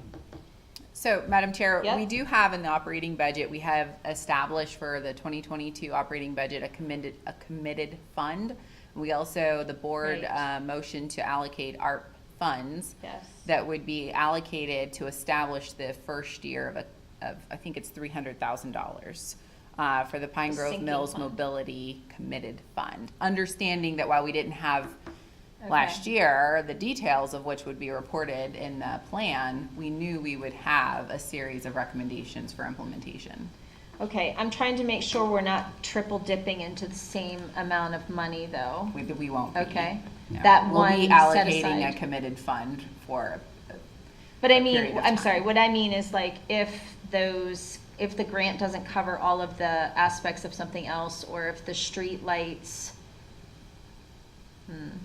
So, Madam Chair, Yep. we do have in the operating budget, we have established for the 2022 operating budget a committed fund. We also, the board Right. motioned to allocate ARP funds Yes. that would be allocated to establish the first year of I think it's $300,000 for the Pine The Grove sinking Mills fund. Mobility Committed Fund. Understanding that while we didn't have Okay. last year, the details of which would be reported in the plan, we knew we would have a series of recommendations for implementation. Okay, I'm trying to make sure we're not triple dipping into the same amount of money, though. We won't be. Okay. No. That We'll one be set allocating a aside. committed fund for, But I period mean, of I'm time. sorry, what I mean is like, if the grant doesn't cover all of the aspects of something else, or if the street lights,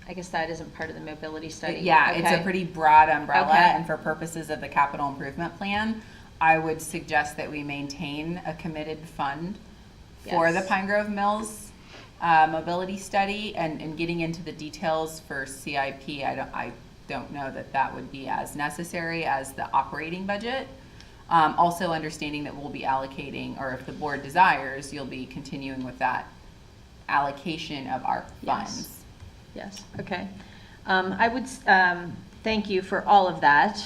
I guess that isn't part of the mobility study. yeah, it's a Okay. pretty broad umbrella, Okay. and for purposes of the capital improvement plan, I would suggest that we maintain a committed fund for the Yes. Pine Grove Mills mobility study, and getting into the details for CIP, I don't know that would be as necessary as the operating budget. Also understanding that we'll be allocating, or if the board desires, you'll be continuing with that allocation of ARP funds. Yes, okay. I would, thank you for all of that.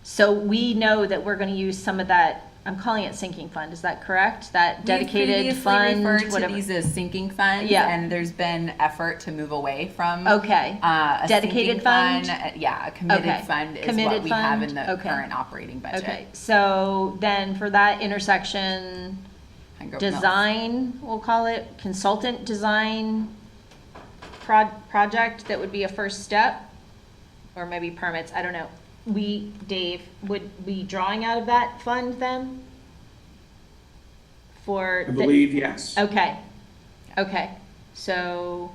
So we know that we're gonna use some of that, I'm calling it sinking fund, is that correct? That dedicated fund, We've previously referred to whatever. these as sinking funds, Yeah. and there's been effort to move away from Okay, a dedicated sinking fund? Yeah, a committed Okay. fund is Committed what we have in fund? the Okay. current operating budget. okay. So then for that intersection, Pine Grove Mills. design, we'll call it, consultant design project, that would be a first step, or maybe permits, I don't know. Dave, would be drawing out of that fund then? For. I believe, yes. Okay, okay. So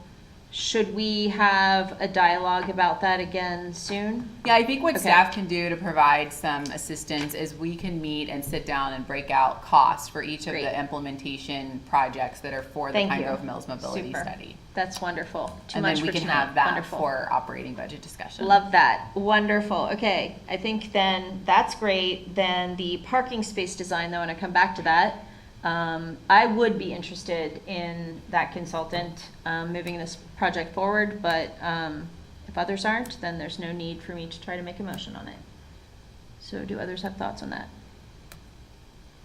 should we have a dialogue about that again soon? Yeah, I think what Okay. staff can do to provide some assistance is we can meet and sit down and break out costs for each of Great. the implementation projects that are for the Thank Pine you. Grove Mills Mobility Super. Study. That's wonderful. Too And much then we for can tonight. have that Wonderful. for operating budget discussion. Love that. Wonderful. Okay. I think then that's great. Then the parking space design, though, and I come back to that. I would be interested in that consultant moving this project forward, but if others aren't, then there's no need for me to try to make a motion on it. So do others have thoughts on that?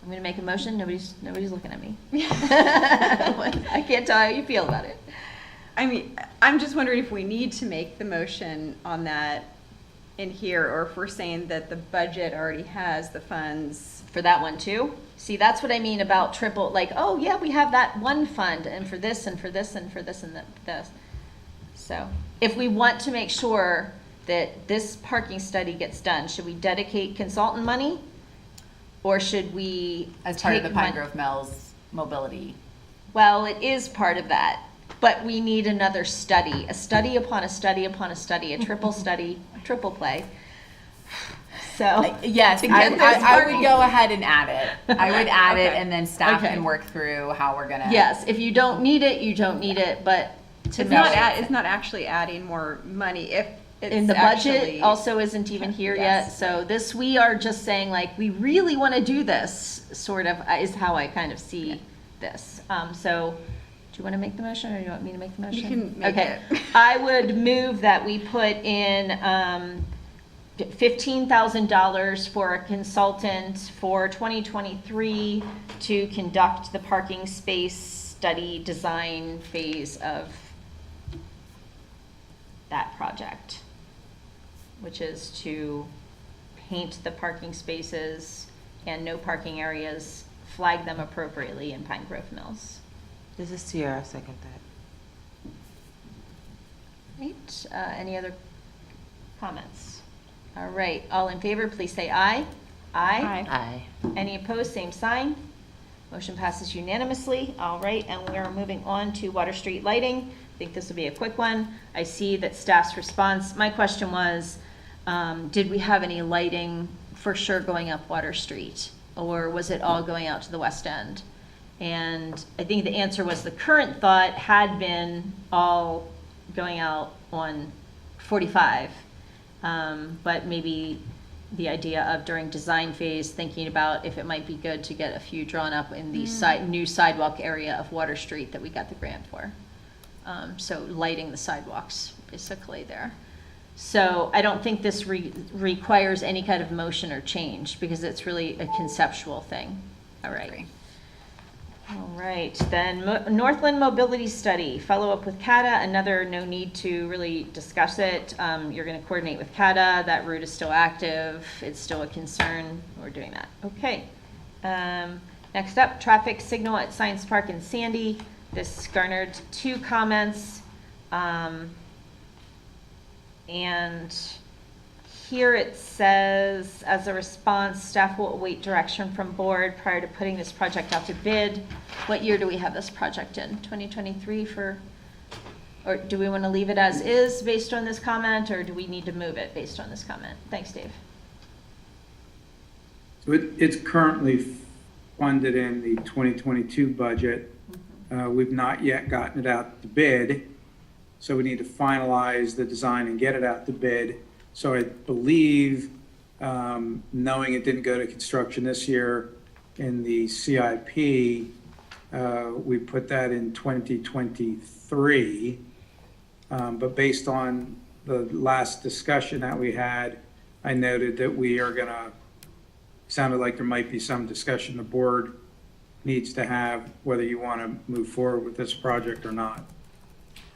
I'm going to make a motion. Nobody's looking at me. I can't tell how you feel about it. I mean, I'm just wondering if we need to make the motion on that in here, or if we're saying that the budget already has the funds. For that one too? See, that's what I mean about triple, like, oh yeah, we have that one fund, and for this, and for this, and for this, and this. So, if we want to make sure that this parking study gets done, should we dedicate consultant money? Or should we As part of take the Pine mon- Grove Mills mobility. Well, it is part of that, but we need another study, a study upon a study upon a study, a triple study, triple play. So. Yes, to get this I would parking- go ahead and add it. I would add it, Okay. and then staff Okay. can work through how we're gonna. Yes, if you don't need it, you don't need it, but to It's make not, sure. it's not actually adding more money if it's And the budget actually- also isn't even here yet, Yes. so this, we are just saying like, we really want to do this, sort of, is how I kind of see this. So, do you want to make the motion, or do you want me to make the motion? can make Okay. it. I would move that we put in, $15,000 for a consultant for 2023 to conduct the parking space study design phase of that project, which is to paint the parking spaces and no parking areas, flag them appropriately in Pine Grove Mills. This is Sierra, second that. Right, any other comments? All right, all in favor, please say aye. Aye. Aye. Aye. Any opposed, same sign. Motion passes unanimously. All right, and we're moving on to Water Street lighting. I think this will be a quick one. I see that staff's response, my question was, did we have any lighting for sure going up Water Street? Or was it all going out to the west end? And I think the answer was the current thought had been all going out on 45. But maybe the idea of during design phase, thinking about if it might be good to get a few drawn up in the new sidewalk area of Water Street that we got the grant for. So lighting the sidewalks basically there. So I don't think this requires any kind of motion or change because it's really a conceptual thing. All right. All right, then Northland Mobility Study, follow up with CATA, another no need to really discuss it. You're going to coordinate with CATA, that route is still active, it's still a concern, we're doing that. Okay, next up, traffic signal at Science Park in Sandy. This garnered 2 comments. And here it says, as a response, staff will await direction from board prior to putting this project out to bid. What year do we have this project in? 2023 or do we want to leave it as is based on this comment, or do we need to move it based on this comment? Thanks, Dave. So it's currently funded in the 2022 budget. We've not yet gotten it out to bid, so we need to finalize the design and get it out to bid. So I believe, knowing it didn't go to construction this year in the CIP, we put that in 2023. But based on the last discussion that we had, I noted that we are gonna, sounded like there might be some discussion the board needs to have whether you want to move forward with this project or not.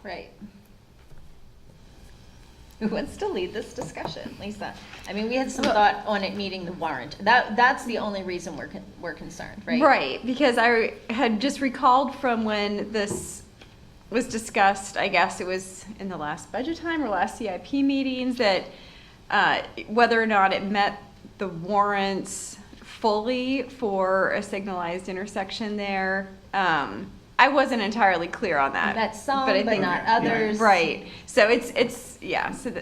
Right. Who wants to lead this discussion? Lisa. I mean, we had some thought on it meeting the warrant. That's the only reason we're concerned, right? Right, because I had just recalled from when this was discussed, I guess it was in the last budget time or last CIP meetings, that whether or not it met the warrants fully for a signalized intersection there. I wasn't entirely clear on that. That's some, I but think, not others. Right. So it's yeah. So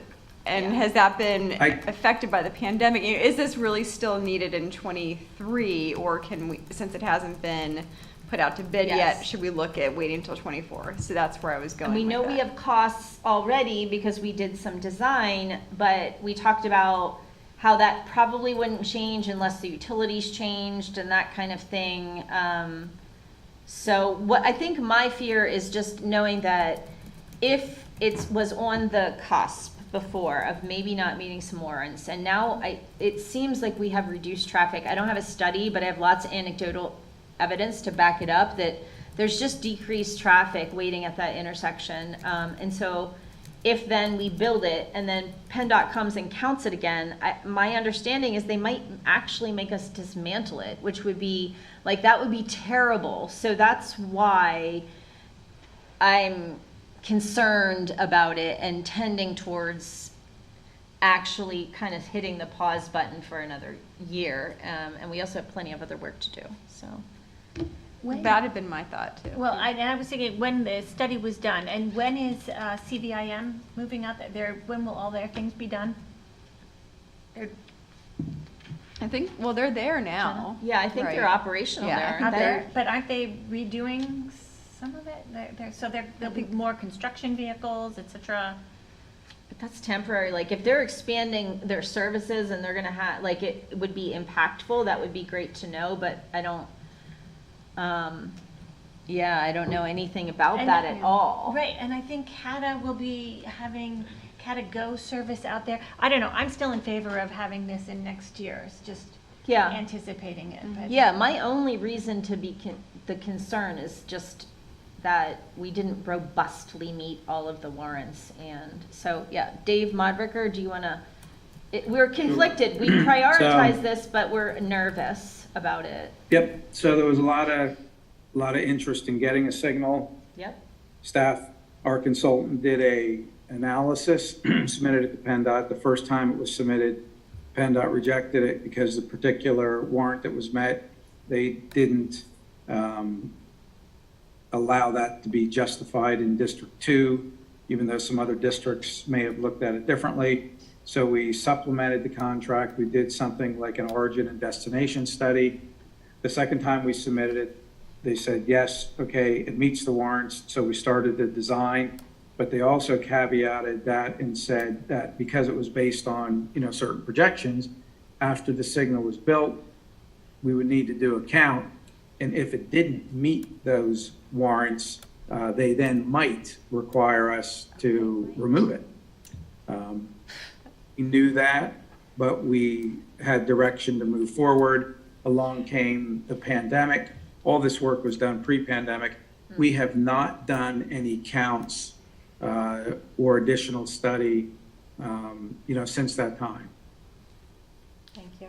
has that been affected by the pandemic? Is this really still needed in 23, or can we, since it hasn't been put out to bid yet, should we look at waiting until 24? So that's where I was going. And we know we have costs already because we did some design, but we talked about how that probably wouldn't change unless the utilities changed and that kind of thing. So what I think my fear is just knowing that if it was on the cusp before of maybe not meeting some warrants, and now it seems like we have reduced traffic. I don't have a study, but I have lots of anecdotal evidence to back it up that there's just decreased traffic waiting at that intersection. And so if then we build it and then PennDOT comes and counts it again, my understanding is they might actually make us dismantle it, which would be like, that would be terrible. So that's why I'm concerned about it and tending towards actually kind of hitting the pause button for another year. And we also have plenty of other work to do, so. That had been my thought too. Well, I was thinking when the study was done, and when is CVIM moving out there? When will all their things be done? I think, well, they're there now. Yeah, I think they're operational there, aren't they? But aren't they redoing some of it? So there'll be more construction vehicles, et cetera. But that's temporary. Like if they're expanding their services and they're gonna have, like it would be impactful, that would be great to know, but I don't, yeah, I don't know anything about that at all. Right, and I think CATA will be having CATA Go service out there. I don't know, I'm still in favor of having this in next year. It's just anticipating it. But. Yeah, my only reason to be the concern is just that we didn't robustly meet all of the warrants. And so, yeah, Dave Modricker, do you want to, we're conflicted. We prioritize this, but we're nervous about it. Yep, so there was a lot of interest in getting a signal. Yep. Staff, our consultant did a analysis, submitted it to PennDOT. The first time it was submitted, PennDOT rejected it because the particular warrant that was met, they didn't allow that to be justified in District 2, even though some other districts may have looked at it differently. So we supplemented the contract. We did something like an origin and destination study. The second time we submitted it, they said, yes, okay, it meets the warrants. So we started the design, but they also caveated that and said that because it was based on, certain projections, after the signal was built, we would need to do a count. And if it didn't meet those warrants, they then might require us to remove it. We knew that, but we had direction to move forward. Along came the pandemic. All this work was done pre-pandemic. We have not done any counts or additional study, since that time. Thank you.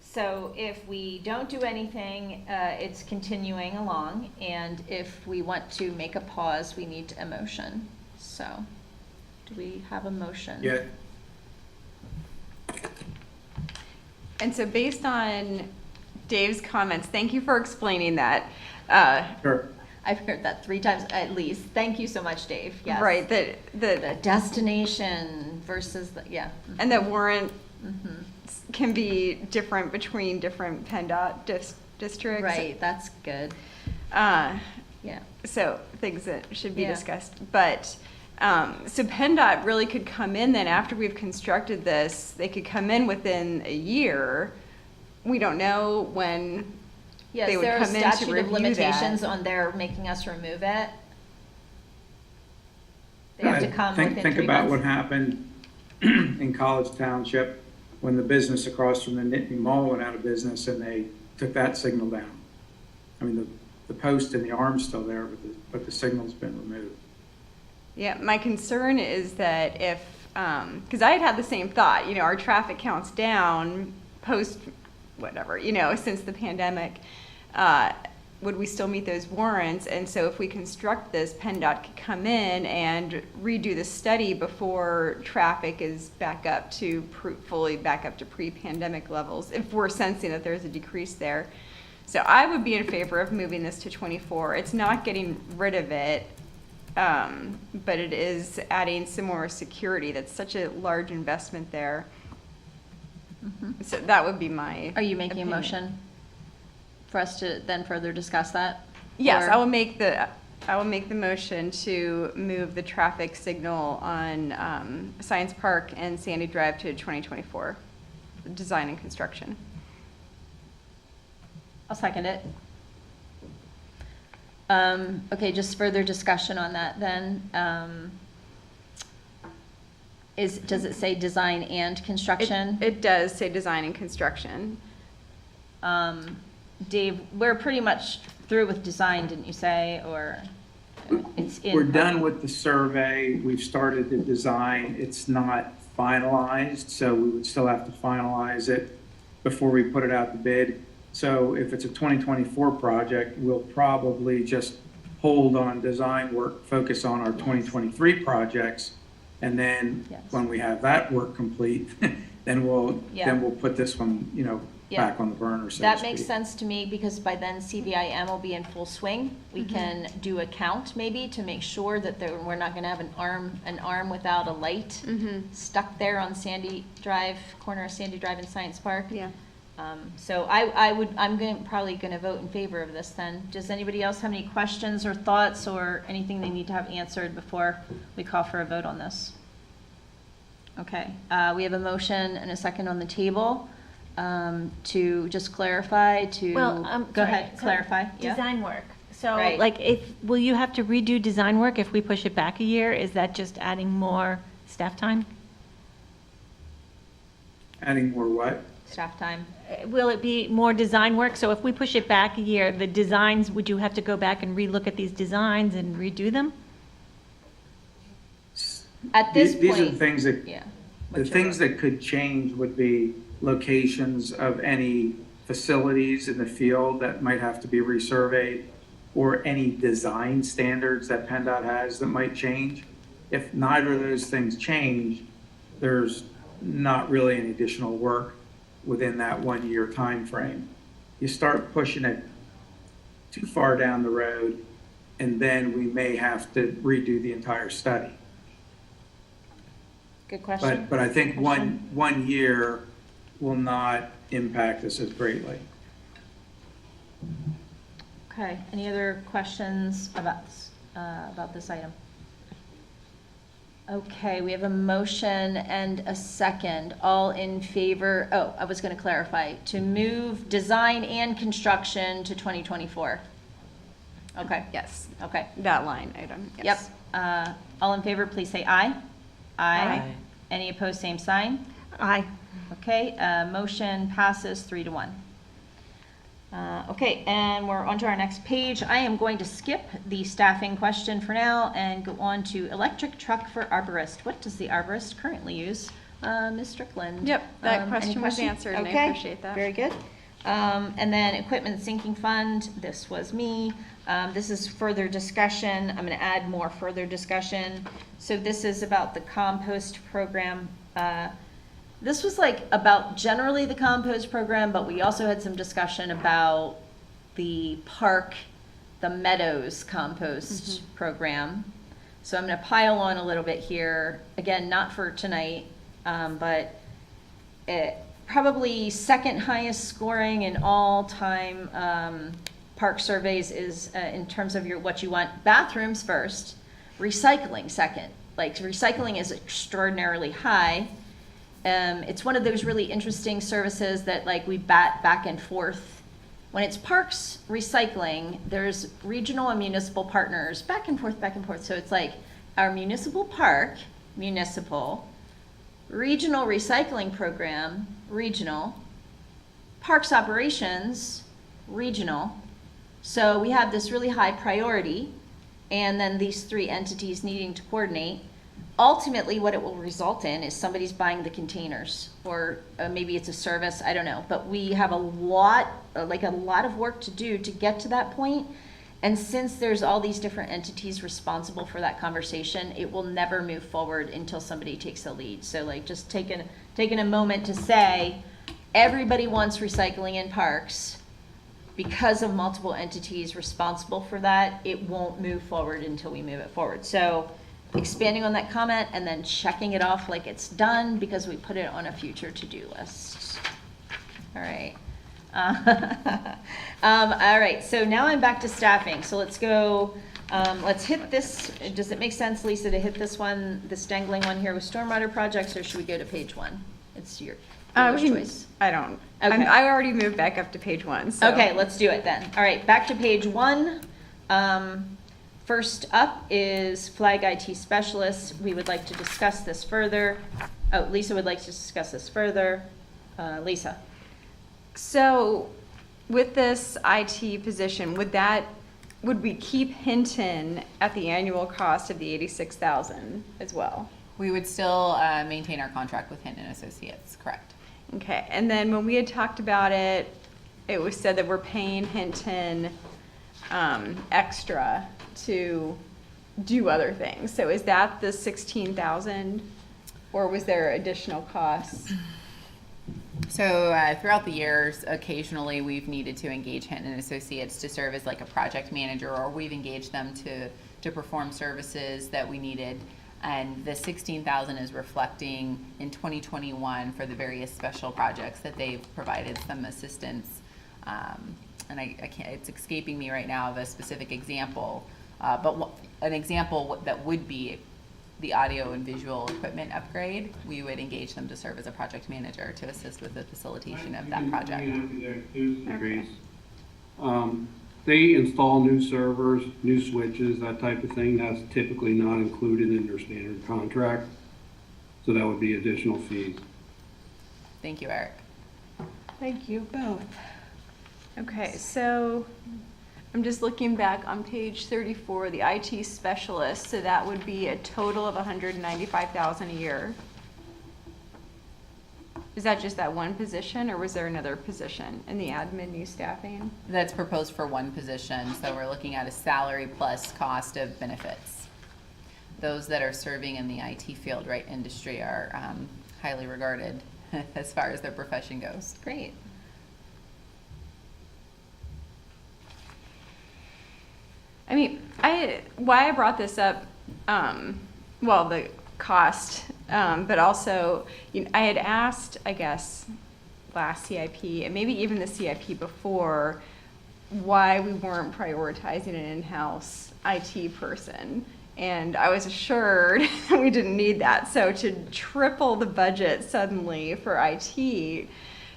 So if we don't do anything, it's continuing along, and if we want to make a pause, we need a motion. So, do we have a motion? Yeah. And so based on Dave's comments, thank you for explaining that. Sure. I've heard that 3 times at least. Thank you so much, Dave. Yes. Right, The the destination versus the, yeah. and that warrant Mhm. can be different between different PennDOT districts. Right, that's good. Uh, Yeah. So things that should be Yeah. discussed. But, so PennDOT really could come in then after we've constructed this, they could come in within a year. We don't know when Yes, they would there are come in to statute of review limitations that. on their making us remove it. They have to come think, within think 3 about what months. happened in College Township when the business across from the Nittany Mall went out of business and they took that signal down. I mean, the post and the arm's still there, but the signal's been removed. Yeah, my concern is that if, because I had the same thought, our traffic counts down post whatever, since the pandemic, would we still meet those warrants? And so if we construct this, PennDOT could come in and redo the study before traffic is back up to fully back up to pre-pandemic levels, if we're sensing that there's a decrease there. So I would be in favor of moving this to 24. It's not getting rid of it, but it is adding some more security. That's such a large investment there. So that would be my. Are you making opinion. a motion for us to then further discuss that? Yes, Or- I will make the motion to move the traffic signal on Science Park and Sandy Drive to 2024, design and construction. I'll second it. Okay, just further discussion on that then. Does it say design and construction? It does say design and construction. Dave, we're pretty much through with design, didn't you say, or it's in? We're done with the survey. We've started the design. It's not finalized, so we would still have to finalize it before we put it out to bid. So if it's a 2024 project, we'll probably just hold on design work, focus on our 2023 projects. And then Yes. when we have that work complete, then we'll put this one, Yeah. back on the burner, so to That makes speak. sense to me, because by then CVIM will be in full swing. We can do a count maybe to make sure that we're not gonna have an arm without a light stuck there on Sandy Drive, corner of Sandy Drive and Science Park. Yeah. So I'm probably gonna vote in favor of this then. Does anybody else have any questions or thoughts or anything they need to have answered before we call for a vote on this? Okay, we have a motion and a second on the table. To just clarify, go ahead, clarify. Yeah. Design work. So Right. will you have to redo design work if we push it back a year? Is that just adding more staff time? Adding more what? Staff time. Will it be more design work? So if we push it back a year, the designs, would you have to go back and relook at these designs and redo them? At this These are the point, things that yeah. The What's your things vote? that could change would be locations of any facilities in the field that might have to be resurveyed, or any design standards that PennDOT has that might change. If neither of those things change, there's not really any additional work within that 1 year time frame. you start pushing it too far down the road, and then we may have to redo the entire study. Good question. But I think one year will not impact us as greatly. Okay, any other questions about this item? Okay, we have a motion and a second. All in favor, oh, I was going to clarify, to move design and construction to 2024. Okay, Yes, okay. that line item, Yep. yes. All in favor, please say aye. Aye. Any opposed, same sign. Aye. Okay, motion passes 3-1. Okay, and we're on to our next page. I am going to skip the staffing question for now and go on to electric truck for arborist. What does the arborist currently use? Ms. Strickland? Yep, that Any question was question? answered, and I Okay, appreciate that. Very good. And then equipment sinking fund, this was me. This is further discussion. I'm going to add more further discussion. So this is about the compost program. This was like about generally the compost program, but we also had some discussion about the park, the Meadows compost program. So I'm going to pile on a little bit here. Again, not for tonight, but probably second highest scoring in all time park surveys is in terms of what you want. Bathrooms first, recycling second. Like recycling is extraordinarily high. It's one of those really interesting services that like we bat back and forth. When it's parks recycling, there's regional and municipal partners back and forth, back and forth. So it's like our municipal park, municipal, regional recycling program, regional, parks operations, regional. So we have this really high priority, and then these three entities needing to coordinate. Ultimately, what it will result in is somebody's buying the containers, or maybe it's a service, I don't know. But we have a lot of work to do to get to that point. And since there's all these different entities responsible for that conversation, it will never move forward until somebody takes the lead. So like just taking a moment to say, everybody wants recycling in parks. Because of multiple entities responsible for that, it won't move forward until we move it forward. So expanding on that comment and then checking it off like it's done because we put it on a future to-do list. All right. All right, so now I'm back to staffing. So let's go, let's hit this. Does it make sense, Lisa, to hit this one, this dangling one here with stormwater projects, or should we go to page 1? It's your choice. I don't. Okay. I already moved back up to page 1. So. Okay, let's do it then. All right, back to page 1. First up is flag IT specialists. We would like to discuss this further. Oh, Lisa would like to discuss this further. Lisa. So with this IT position, would we keep Hinton at the annual cost of the $86,000 as well? We would still maintain our contract with Hinton Associates, correct? Okay, and then when we had talked about it, it was said that we're paying Hinton extra to do other things. So is that the $16,000, or was there additional costs? So throughout the years, occasionally we've needed to engage Hinton Associates to serve as like a project manager, or we've engaged them to perform services that we needed. And the $16,000 is reflecting in 2021 for the various special projects that they've provided some assistance. And I can't, it's escaping me right now of a specific example, but an example that would be the audio and visual equipment upgrade. We would engage them to serve as a project manager to assist with the facilitation of that project. They install new servers, new switches, that type of thing. That's typically not included in their standard contract. So that would be additional fees. Thank you, Eric. Thank you both. Okay, so I'm just looking back on page 34, the IT specialist, so that would be a total of $195,000 a year. Is that just that one position, or was there another position in the admin new staffing? That's proposed for one position, so we're looking at a salary plus cost of benefits. Those that are serving in the IT field, right, industry are highly regarded as far as their profession goes. Great. I mean, why I brought this up, well, the cost, but also, I had asked, I guess, last CIP, and maybe even the CIP before, why we weren't prioritizing an in-house IT person. And I was assured we didn't need that. So to triple the budget suddenly for IT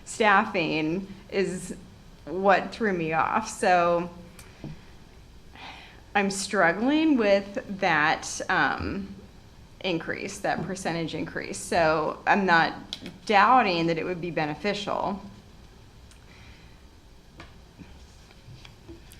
staffing is what threw me off. So I'm struggling with that increase, that percentage increase. So I'm not doubting that it would be beneficial.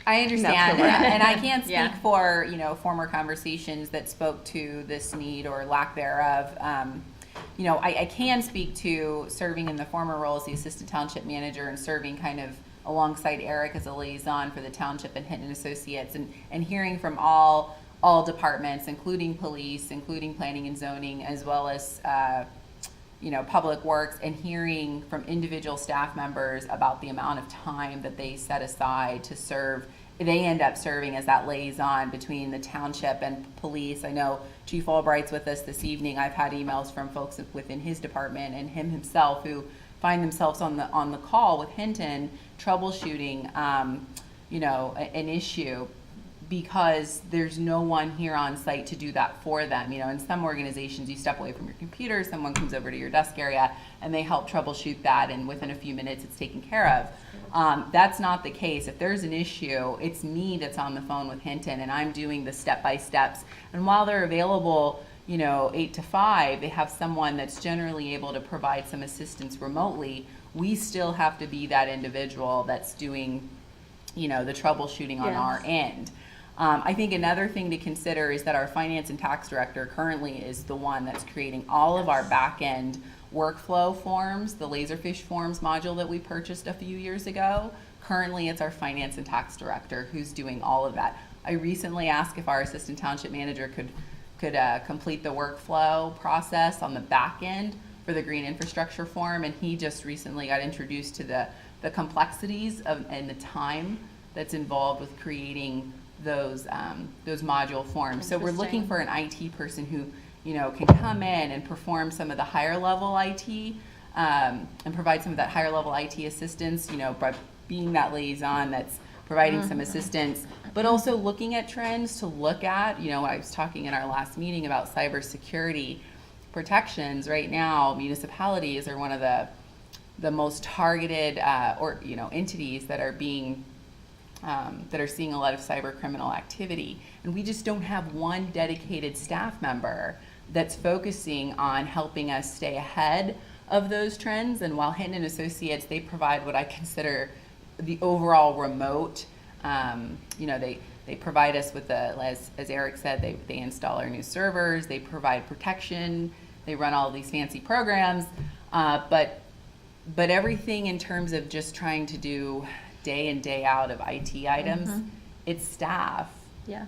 I understand, where we're at. and I can't speak Yeah. for, former conversations that spoke to this need or lack thereof. I can speak to serving in the former role as the assistant township manager and serving kind of alongside Eric as a liaison for the township and Hinton Associates, and hearing from all departments, including police, including planning and zoning, as well as public works, and hearing from individual staff members about the amount of time that they set aside to serve. They end up serving as that liaison between the township and police. I know Chief Albright's with us this evening. I've had emails from folks within his department and him himself who find themselves on the call with Hinton troubleshooting an issue because there's no one here on site to do that for them. In some organizations, you step away from your computer, someone comes over to your desk area, and they help troubleshoot that, and within a few minutes, it's taken care of. That's not the case. If there's an issue, it's me that's on the phone with Hinton, and I'm doing the step-by-steps. And while they're available, 8 to 5, they have someone that's generally able to provide some assistance remotely. We still have to be that individual that's doing, the troubleshooting on our end. I think another thing to consider is that our finance and tax director currently is the one that's creating all of our back-end workflow forms, the Laserfish forms module that we purchased a few years ago. Currently, it's our finance and tax director who's doing all of that. I recently asked if our assistant township manager could complete the workflow process on the back end for the green infrastructure form, and he just recently got introduced to the complexities and the time that's involved with creating those module forms. So we're looking for an IT person who can come in and perform some of the higher level IT and provide some of that higher level IT assistance, by being that liaison that's providing some assistance, but also looking at trends to look at, I was talking in our last meeting about cybersecurity protections. Right now, municipalities are one of the most targeted entities that are being that are seeing a lot of cyber criminal activity. And we just don't have one dedicated staff member that's focusing on helping us stay ahead of those trends. And while Hinton and Associates, they provide what I consider the overall remote, they provide us with as Eric said, they install our new servers, they provide protection, they run all these fancy programs, but everything in terms of just trying to do day in, day out of IT items, it's staff. Yeah.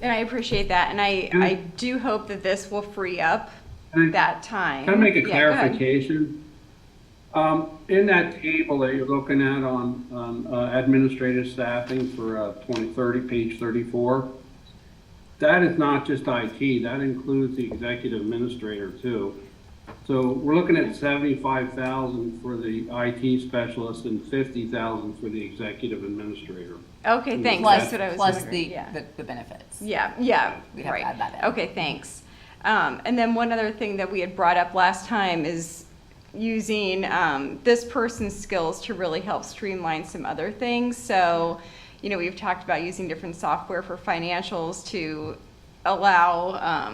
And I appreciate that, and I do hope that this will free up that time. Can I make a Yeah, go ahead. clarification? In that table that you're looking at on administrative staffing for page 34, that is not just IT, that includes the executive administrator too. So we're looking at 75,000 for the IT specialist and 50,000 for the executive administrator. Okay, thanks. Plus, That's what I was plus wondering. the benefits. Yeah, We have right. to add that in. Okay, thanks. And then one other thing that we had brought up last time is using this person's skills to really help streamline some other things. So, we've talked about using different software for financials to allow,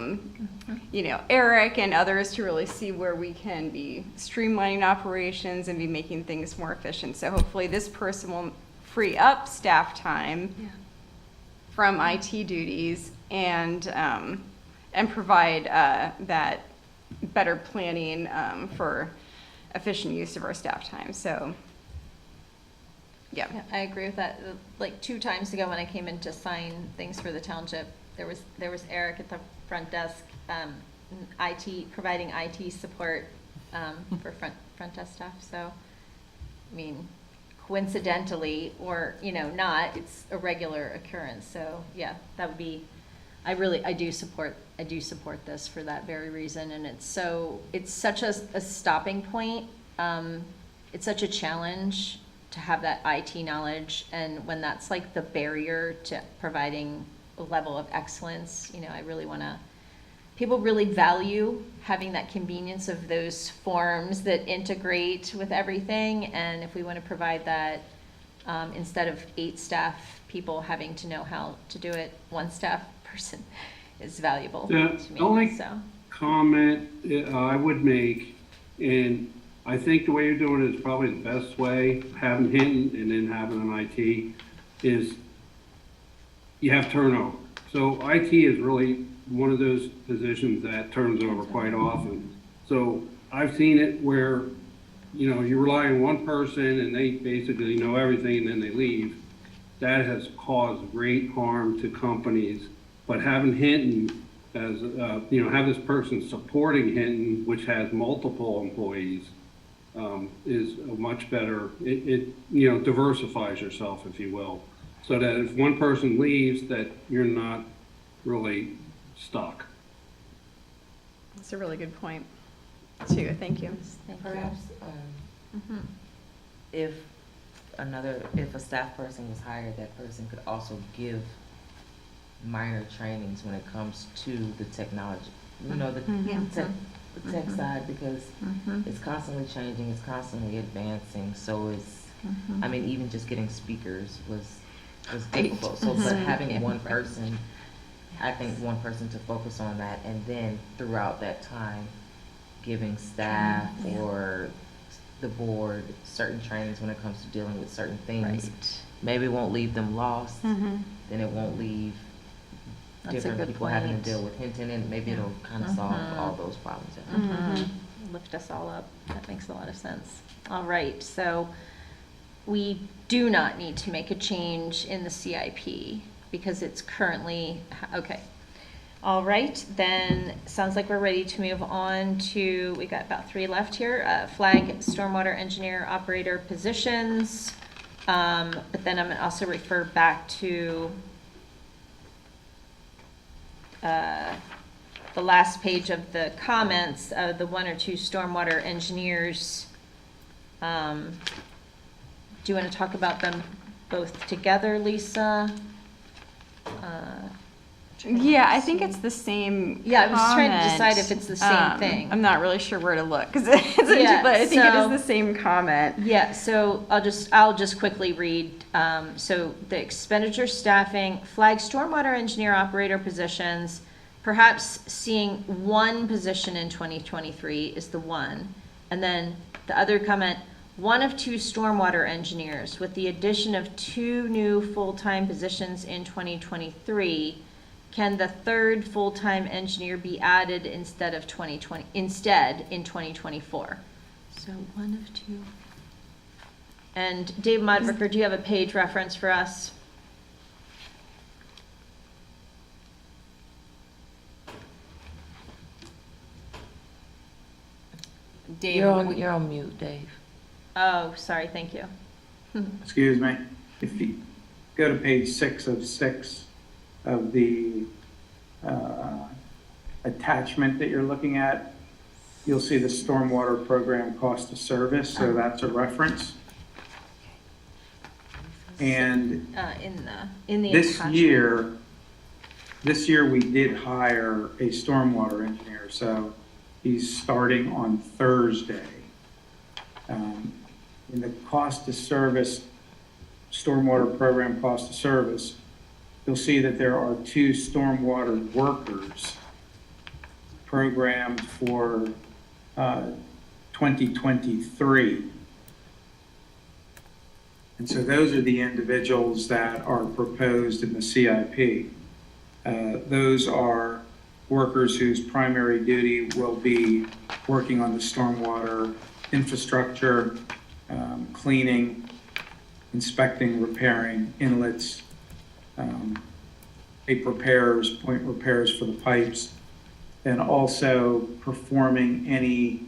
Eric and others to really see where we can be streamlining operations and be making things more efficient. So hopefully this person will free up staff time from IT duties and provide that better planning for efficient use of our staff time. So, yeah. I agree with that. Like 2 times ago when I came in to sign things for the township, there was Eric at the front desk, providing IT support for front desk staff. So, coincidentally or, not, it's a regular occurrence. So, yeah, that would be, I do support this for that very reason. And it's such a stopping point. It's such a challenge to have that IT knowledge. And when that's like the barrier to providing a level of excellence, I really want to, people really value having that convenience of those forms that integrate with everything. And if we want to provide that, instead of 8 staff people having to know how to do it, 1 staff person is valuable to me. The only So comment I would make, and I think the way you're doing it is probably the best way, having Hinton and then having an IT, is you have turnover. So IT is really one of those positions that turns over quite often. So I've seen it where, you rely on one person and they basically know everything and then they leave. That has caused great harm to companies. But having Hinton as, have this person supporting Hinton, which has multiple employees, is a much better, it diversifies yourself, if you will. So that if one person leaves, that you're not really stuck. That's a really good point, too. Thank you. thank Perhaps, you. if a staff person was hired, that person could also give minor trainings when it comes to the technology, the tech side, because it's constantly changing, it's constantly advancing. So it's, I mean, even just getting speakers was difficult. So, but having one person, I think one person to focus on that, and then throughout that time, giving staff or the board certain trainings when it comes to dealing with certain things. Right. Maybe it won't leave them lost, then it won't leave That's a different good people having point. to deal with Hinton, and maybe it'll kind of solve all those problems. Lift us all up. That makes a lot of sense. All right, so we do not need to make a change in the CIP because it's currently, okay. All right, then, sounds like we're ready to move on to, we got about 3 left here, flag stormwater engineer operator positions. But then I'm gonna also refer back to the last page of the comments, the 1 or 2 stormwater engineers. Do you want to talk about them both together, Lisa? Yeah, I think it's the same. Yeah, I was trying to comment. decide if it's the same thing. I'm not really sure where to look because but I think it is the same comment. Yeah, so I'll just quickly read. So the expenditure staffing, flag stormwater engineer operator positions, perhaps seeing 1 position in 2023 is the 1. And then the other comment, 1 of 2 stormwater engineers with the addition of 2 new full-time positions in 2023. Can the 3rd full-time engineer be added instead in 2024? So 1 of 2. And Dave Modricker, do you have a page reference for us? Dave, You're on mute, Dave. Oh, sorry, thank you. Excuse me. If you go to page 6 of 6 of the attachment that you're looking at, you'll see the stormwater program cost of service, so that's a reference. And In the this attachment. year we did hire a stormwater engineer, so he's starting on Thursday. In the cost of service, stormwater program cost of service, you'll see that there are 2 stormwater workers programmed for 2023. And so those are the individuals that are proposed in the CIP. Those are workers whose primary duty will be working on the stormwater infrastructure, cleaning, inspecting, repairing inlets, point repairs for the pipes, and also performing any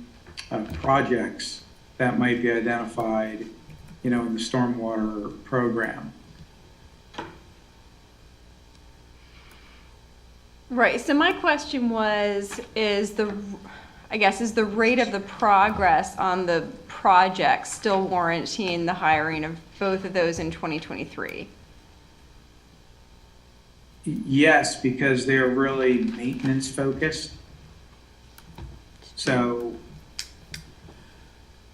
projects that might be identified in the stormwater program. Right, so my question was, is the rate of the progress on the project still warranting the hiring of both of those in 2023? Yes, because they're really maintenance focused. So,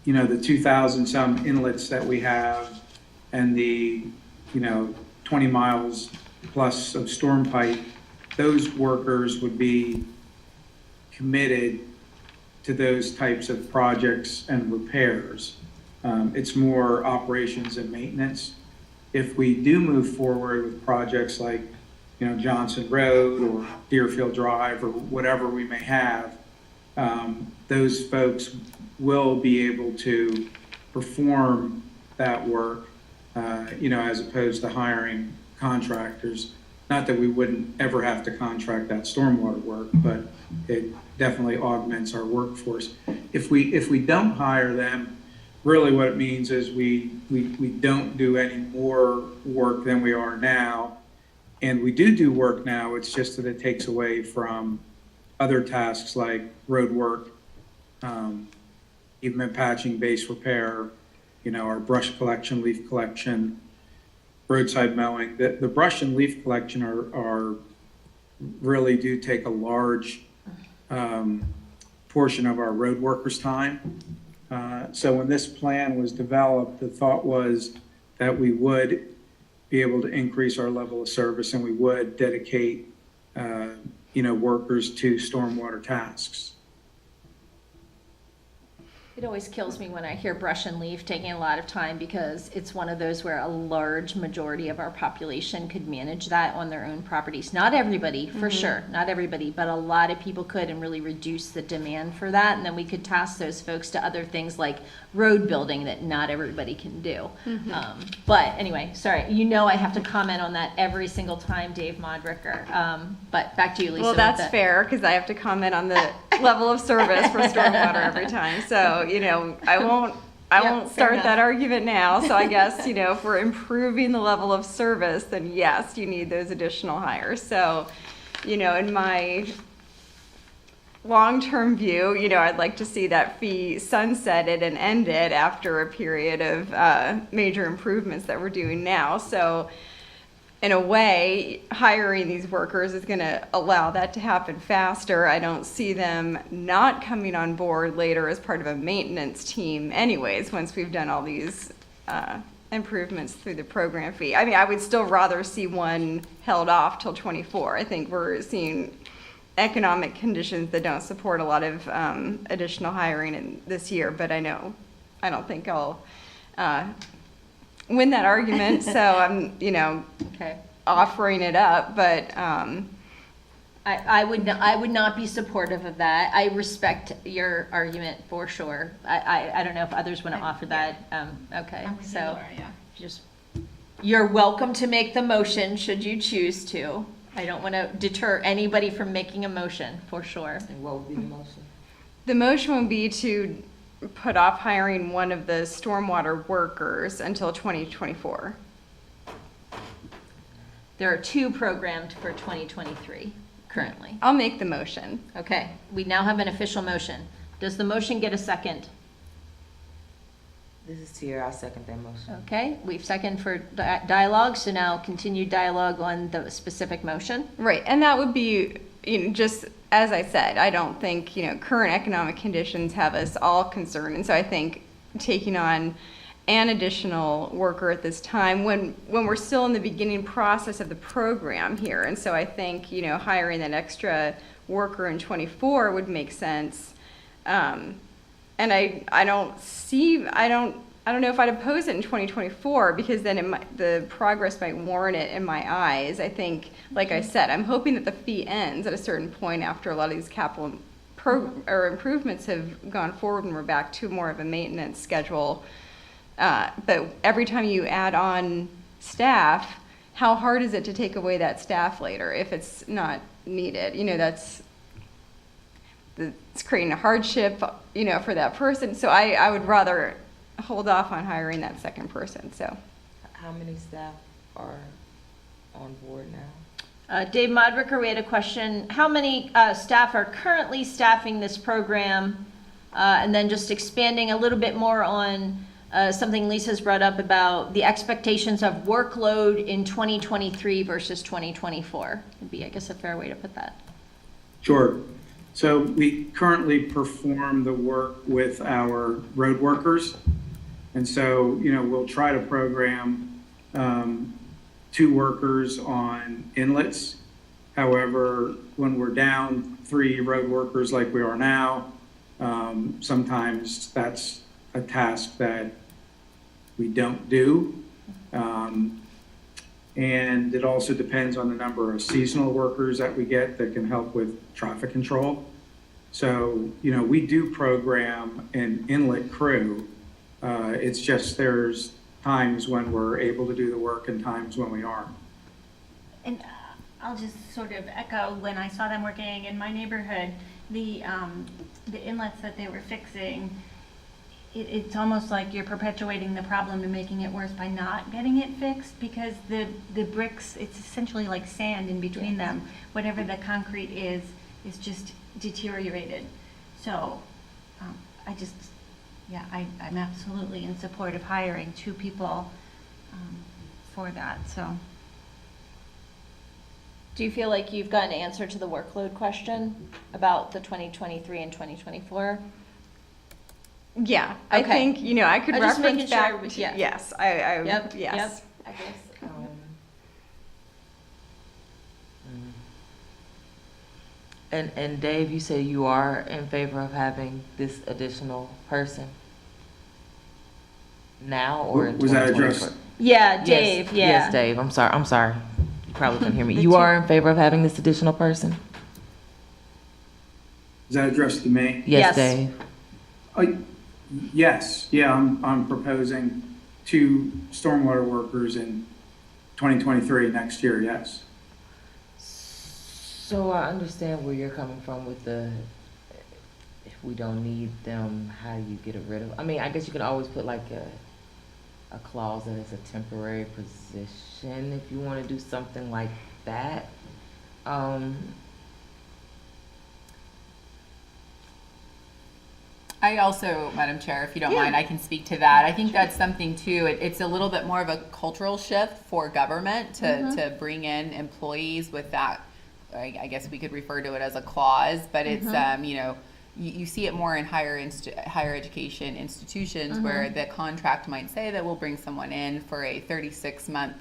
the 2,000 some inlets that we have and the, 20 miles plus of storm pipe, those workers would be committed to those types of projects and repairs. It's more operations and maintenance. If we do move forward with projects like, Johnson Road or Deerfield Drive or whatever we may have, those folks will be able to perform that work, as opposed to hiring contractors. Not that we wouldn't ever have to contract that stormwater work, but it definitely augments our workforce. If we don't hire them, really what it means is we don't do any more work than we are now. And we do work now, it's just that it takes away from other tasks like road work, even patching, base repair, our brush collection, leaf collection, roadside mowing. The brush and leaf collection are really do take a large portion of our road workers' time. So when this plan was developed, the thought was that we would be able to increase our level of service and we would dedicate, workers to stormwater tasks. It always kills me when I hear brush and leaf taking a lot of time, because it's one of those where a large majority of our population could manage that on their own properties. Not everybody, for sure, not everybody, but a lot of people could, and really reduce the demand for that. And then we could task those folks to other things like road building that not everybody can do. But anyway, sorry, I have to comment on that every single time, Dave Modricker. But back to you, Lisa. Well, that's fair, because I have to comment on the level of service for stormwater every time. So, I won't start that argument now. So I guess, if we're improving the level of service, then yes, you need those additional hires. So, in my long-term view, I'd like to see that fee sunsetted and ended after a period of major improvements that we're doing now. So in a way, hiring these workers is going to allow that to happen faster. I don't see them not coming on board later as part of a maintenance team anyways, once we've done all these improvements through the program fee. I mean, I would still rather see one held off till 24. I think we're seeing economic conditions that don't support a lot of additional hiring in this year, but I don't think I'll win that argument, so I'm, Okay. offering it up, but I would not be supportive of that. I respect your argument for sure. I don't know if others want to offer that. Okay, so you're welcome to make the motion should you choose to. I don't want to deter anybody from making a motion, for sure. And what would be the motion? the motion would be to put off hiring one of the stormwater workers until 2024. There are 2 programmed for 2023 currently. I'll make the motion. Okay, we now have an official motion. Does the motion get a second? This is Tier, I'll second that motion. Okay, we've seconded for dialogue, so now continued dialogue on the specific motion. Right, and that would be, just as I said, I don't think, current economic conditions have us all concerned. And so I think taking on an additional worker at this time when we're still in the beginning process of the program here. And so I think, hiring that extra worker in 24 would make sense. And I don't know if I'd oppose it in 2024 because then the progress might warrant it in my eyes. I think, like I said, I'm hoping that the fee ends at a certain point after a lot of these capital improvements have gone forward and we're back to more of a maintenance schedule. But every time you add on staff, how hard is it to take away that staff later if it's not needed? It's creating a hardship, for that person. So I would rather hold off on hiring that second person, so. How many staff are on board now? Dave Modricker, we had a question. How many staff are currently staffing this program? And then just expanding a little bit more on something Lisa's brought up about the expectations of workload in 2023 versus 2024 would be, I guess, a fair way to put that. Sure. So we currently perform the work with our road workers. And so, we'll try to program 2 workers on inlets. However, when we're down 3 road workers like we are now, sometimes that's a task that we don't do. And it also depends on the number of seasonal workers that we get that can help with traffic control. So, we do program an inlet crew. It's just there's times when we're able to do the work and times when we aren't. And I'll just sort of echo, when I saw them working in my neighborhood, the inlets that they were fixing, it's almost like you're perpetuating the problem and making it worse by not getting it fixed, because the bricks, it's essentially like sand in between them. Whatever the concrete is just deteriorated. So I'm absolutely in support of hiring 2 people for that, so. Do you feel like you've got an answer to the workload question about the 2023 and 2024? Yeah, I Okay. think, I could I'm just reference making sure back. I was- yeah. Yes, Yep, yes. I guess, and Dave, you say you are in favor of having this additional person now or in Was that 2024? addressed? Yeah, Dave, Yes, yeah. Yes, Dave, I'm sorry. You probably couldn't hear me. The You two- are in favor of having this additional person? Is that addressed to me? Yes. Yes, Dave. Yes, yeah, I'm proposing 2 stormwater workers in 2023 next year, yes. So I understand where you're coming from with if we don't need them, how do you get rid of? I mean, I guess you can always put like a clause that is a temporary position if you want to do something like that. I also, Madam Chair, if you don't mind, I can speak to that. I think that's something too. It's a little bit more of a cultural shift for government to bring in employees with that. I guess we could refer to it as a clause, but it's you see it more in higher education institutions where the contract might say that we'll bring someone in for a 36-month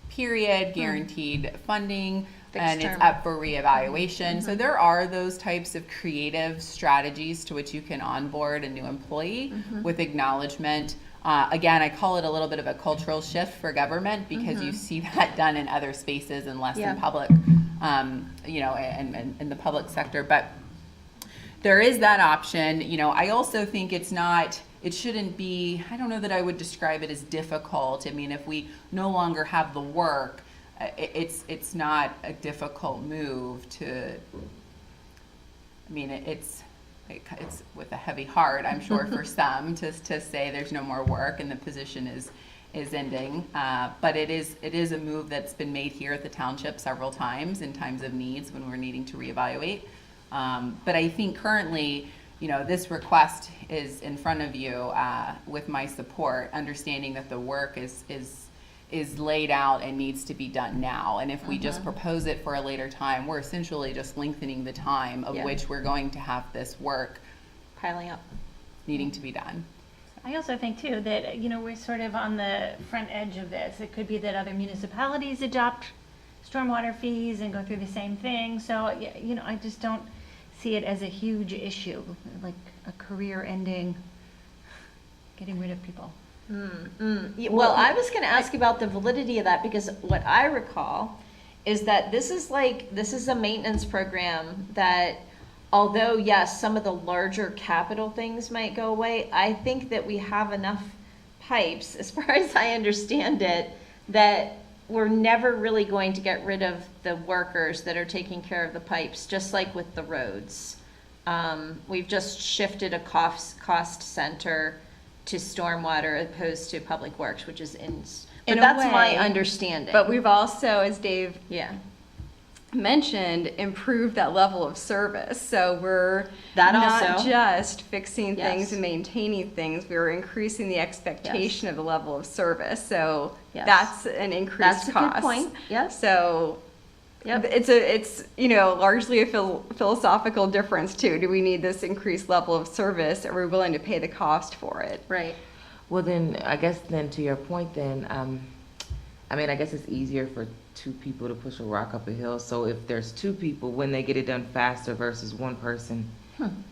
period, guaranteed funding, and it's up for reevaluation. So there are those types of creative strategies to which you can onboard a new employee with acknowledgement. Again, I call it a little bit of a cultural shift for government because you see that done in other spaces and less in public, and in the public sector. But there is that option. I also think it shouldn't be, I don't know that I would describe it as difficult. I mean, if we no longer have the work, it's not a difficult move to, I mean, it's with a heavy heart, I'm sure, for some to say there's no more work and the position is ending. But it is a move that's been made here at the township several times in times of needs when we're needing to reevaluate. But I think currently, this request is in front of you with my support, understanding that the work is laid out and needs to be done now. And if we just propose it for a later time, we're essentially just lengthening the time of which we're going to have this work Piling up. needing to be done. I also think too that, we're sort of on the front edge of this. It could be that other municipalities adopt stormwater fees and go through the same thing. So, I just don't see it as a huge issue, like a career-ending, getting rid of people. Well, I was going to ask about the validity of that, because what I recall is that this is a maintenance program that, although yes, some of the larger capital things might go away, I think that we have enough pipes, as far as I understand it, that we're never really going to get rid of the workers that are taking care of the pipes, just like with the roads. We've just shifted a cost center to stormwater opposed to public works, which is In but a that's my way, understanding. But we've also, as Dave Yeah, mentioned, improved that level of service. So we're That not also. just fixing Yes. things and maintaining things, we're increasing the expectation of the level of service. So Yes. that's an increased That's a good cost. point. Yes. So Yep. it's largely a philosophical difference too. Do we need this increased level of service? Are we willing to pay the cost for it? right. Well, then, I guess then to your point then, I mean, I guess it's easier for two people to push a rock up a hill. So if there's two people, when they get it done faster versus one person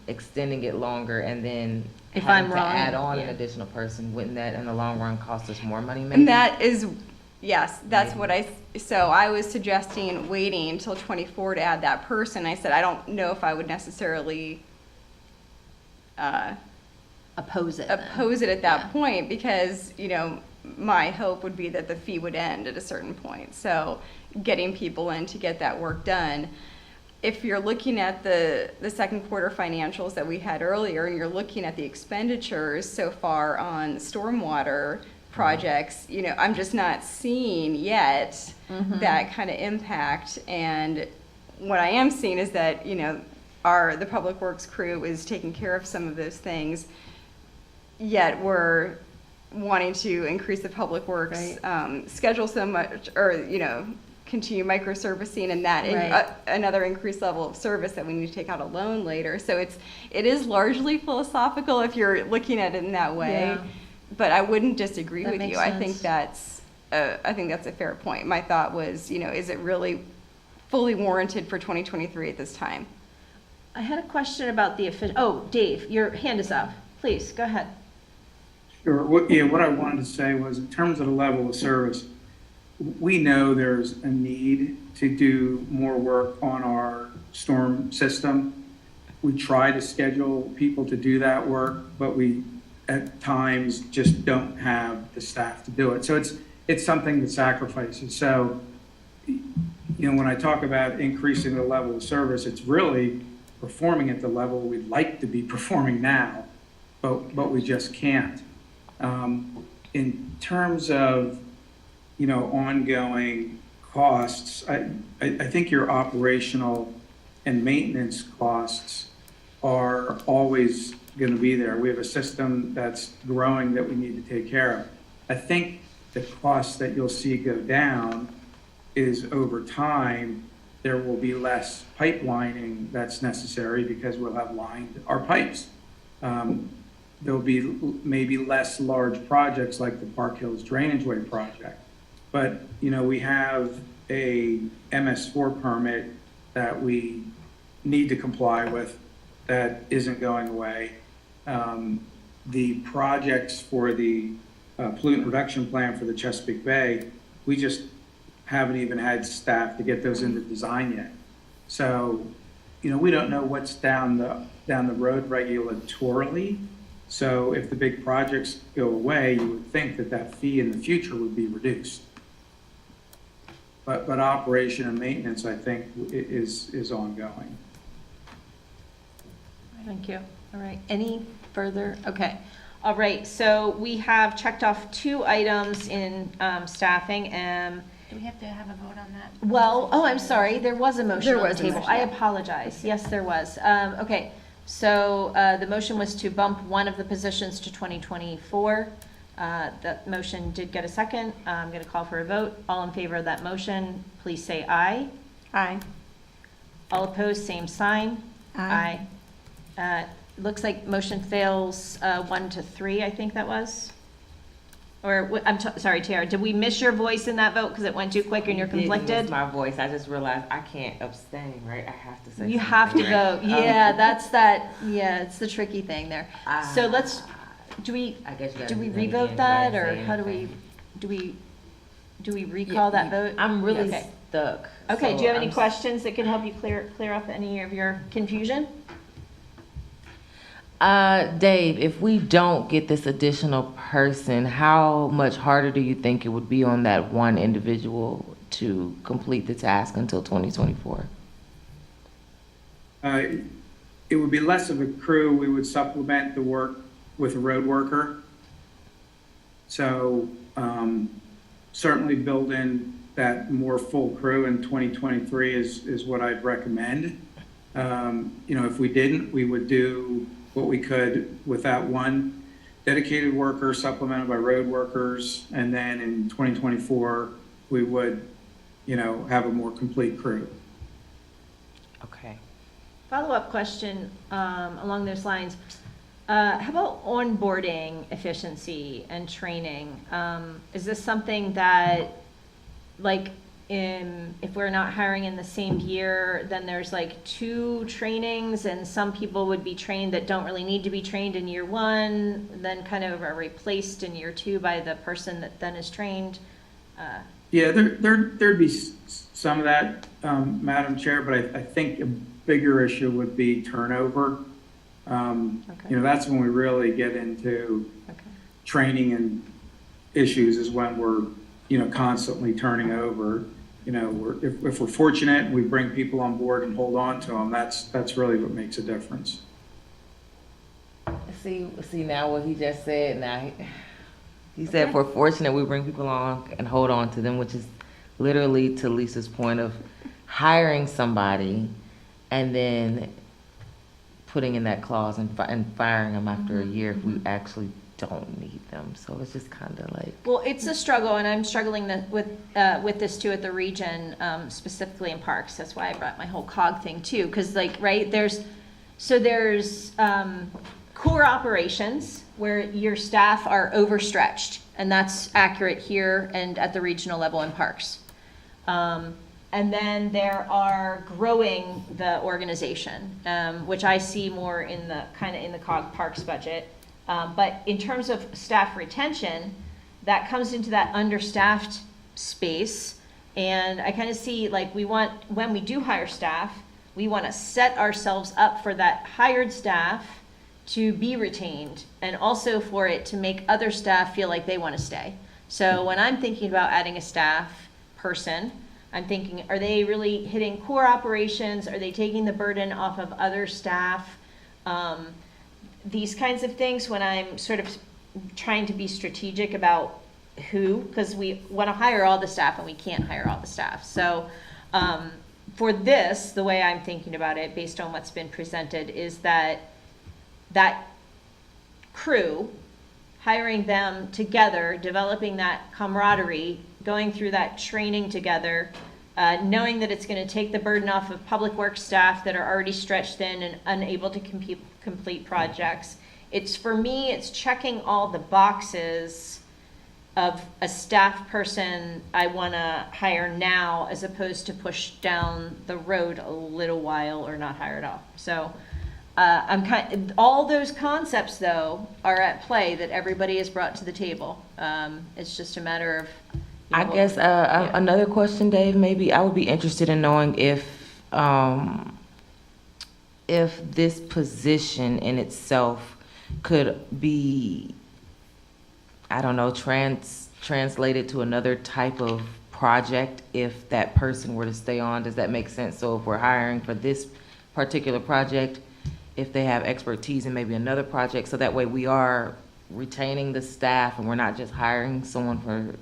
extending it longer and then If having I'm to wrong, add on an yeah. additional person, wouldn't that in the long run cost us more money maybe? And that is, yes, that's Maybe. what so I was suggesting waiting until 24 to add that person. I said, I don't know if I would necessarily Oppose it. then. oppose it at that Yeah. point because, my hope would be that the fee would end at a certain point. So getting people in to get that work done. If you're looking at the second quarter financials that we had earlier and you're looking at the expenditures so far on stormwater projects, I'm just not seeing yet that kind of impact. And what I am seeing is that, the Public Works crew is taking care of some of those things, yet we're wanting to increase the Public Works schedule so much, or, continue microservicing and that Right. Another increased level of service that we need to take out a loan later. So it is largely philosophical if you're looking at it in that way. Yeah. But I wouldn't disagree That with makes you. I think sense. that's a fair point. My thought was, is it really fully warranted for 2023 at this time? I had a question about the Dave, your hand is up. Please, go ahead. Sure. What I wanted to say was in terms of the level of service, we know there's a need to do more work on our storm system. We try to schedule people to do that work, but we at times just don't have the staff to do it. So it's something that sacrifices. So, when I talk about increasing the level of service, it's really performing at the level we'd like to be performing now, but we just can't. In terms of, ongoing costs, I think your operational and maintenance costs are always going to be there. We have a system that's growing that we need to take care of. I think the costs that you'll see go down is over time, there will be less pipelining that's necessary because we'll have lined our pipes. There'll be maybe less large projects like the Park Hills Drainage Way project. But, we have a MS4 permit that we need to comply with that isn't going away. The projects for the pollutant reduction plan for the Chesapeake Bay, we just haven't even had staff to get those into design yet. So, we don't know what's down the road regulatorily. So if the big projects go away, you would think that fee in the future would be reduced. But operation and maintenance, I think, is ongoing. Thank you. All right, any further? Okay. All right, so we have checked off 2 items in staffing. Do we have to have a vote on that? Well, I'm sorry, there was a motion There on the was a table. motion, I yeah. apologize. Yes, there was. Okay, so the motion was to bump one of the positions to 2024. That motion did get a second. I'm going to call for a vote. All in favor of that motion, please say aye. Aye. All opposed, same sign. Aye. Looks like motion fails 1 to 3, I think that was. Or, sorry, Tara, did we miss your voice in that vote because it went too quick and you're conflicted? It's my voice. I just realized I can't abstain, right? I have to say You have to something, right? vote. Yeah, it's the tricky thing there. So let's, do we I guess you gotta do we do that again, revote you that, gotta or say how do we, anything. do we recall that vote? I'm really Okay. stuck. Okay, so do you have any I'm questions that can help you clear up any of your confusion? Dave, if we don't get this additional person, how much harder do you think it would be on that one individual to complete the task until 2024? It would be less of a crew. We would supplement the work with a road worker. So certainly build in that more full crew in 2023 is what I'd recommend. If we didn't, we would do what we could with that one dedicated worker supplemented by road workers. And then in 2024, we would, have a more complete crew. Okay. Follow-up question along those lines. How about onboarding efficiency and training? Is this something that, like, if we're not hiring in the same year, then there's like 2 trainings and some people would be trained that don't really need to be trained in year 1, then kind of are replaced in year 2 by the person that then is trained? Yeah, there'd be some of that, Madam Chair, but I think a bigger issue would be turnover. Okay. That's when we really get into Okay. training and issues is when we're, constantly turning over. If we're fortunate and we bring people on board and hold on to them, that's really what makes a difference. See now what he just said. Now he said, if we're fortunate, we bring people on and hold on to them, which is literally to Lisa's point of hiring somebody and then putting in that clause and firing them after a year if we actually don't need them. So it's just kind of like. Well, it's a struggle, and I'm struggling with this too at the region, specifically in parks. That's why I brought my whole COG thing too, because there's core operations where your staff are overstretched, and that's accurate here and at the regional level in parks. And then there are growing the organization, which I see more in the COG parks budget. But in terms of staff retention, that comes into that understaffed space. And I kind of see when we do hire staff, we want to set ourselves up for that hired staff to be retained and also for it to make other staff feel like they want to stay. So when I'm thinking about adding a staff person, I'm thinking, are they really hitting core operations? Are they taking the burden off of other staff? These kinds of things when I'm sort of trying to be strategic about who, because we want to hire all the staff and we can't hire all the staff. So for this, the way I'm thinking about it, based on what's been presented, is that crew, hiring them together, developing that camaraderie, going through that training together, knowing that it's going to take the burden off of public works staff that are already stretched thin and unable to complete projects. For me, it's checking all the boxes of a staff person I want to hire now as opposed to push down the road a little while or not hire at all. So all those concepts, though, are at play that everybody has brought to the table. It's just a matter of. I guess another question, Dave, maybe I would be interested in knowing if this position in itself could be, I don't know, translated to another type of project if that person were to stay on. Does that make sense? So if we're hiring for this particular project, if they have expertise in maybe another project, so that way we are retaining the staff and we're not just hiring someone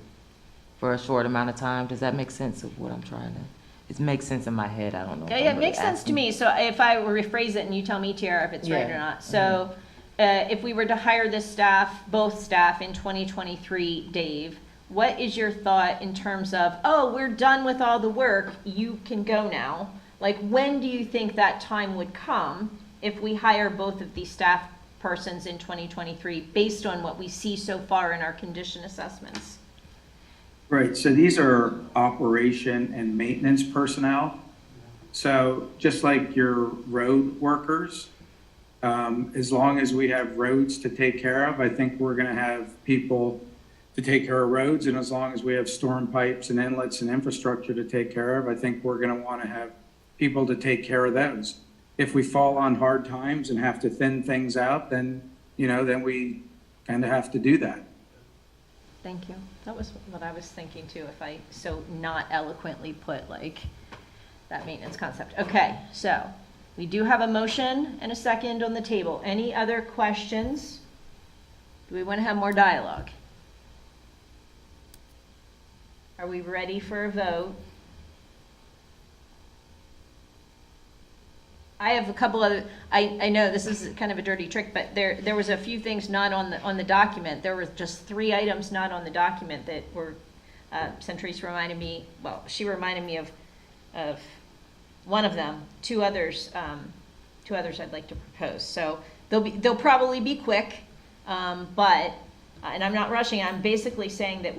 for a short amount of time. Does that make sense of what I'm trying to? It makes sense in my head. I don't know. Yeah, it makes sense to me. So if I were to rephrase it and you tell me, Tiara, if it's right or not. So if we were to hire this staff, both staff in 2023, Dave, what is your thought in terms of, we're done with all the work, you can go now? Like, when do you think that time would come if we hire both of these staff persons in 2023 based on what we see so far in our condition assessments? Right, so these are operation and maintenance personnel. So just like your road workers, as long as we have roads to take care of, I think we're gonna have people to take care of roads. And as long as we have storm pipes and inlets and infrastructure to take care of, I think we're gonna wanna have people to take care of those. If we fall on hard times and have to thin things out, then we kind of have to do that. Thank you. That was what I was thinking too, if I so not eloquently put that maintenance concept. Okay, so we do have a motion and a second on the table. Any other questions? Do we want to have more dialogue? Are we ready for a vote? I have a couple other, I know this is kind of a dirty trick, but there was a few things not on the document. There were just 3 items not on the document that were, Centuries reminded me, well, she reminded me of one of them. 2 others I'd like to propose. So they'll probably be quick, but, and I'm not rushing, I'm basically saying that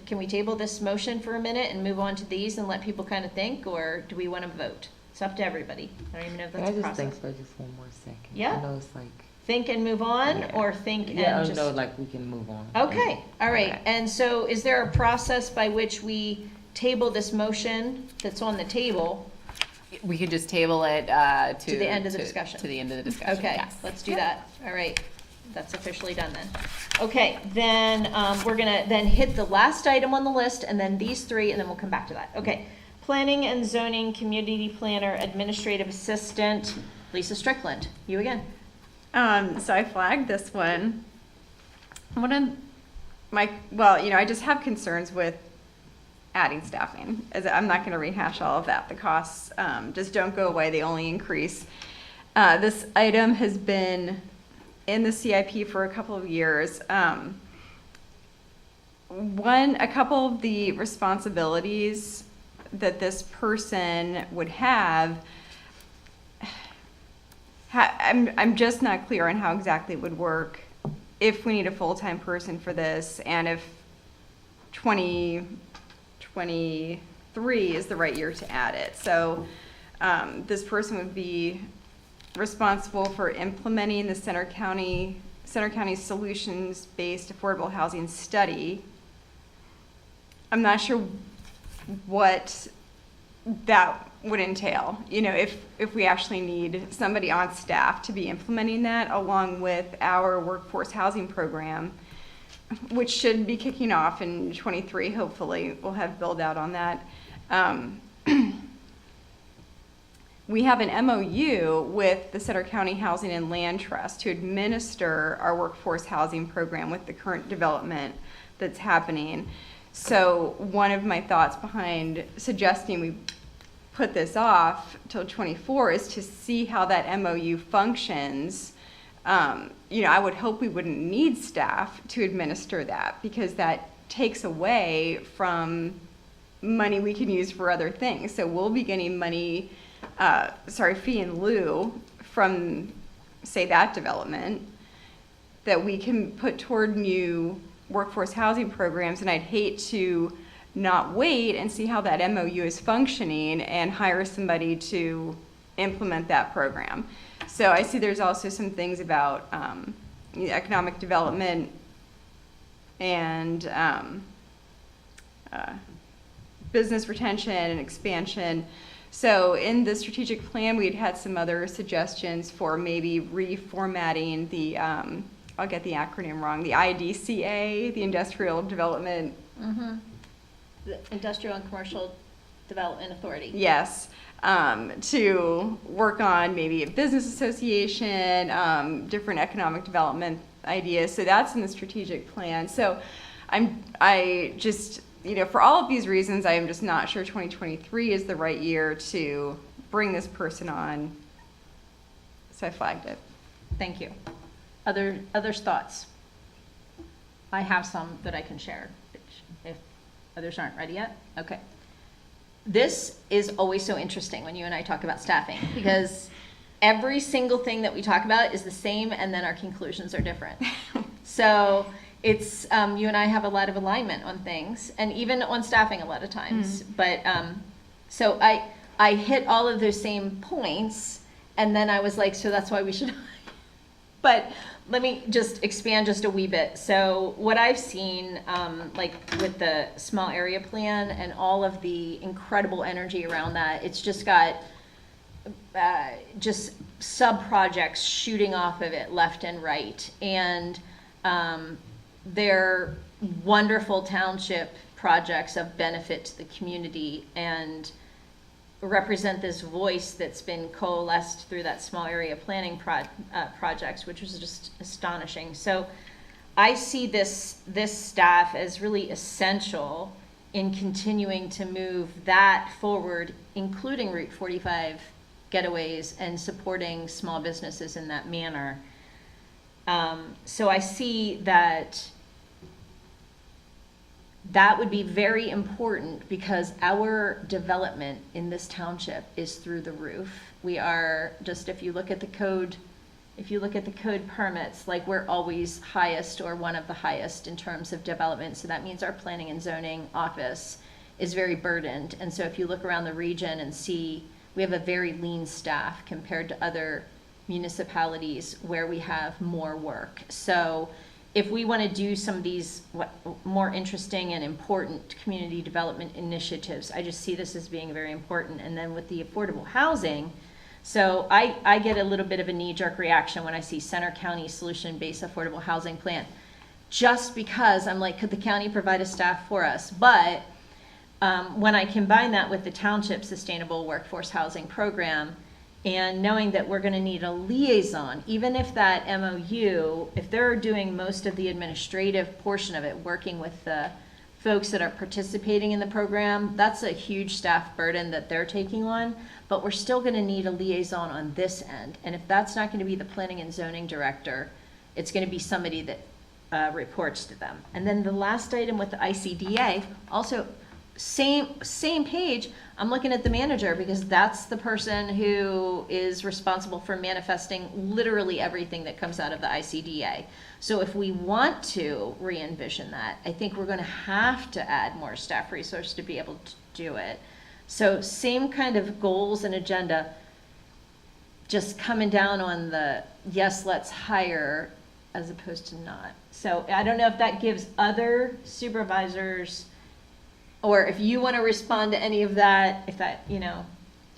can we table this motion for a minute and move on to these and let people kind of think, or do we want to vote? It's up to everybody. I don't even know if that's a I just process. think for just one more second. Yeah. I know it's like. Think and move on, Yeah. or think Yeah, and I just. know, like we can move on. Okay, all right. Okay. And so is there a process by which we table this motion that's on the table? We could just table it To the end of the discussion. To the end of the discussion, Okay, yes. let's do that. All right, that's officially done then. Okay, then we're gonna then hit the last item on the list, and then these 3, and then we'll come back to that. Okay, Planning and Zoning Community Planner Administrative Assistant, Lisa Strickland. You again. So I flagged this one. I just have concerns with adding staffing. I'm not going to rehash all of that. The costs just don't go away. They only increase. This item has been in the CIP for a couple of years. A couple of the responsibilities that this person would have, I'm just not clear on how exactly it would work if we need a full-time person for this, and if 2023 is the right year to add it. So this person would be responsible for implementing the Center County solutions-based affordable housing study. I'm not sure what that would entail, if we actually need somebody on staff to be implementing that, along with our workforce housing program, which should be kicking off in 23. Hopefully we'll have build out on that. We have an MOU with the Sutter County Housing and Land Trust to administer our workforce housing program with the current development that's happening. So one of my thoughts behind suggesting we put this off till 24 is to see how that MOU functions. I would hope we wouldn't need staff to administer that, because that takes away from money we can use for other things. So we'll be getting money, fee in lieu from, say, that development that we can put toward new workforce housing programs, and I'd hate to not wait and see how that MOU is functioning and hire somebody to implement that program. So I see there's also some things about economic development and business retention and expansion. So in the strategic plan, we'd had some other suggestions for maybe reformatting the I'll get the acronym wrong, the IDCA, the Industrial Development. Mm-hmm. The Industrial and Commercial Development Authority. Yes, to work on maybe a business association, different economic development ideas. So that's in the strategic plan. So I just, for all of these reasons, I am just not sure 2023 is the right year to bring this person on. So I flagged it. Thank you. Others' thoughts? I have some that I can share, if others aren't ready yet. Okay. This is always so interesting when you and I talk about staffing, because every single thing that we talk about is the same, and then our conclusions are different. So it's, you and I have a lot of alignment on things, and even on staffing a lot of times. But so I hit all of those same points, and then I was like, so that's why we should. But let me just expand just a wee bit. So what I've seen, like with the small area plan and all of the incredible energy around that, it's just got just sub-projects shooting off of it left and right. And they're wonderful township projects of benefit to the community and represent this voice that's been coalesced through that small area planning projects, which was just astonishing. So I see this staff as really essential in continuing to move that forward, including Route 45 getaways and supporting small businesses in that manner. So I see that that would be very important because our development in this township is through the roof. We are just, if you look at the code permits, like we're always highest or one of the highest in terms of development. So that means our planning and zoning office is very burdened. And so if you look around the region and see, we have a very lean staff compared to other municipalities where we have more work. So if we want to do some of these more interesting and important community development initiatives, I just see this as being very important. And then with the affordable housing, so I get a little bit of a knee-jerk reaction when I see Center County Solution-Based Affordable Housing Plan, just because I'm like, could the county provide a staff for us? But when I combine that with the Township Sustainable Workforce Housing Program, and knowing that we're going to need a liaison, even if that MOU, if they're doing most of the administrative portion of it, working with the folks that are participating in the program, that's a huge staff burden that they're taking on, but we're still going to need a liaison on this end. And if that's not going to be the planning and zoning director, it's going to be somebody that reports to them. And then the last item with the ICDA, also same page, I'm looking at the manager because that's the person who is responsible for manifesting literally everything that comes out of the ICDA. So if we want to re-envision that, I think we're going to have to add more staff resource to be able to do it. So same kind of goals and agenda, just coming down on the yes, let's hire as opposed to not. So I don't know if that gives other supervisors, or if you want to respond to any of that, if that, you know,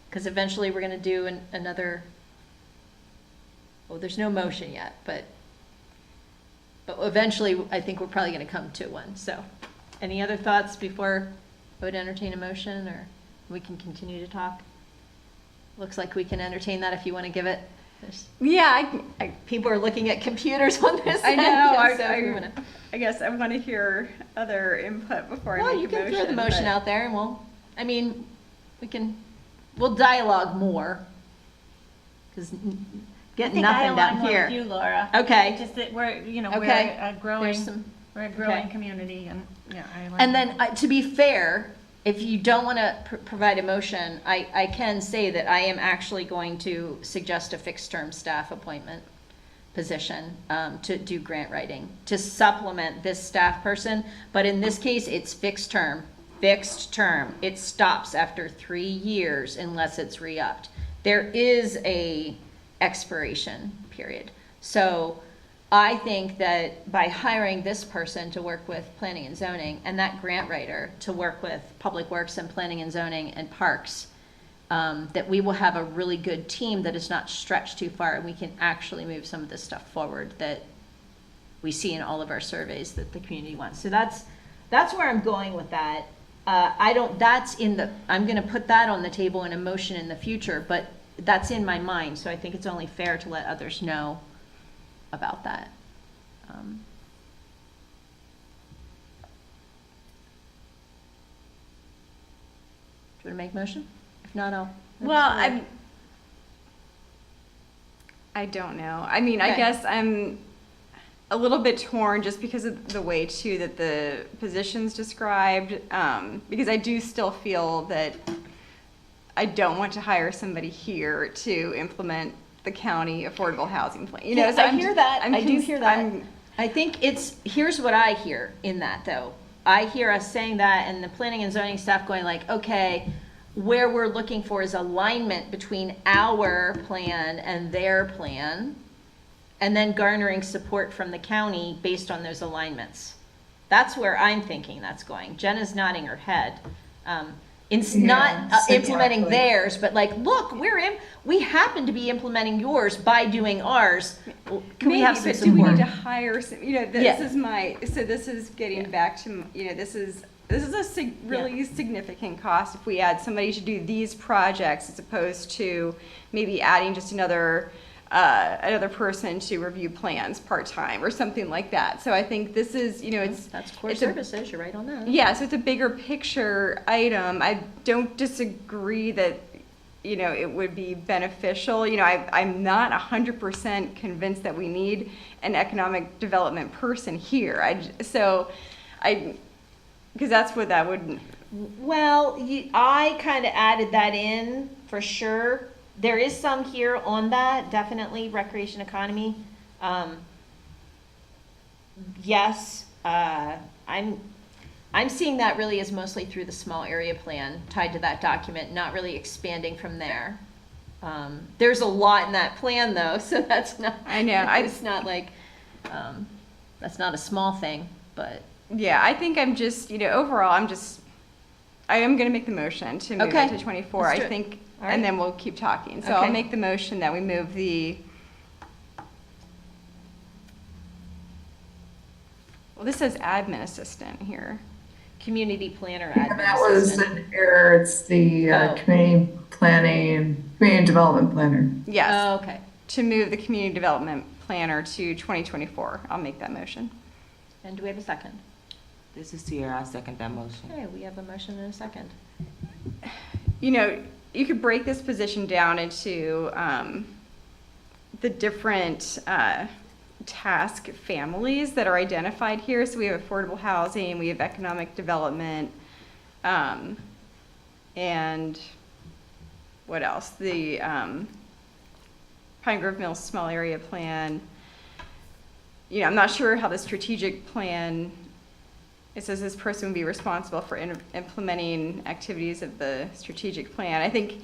because eventually we're going to do another, well, there's no motion yet, but eventually I think we're probably going to come to one. So any other thoughts before I would entertain a motion, or we can continue to talk? Looks like we can entertain that if you want to give it. Yeah, People are looking at computers on this I end, know. so I guess I want to hear other input before I well, make you a can motion. throw the motion out there, and we'll dialogue more, because getting nothing down here. With you, Laura. Okay. Just that we're, Okay. we're a growing, Okay. community, and yeah, I like. And then, to be fair, if you don't want to provide a motion, I can say that I am actually going to suggest a fixed-term staff appointment position to do grant writing, to supplement this staff person. But in this case, it's fixed term. It stops after 3 years unless it's re-upped. There is a expiration period. So I think that by hiring this person to work with planning and zoning, and that grant writer to work with public works and planning and zoning and parks, that we will have a really good team that is not stretched too far, and we can actually move some of this stuff forward that we see in all of our surveys that the community wants. So that's where I'm going with that. I'm going to put that on the table in a motion in the future, but that's in my mind, so I think it's only fair to let others know about that. Do you want to make a motion? If not, I'll. Well, I don't know. I mean, I Okay. guess I'm a little bit torn just because of the way too that the position's described, because I do still feel that I don't want to hire somebody here to implement the county affordable housing plan. You know, Yeah, so I hear that. I do hear that. I'm- I think here's what I hear in that, though. I hear us saying that, and the planning and zoning staff going like, okay, where we're looking for is alignment between our plan and their plan, and then garnering support from the county based on those alignments. That's where I'm thinking that's going. Jenna's nodding her head. It's not implementing exactly. theirs, but like, look, we happen to be implementing yours by doing ours. Can we have some Maybe, but do we support? need to hire some, you know, this Yeah. is my, so this is getting back to, you know, this is a really significant cost if we add somebody to do these projects as opposed to maybe adding just another another person to review plans part-time or something like that. So I think this is, That's core it's services, you're right on that. yeah, so it's a bigger picture item. I don't disagree that, it would be beneficial. I'm not 100% convinced that we need an economic development person here. Because that's what that would. Well, I kind of added that in for sure. There is some here on that, definitely recreation economy. Yes, I'm seeing that really as mostly through the small area plan tied to that document, not really expanding from there. There's a lot in that plan though, so that's not. I know. It's not like that's not a small thing, but. Yeah, I think I'm just, overall, I am going to make the motion to move it to 24. Let's do I it. think, All right. and then we'll keep talking. So Okay. I'll make the motion that we move well, this says admin assistant here. Community planner And admin that was assistant. an error. It's the Oh. community planning, community development planner. Yes, Oh, okay. to move the community development planner to 2024. I'll make that motion. And do we have a second? This is Sierra, I second that motion. Okay, we have a motion and a second. You could break this position down into the different task families that are identified here. So we have affordable housing, we have economic development, and what else? The Pine Grove Mills Small Area Plan. I'm not sure how the strategic plan, it says this person would be responsible for implementing activities of the strategic plan. I think,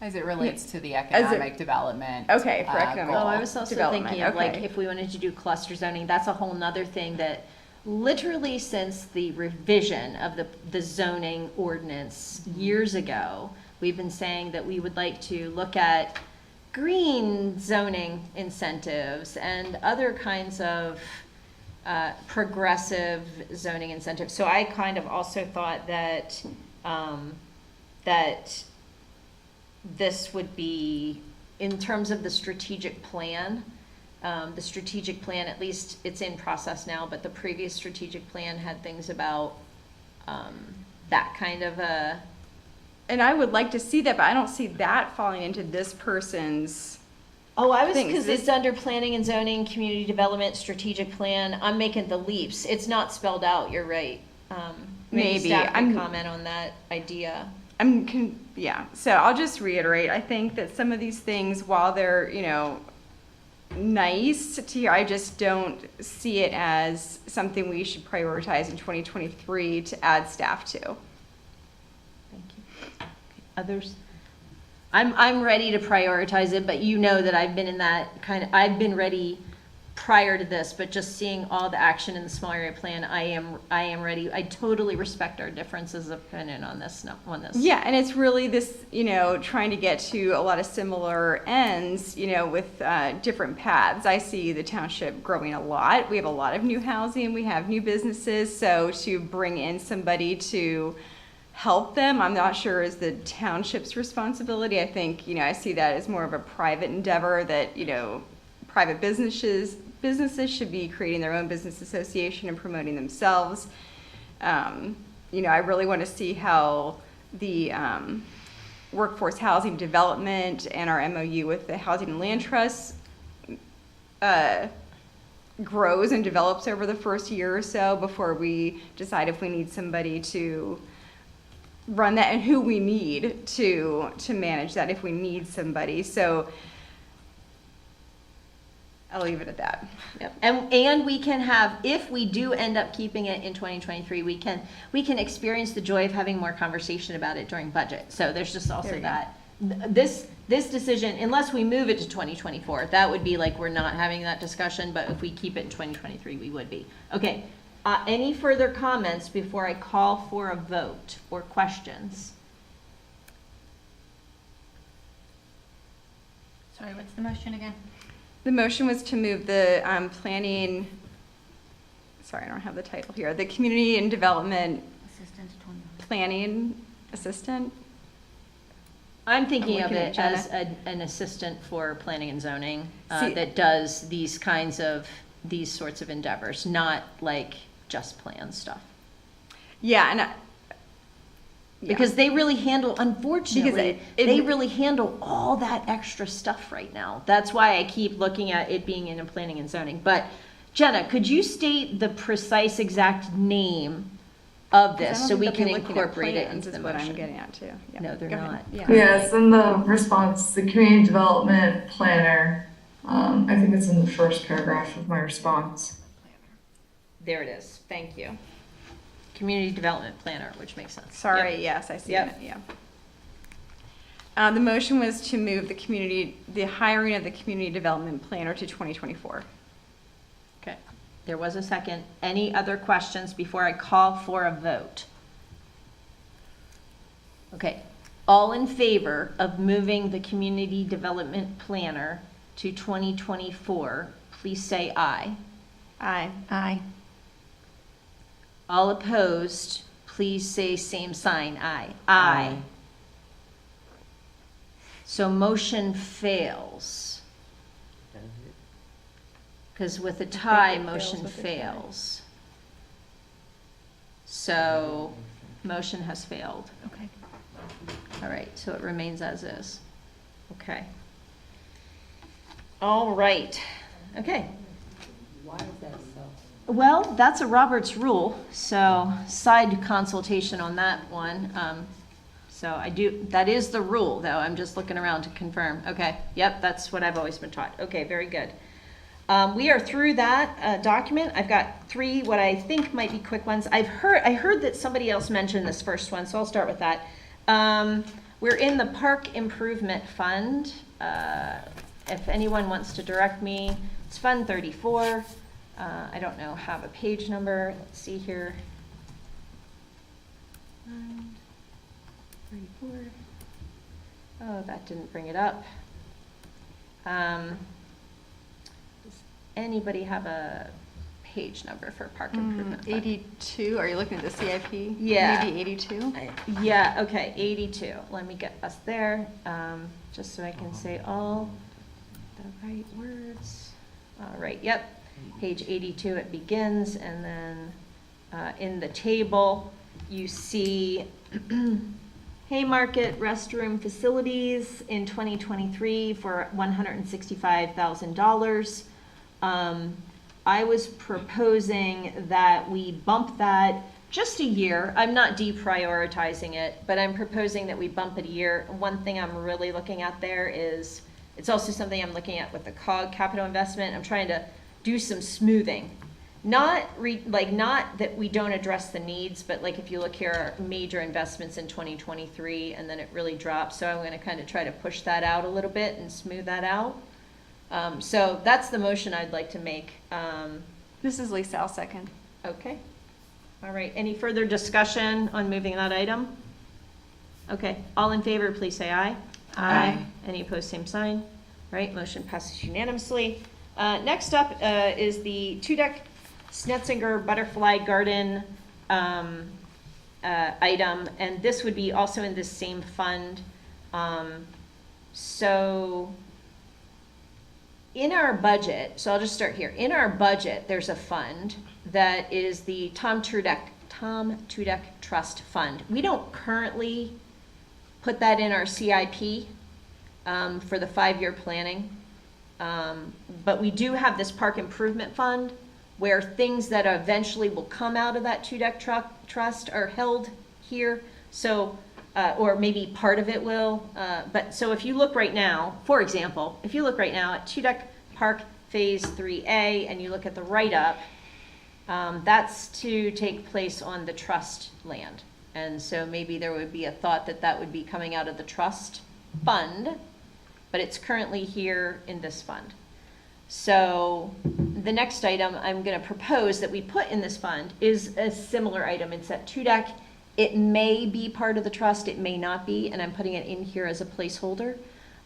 As it relates to the economic development. Okay, for economic Oh, goal. I was also Development, thinking of like okay. if we wanted to do cluster zoning, that's a whole nother thing that literally since the revision of the zoning ordinance years ago, we've been saying that we would like to look at green zoning incentives and other kinds of progressive zoning incentives. So I kind of also thought that that this would be, in terms of the strategic plan, at least it's in process now, but the previous strategic plan had things about that kind of a. and I would like to see that, but I don't see that falling into this person's. Oh, I was, things. because it's under planning and zoning, community development, strategic plan. I'm making the leaps. It's not spelled out, you're right. Maybe Maybe. staff can I'm- comment on that idea. Yeah, so I'll just reiterate, I think that some of these things, while they're, nice to hear, I just don't see it as something we should prioritize in 2023 to add staff to. Thank you. Okay, others? I'm ready to prioritize it, but you know that I've been in that I've been ready prior to this, but just seeing all the action in the small area plan, I am ready. I totally respect our differences of opinion on this. Yeah, and it's really this, trying to get to a lot of similar ends, with different paths. I see the township growing a lot. We have a lot of new housing. We have new businesses. So to bring in somebody to help them, I'm not sure is the township's responsibility. I think, I see that as more of a private endeavor that, private businesses should be creating their own business association and promoting themselves. I really want to see how the workforce housing development and our MOU with the Housing and Land Trust grows and develops over the first year or so before we decide if we need somebody to run that and who we need to manage that if we need somebody. So I'll leave it at that. Yep. And we can have, if we do end up keeping it in 2023, we can experience the joy of having more conversation about it during budget. So there's just also that. This decision, unless we move it to 2024, that would be like we're not having that discussion, but if we keep it in 2023, we would be. Okay, any further comments before I call for a vote or questions? Sorry, what's the motion again? The motion was to move the planning, sorry, I don't have the title here, the community and development Assistant to 21. planning assistant I'm thinking of looking it at as an assistant for planning and zoning See- that does these sorts of endeavors, not like just plan stuff. Yeah, and Because they really handle, unfortunately, it- they really handle all that extra stuff right now. That's why I keep looking at it being in planning and zoning. But Jenna, could you state the precise exact name of this so we can incorporate it into the is what I'm motion? getting at too. Yeah. No, they're Go ahead. not. Yeah. Yes, in the response, the community development planner, I think it's in the first paragraph of my response. There it is. Thank you. Community development planner, which makes sense. Sorry, Yep. yes, I see Yep. it, yeah. The motion was to move the hiring of the community development planner to 2024. Okay. There was a second. Any other questions before I call for a vote? Okay. All in favor of moving the community development planner to 2024, please say aye. Aye. Aye. All opposed, please say same sign, aye. Aye. So motion fails, Does it? because with a tie, it fails motion with a tie. fails. So, motion has failed. Okay. All right, so it remains as is. Okay. All right, okay. Why is that so? Well, that's a Roberts rule, so side consultation on that one. So that is the rule, though. I'm just looking around to confirm. Okay, yep, that's what I've always been taught. Okay, very good. We are through that document. I've got 3 what I think might be quick ones. I heard that somebody else mentioned this first one, so I'll start with that. We're in the Park Improvement Fund. If anyone wants to direct me, it's Fund 34. I don't know, have a page number. Let's see here. 34. Oh, that didn't bring it up. Does anybody have a page number for Park Improvement Fund? 82, are you looking at the CIP? Yeah. Maybe 82? Yeah, okay, 82. Let me get us there, just so I can say all the right words. All right, yep. Page 82, it begins, and then in the table, you see Haymarket restroom facilities in 2023 for $165,000. I was proposing that we bump that just a year. I'm not deprioritizing it, but I'm proposing that we bump it a year. One thing I'm really looking at there is, it's also something I'm looking at with the COG capital investment. I'm trying to do some smoothing. Not that we don't address the needs, but like if you look here, our major investments in 2023, and then it really drops. So I'm going to kind of try to push that out a little bit and smooth that out. So that's the motion I'd like to make. This is Lisa, I'll second. Okay. All right. Any further discussion on moving that item? Okay. All in favor, please say aye. Aye. Any opposed, same sign. All right. Motion passes unanimously. Next up is the 2-deck Snetzinger Butterfly Garden item, and this would be also in this same fund. So in our budget, so I'll just start here. In our budget, there's a fund that is the Tom Tudeck Trust Fund. We don't currently put that in our CIP for the 5-year planning. But we do have this park improvement fund where things that eventually will come out of that 2-deck trust are held here. So, or maybe part of it will. But so if you look right now, for example, if you look right now at 2-deck Park Phase 3A and you look at the write-up, that's to take place on the trust land. And so maybe there would be a thought that that would be coming out of the trust fund, but it's currently here in this fund. So the next item I'm going to propose that we put in this fund is a similar item. It's at 2-deck. It may be part of the trust, it may not be, and I'm putting it in here as a placeholder.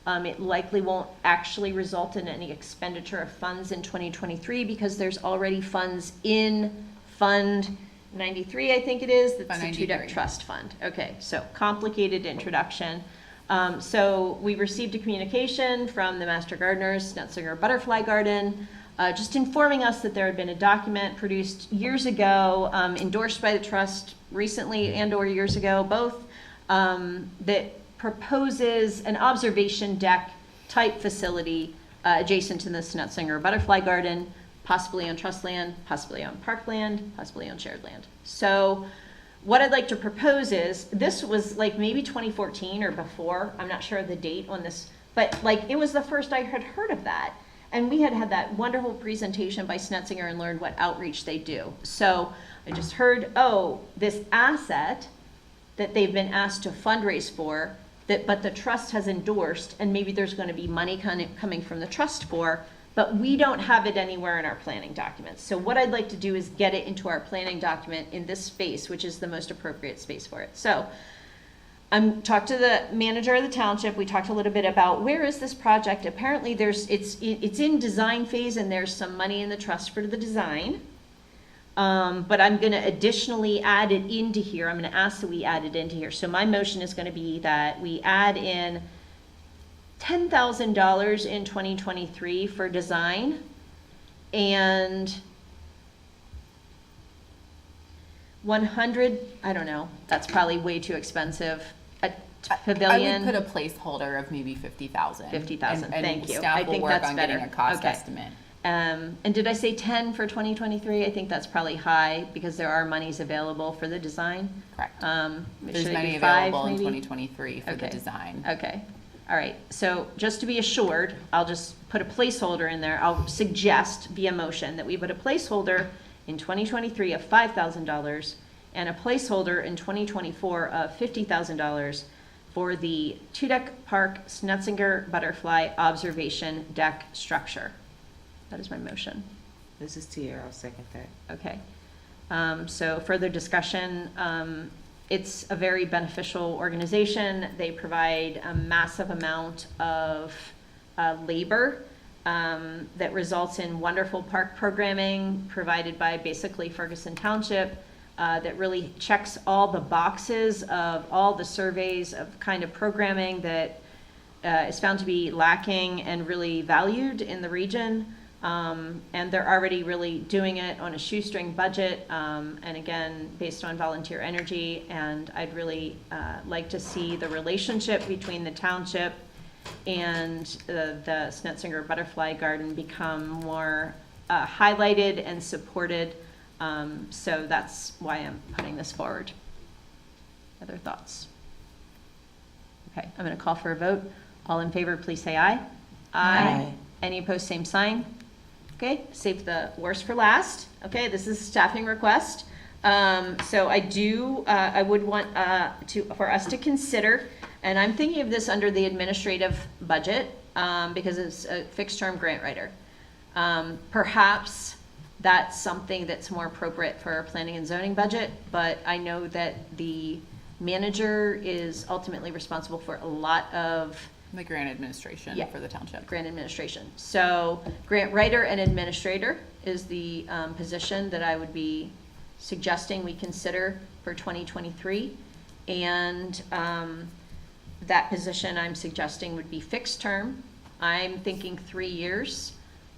It likely won't actually result in any expenditure of funds in 2023 because there's already funds in Fund 93, I think it is. That's Fund the 2-deck 93. trust fund. Okay, so complicated introduction. So we received a communication from the Master Gardeners, Snetzinger Butterfly Garden, just informing us that there had been a document produced years ago, endorsed by the trust recently and/or years ago, both, that proposes an observation deck type facility adjacent to the Snetzinger Butterfly Garden, possibly on trust land, possibly on parkland, possibly on shared land. So what I'd like to propose is, this was like maybe 2014 or before, I'm not sure of the date on this, but like it was the first I had heard of that. And we had had that wonderful presentation by Snetzinger and learned what outreach they do. So I just heard, oh, this asset that they've been asked to fundraise for, but the trust has endorsed, and maybe there's going to be money coming from the trust for, but we don't have it anywhere in our planning documents. So what I'd like to do is get it into our planning document in this space, which is the most appropriate space for it. So I'm talked to the manager of the township. We talked a little bit about where is this project. Apparently it's in design phase, and there's some money in the trust for the design. But I'm going to additionally add it into here. I'm going to ask that we add it into here. So my motion is going to be that we add in $10,000 in 2023 for design, and 100, I don't know, that's probably way too expensive. A pavilion. I would put a placeholder of maybe 50,000. 50,000, thank you. Staff I will think work that's on better. getting a cost Okay. estimate. And did I say 10 for 2023? I think that's probably high because there are monies available for the design. Correct. Should There's I money do 5 available in maybe? 2023 for the Okay. design. Okay, all right, so just to be assured, I'll just put a placeholder in there. I'll suggest via motion that we put a placeholder in 2023 of $5,000 and a placeholder in 2024 of $50,000 for the two-deck park Snetzinger Butterfly Observation Deck structure. That is my motion. This is Tiara, I'll second that. Okay. So further discussion, it's a very beneficial organization. They provide a massive amount of labor that results in wonderful park programming provided by basically Ferguson Township that really checks all the boxes of all the surveys of kind of programming that is found to be lacking and really valued in the region. And they're already really doing it on a shoestring budget, and again, based on volunteer energy. And I'd really like to see the relationship between the township and the Snetzinger Butterfly Garden become more highlighted and supported. So that's why I'm putting this forward. Other thoughts? Okay, I'm going to call for a vote. All in favor, please say aye. Aye. Any opposed, same sign. Okay, save the worst for last. Okay, this is a staffing request. So I would want for us to consider, and I'm thinking of this under the administrative budget because it's a fixed term grant writer. Perhaps that's something that's more appropriate for our planning and zoning budget, but I know that the manager is ultimately responsible for a lot of The grant administration Yeah. for the township. grant administration. So grant writer and administrator is the position that I would be suggesting we consider for 2023. And that position I'm suggesting would be fixed term. I'm thinking 3 years.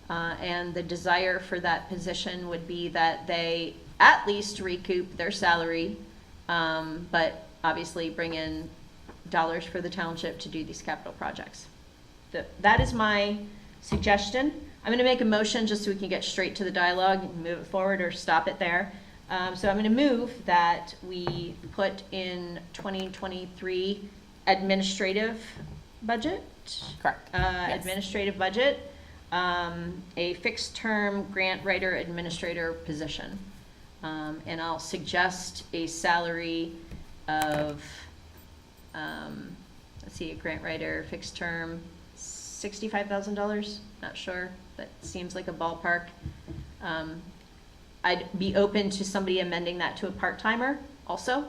And the desire for that position would be that they at least recoup their salary, but obviously bring in dollars for the township to do these capital projects. That is my suggestion. I'm going to make a motion just so we can get straight to the dialogue and move it forward or stop it there. So I'm going to move that we put in 2023 administrative budget. Correct. Yes. Administrative budget, a fixed term grant writer administrator position. And I'll suggest a salary of let's see, a grant writer, fixed term, $65,000, not sure, that seems like a ballpark. I'd be open to somebody amending that to a part-timer also,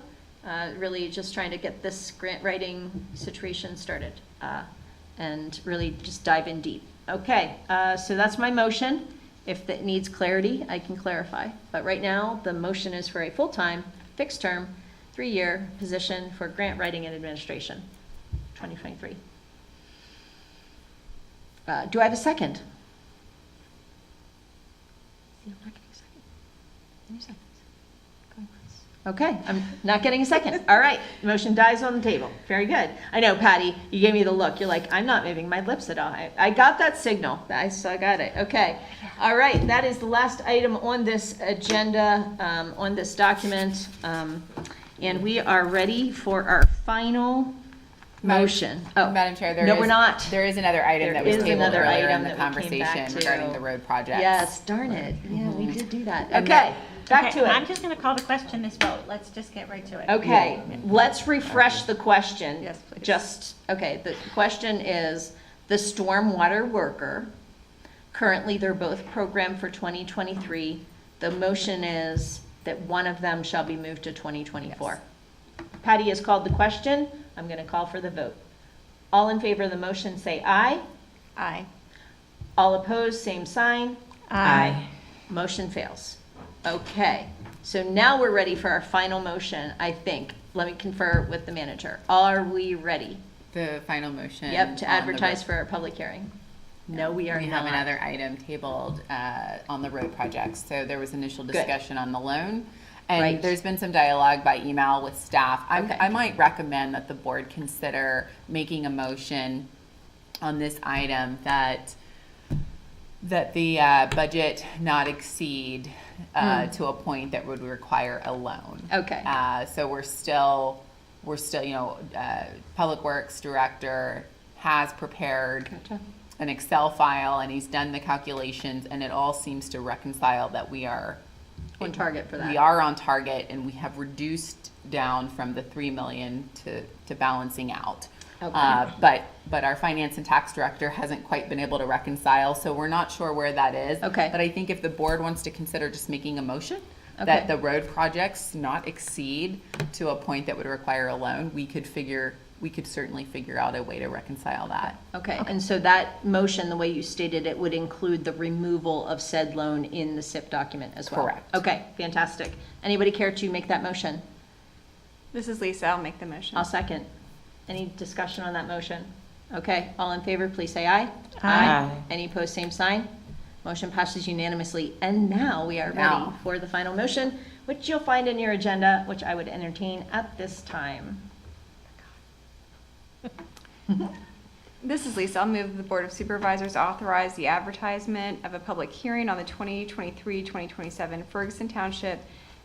really just trying to get this grant writing situation started, and really just dive in deep. Okay, so that's my motion. If that needs clarity, I can clarify. But right now, the motion is for a full-time, fixed-term, 3-year position for grant writing and administration, 2023. Do I have a second? See, I'm not getting a second. Any seconds? Going once. Okay, I'm not getting a second. All right, motion dies on the table. Very good. I know, Patty, you gave me the look. You're like, I'm not moving my lips at all. I got that signal. I got it. Okay. All right, that is the last item on this agenda, on this document. And we are ready for our final motion. Madam Chair, No, we're not. There is another item There that was is tabled another earlier item in the that we came back conversation to. regarding the road projects. Yes, darn it. Yeah, we did do that. And Okay, back to I'm it. just going to call the question this vote. Let's just get right to it. Okay, let's refresh the question. Yes, please. The question is, the stormwater worker, currently they're both programmed for 2023. The motion is that one of them shall be moved to 2024. Patty has called the question. I'm going to call for the vote. All in favor of the motion, say aye. Aye. All opposed, same sign. Aye. Motion fails. Okay, so now we're ready for our final motion, I think. Let me confer with the manager. Are we ready? The final motion. Yep, to on the advertise road- for a public hearing. No, we are We not. have another item tabled on the road projects. So there was initial Good. discussion on the loan. And Right. there's been some dialogue by email with staff. Okay. I might recommend that the board consider making a motion on this item that the budget not exceed to a point that would require a loan. Okay. So we're still, Public Works Director has prepared Gotcha. an Excel file and he's done the calculations and it all seems to reconcile that we are On target for that. We are on target and we have reduced down from the 3 million to balancing out. Okay. But our finance and tax director hasn't quite been able to reconcile, so we're not sure where that is. Okay. But I think if the board wants to consider just making a motion Okay. that the road projects not exceed to a point that would require a loan, we could certainly figure out a way to reconcile that. Okay, and so that motion, the way you stated it, would include the removal of said loan in the SIP document as well? Correct. Okay, fantastic. Anybody care to make that motion? This is Lisa, I'll make the motion. I'll second. Any discussion on that motion? Okay, all in favor, please say aye. Aye. Any opposed, same sign. Motion passes unanimously. And now we are ready Now. for the final motion, which you'll find in your agenda, which I would entertain at this time. This is Lisa. I'll move the Board of Supervisors authorize the advertisement of a public hearing on the 2023-2027 Ferguson Township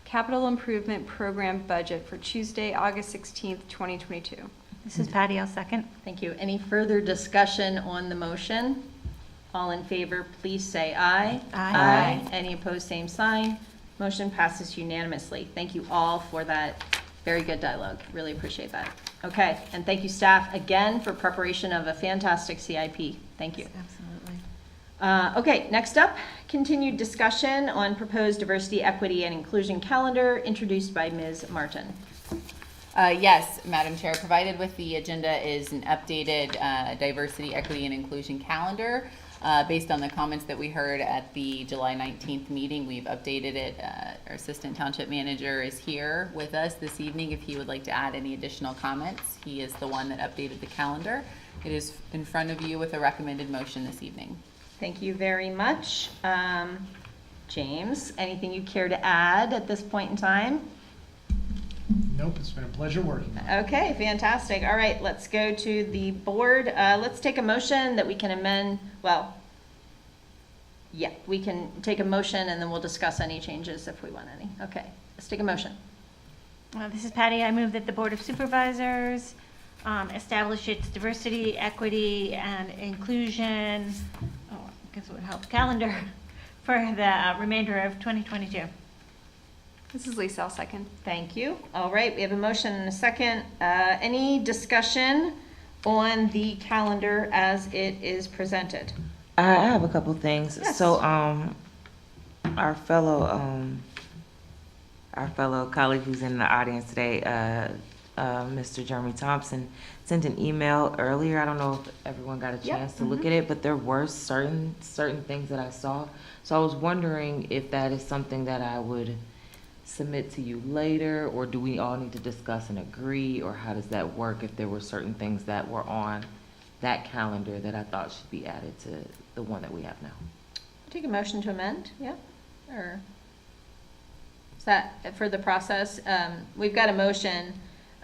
Capital Improvement Program budget for Tuesday, August 16th, 2022. This is Patty, I'll second. Thank you. Any further discussion on the motion? All in favor, please say aye. Aye. Any opposed, same sign. Motion passes unanimously. Thank you all for that very good dialogue. Really appreciate that. Okay, and thank you staff again for preparation of a fantastic CIP. Thank you. Absolutely. Okay, next up, continued discussion on proposed diversity, equity, and inclusion calendar introduced by Ms. Martin. Yes, Madam Chair, provided with the agenda is an updated diversity, equity, and inclusion calendar. Based on the comments that we heard at the July 19th meeting, we've updated it. Our Assistant Township Manager is here with us this evening if he would like to add any additional comments. He is the one that updated the calendar. It is in front of you with a recommended motion this evening. Thank you very much. James, anything you care to add at this point in time? Nope, it's been a pleasure working. Okay, fantastic. All right, let's go to the board. Let's take a motion that we can amend, we can take a motion and then we'll discuss any changes if we want any. Okay, let's take a motion. This is Patty. I move that the Board of Supervisors establish its diversity, equity, and inclusion, I guess it would help, calendar for the remainder of 2022. This is Lisa, I'll second. Thank you. All right, we have a motion and a second. Any discussion on the calendar as it is presented? I have a couple things. Yes. So, our fellow colleague who's in the audience today, Mr. Jeremy Thompson, sent an email earlier. I don't know if everyone got a chance to look at it, but there were certain things that I saw. So I was wondering if that is something that I would submit to you later, or do we all need to discuss and agree, or how does that work if there were certain things that were on that calendar that I thought should be added to the one that we have now? Take a motion to amend, yeah, or is that for the process? We've got a motion,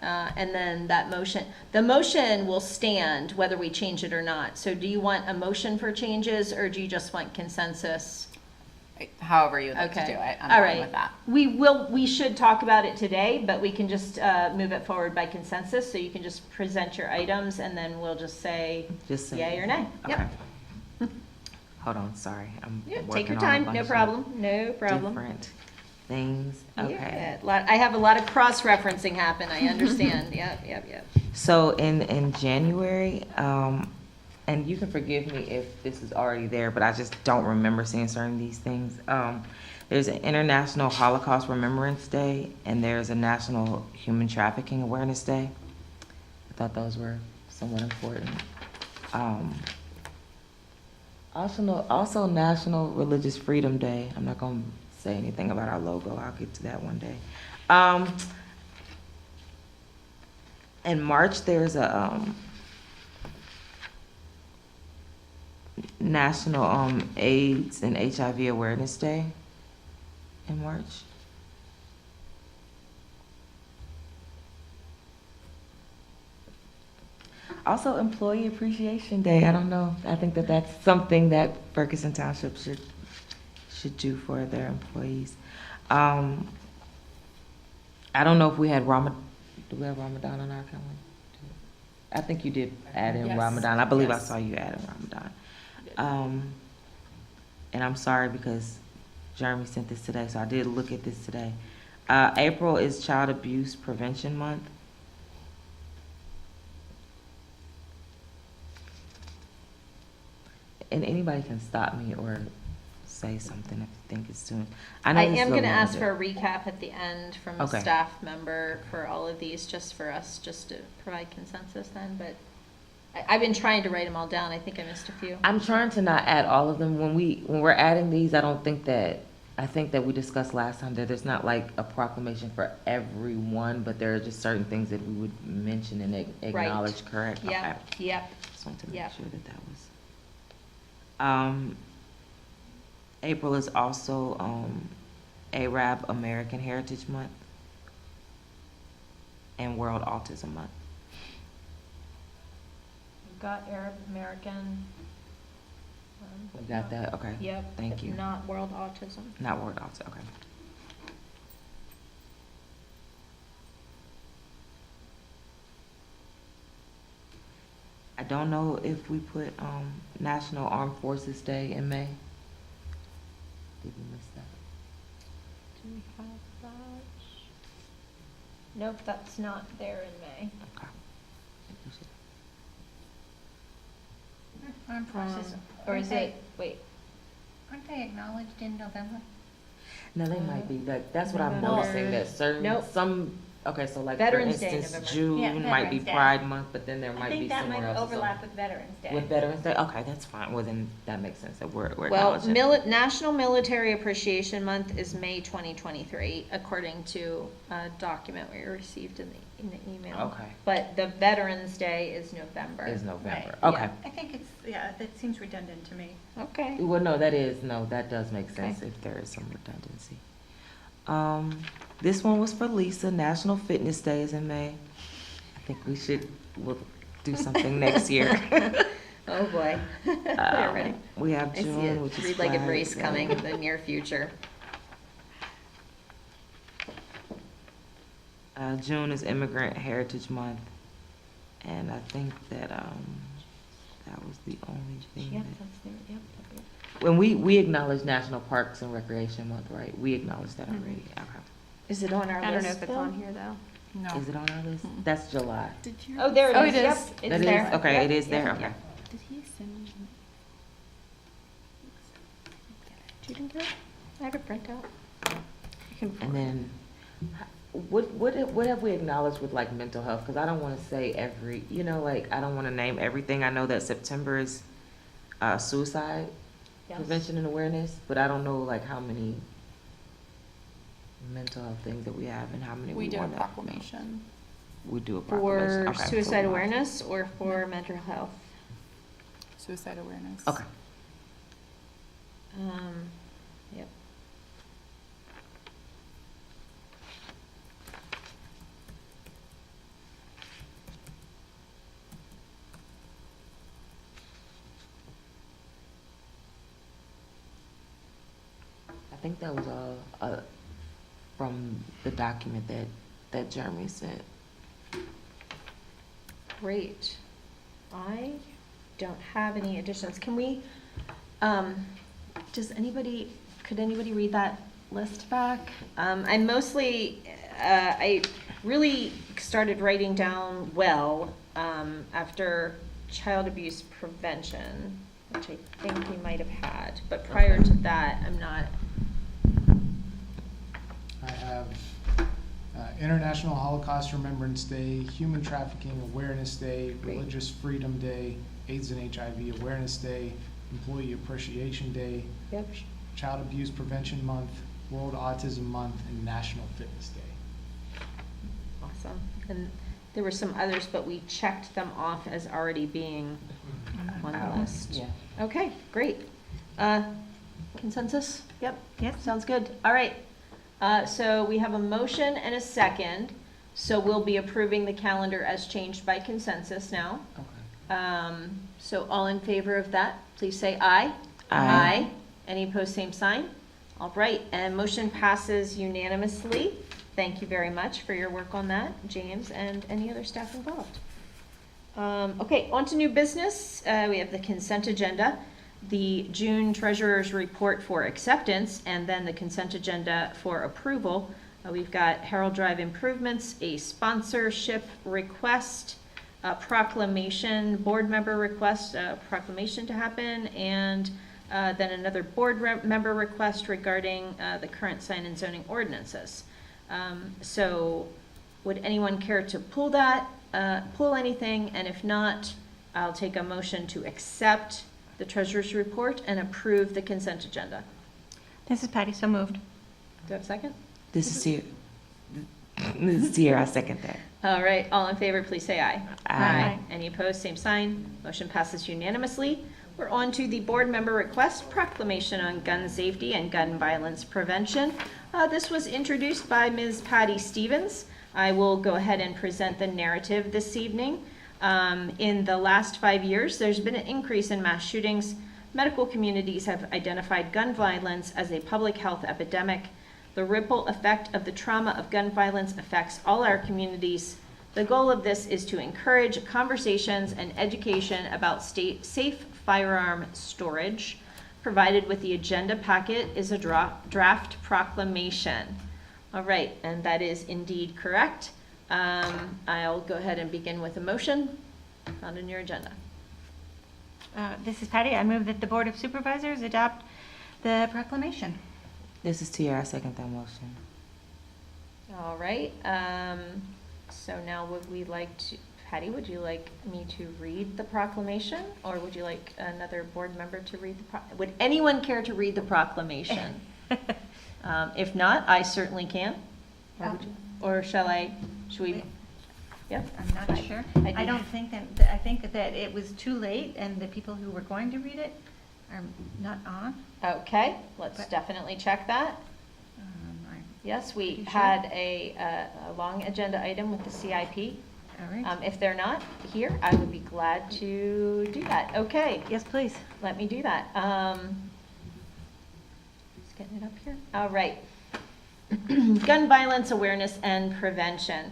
and then the motion will stand whether we change it or not. So do you want a motion for changes, or do you just want consensus? However you'd like to Okay. do it, I'm All fine right. with that. We should talk about it today, but we can just move it forward by consensus, so you can just present your items, and then we'll just say Just say yay or nay. Yep. Okay. Hold on, sorry. I'm Yeah, working take your on a time, bunch no of problem, no problem. Different things. Okay. Yeah, I have a lot of cross-referencing happen, I understand, yep. So in January, and you can forgive me if this is already there, but I just don't remember seeing certain of these things. There's an International Holocaust Remembrance Day, and there's a National Human Trafficking Awareness Day. I thought those were somewhat important. Also National Religious Freedom Day. I'm not going to say anything about our logo. I'll get to that one day. In March, there's a National AIDS and HIV Awareness Day in March. Also, Employee Appreciation Day. I don't know. I think that that's something that Ferguson Township should do for their employees. I don't know if we had Ramadan. Do we have Ramadan on our calendar? I think you did add in Yes. Ramadan. I believe I Yes. saw you add in Ramadan. And I'm sorry because Jeremy sent this today, so I did look at this today. April is Child Abuse Prevention Month. And anybody can stop me or say something if you think it's too. I know this am is gonna little ask bit- for a recap at the end from a Okay. staff member for all of these, just for us, just to provide consensus then, but I've been trying to write them all down, I think I missed a few. I'm trying to not add all of them. When we're adding these, I think that we discussed last time that there's not like a proclamation for everyone, but there are just certain things that we would mention and acknowledge, correct? Yep, Okay. yep, Just wanted to make Yep. sure that was. April is also Arab American Heritage Month and World Autism Month. we've got Arab American. We got that? Okay. Yep. Thank but you. Not World Autism. Not World Autism, okay. I don't know if we put National Armed Forces Day in May. Did we miss that? Do we have that? Nope, that's not there in May. Okay. I think we should- Armed forces. Or is it, wait, Aren't they acknowledged in November? No, they might be, like, that's what I'm November. noticing, that certain, Nope. okay, so like, for Veterans Day, instance, November. June Yeah, might be Veterans Day. Pride Month, but then there I might be think that somewhere might else. overlap with Veterans Day. With Veterans Day, okay, that's fine, well then, that makes sense, that we're well, acknowledging. National Military Appreciation Month is May 2023, according to a document we received in the email. Okay. But the Veterans Day is November. Is November, Right. okay. I think it's, yeah, that seems redundant to me. Okay. Well, no, that does make sense if there is some redundancy. This one was for Lisa, National Fitness Day is in May. I think we'll do something next year. Oh, boy. They're ready. We have I see June, a which is three-legged Flag race Day. coming in the near future. June is Immigrant Heritage Month, and I think that that was the only thing. Yep, that- that's there, yep. When we acknowledge National Parks and Recreation Month, right? We acknowledge that already. Okay. Is it on our list? I don't know if it's though? on here though. No. Is it on our list? That's July. Oh, there it Oh, is. it Yep, is. it's That is? there. Okay, Yep, it is there, yep, okay. yep. Did he send me? You didn't get it? I have a printout. And then, what have we acknowledged with like mental health? Because I don't want to say every, like I don't want to name everything. I know that September is suicide Yes. prevention and awareness, but I don't know like how many mental health things that we have and how many We we did a want to? proclamation. We do a proclamation. For Okay, suicide so- awareness or for mental health? Suicide awareness. Okay. Yep. I think that was all from the document that Jeremy sent. Great. I don't have any additions. Can we, could anybody read that list back? I mostly, I really started writing down well, after child abuse prevention, which I think we might have had, but prior to that, I'm not. I have International Holocaust Remembrance Day, Human Trafficking Awareness Day, Great. Religious Freedom Day, AIDS and HIV Awareness Day, Employee Appreciation Day, Yep. Child Abuse Prevention Month, World Autism Month, and National Fitness Day. Awesome. And there were some others, but we checked them off as already being on the list. Yeah. Okay, great. Consensus? Yep. Yes. Sounds good. All right. So we have a motion and a second. So we'll be approving the calendar as changed by consensus now. Okay. So all in favor of that, please say aye. Aye. Any opposed, same sign? All right, and motion passes unanimously. Thank you very much for your work on that, James, and any other staff involved. Okay, on to new business. We have the consent agenda, the June treasurer's report for acceptance, and then the consent agenda for approval. We've got Herald Drive improvements, a sponsorship request, a proclamation, board member request, a proclamation to happen, and then another board member request regarding the current sign and zoning ordinances. So would anyone care to pull that, pull anything? And if not, I'll take a motion to accept the treasurer's report and approve the consent agenda. This is Patty, so moved. Do I have a second? This is here. This is here. I second that. All right, all in favor, please say aye. Aye. Any opposed, same sign. Motion passes unanimously. We're on to the board member request proclamation on gun safety and gun violence prevention. This was introduced by Ms. Patty Stevens. I will go ahead and present the narrative this evening. In the last 5 years, there's been an increase in mass shootings. Medical communities have identified gun violence as a public health epidemic. The ripple effect of the trauma of gun violence affects all our communities. The goal of this is to encourage conversations and education about safe firearm storage. Provided with the agenda packet is a draft proclamation. All right, and that is indeed correct. I'll go ahead and begin with a motion found in your agenda. This is Patty. I move that the Board of Supervisors adopt the proclamation. This is Tiara. I second that motion. All right, so now would we like to, Patty, would you like me to read the proclamation, or would you like another board member to read the would anyone care to read the proclamation? If not, I certainly can. Or should we? Yep. I'm not sure. I don't think that, I think that it was too late and the people who were going to read it are not on. Okay, let's definitely check that. Yes, we You had a long agenda item with the CIP. All right. If they're not here, I would be glad to do that. Okay, Yes, please. let me do that. Just getting it up here. All right. Gun violence awareness and prevention.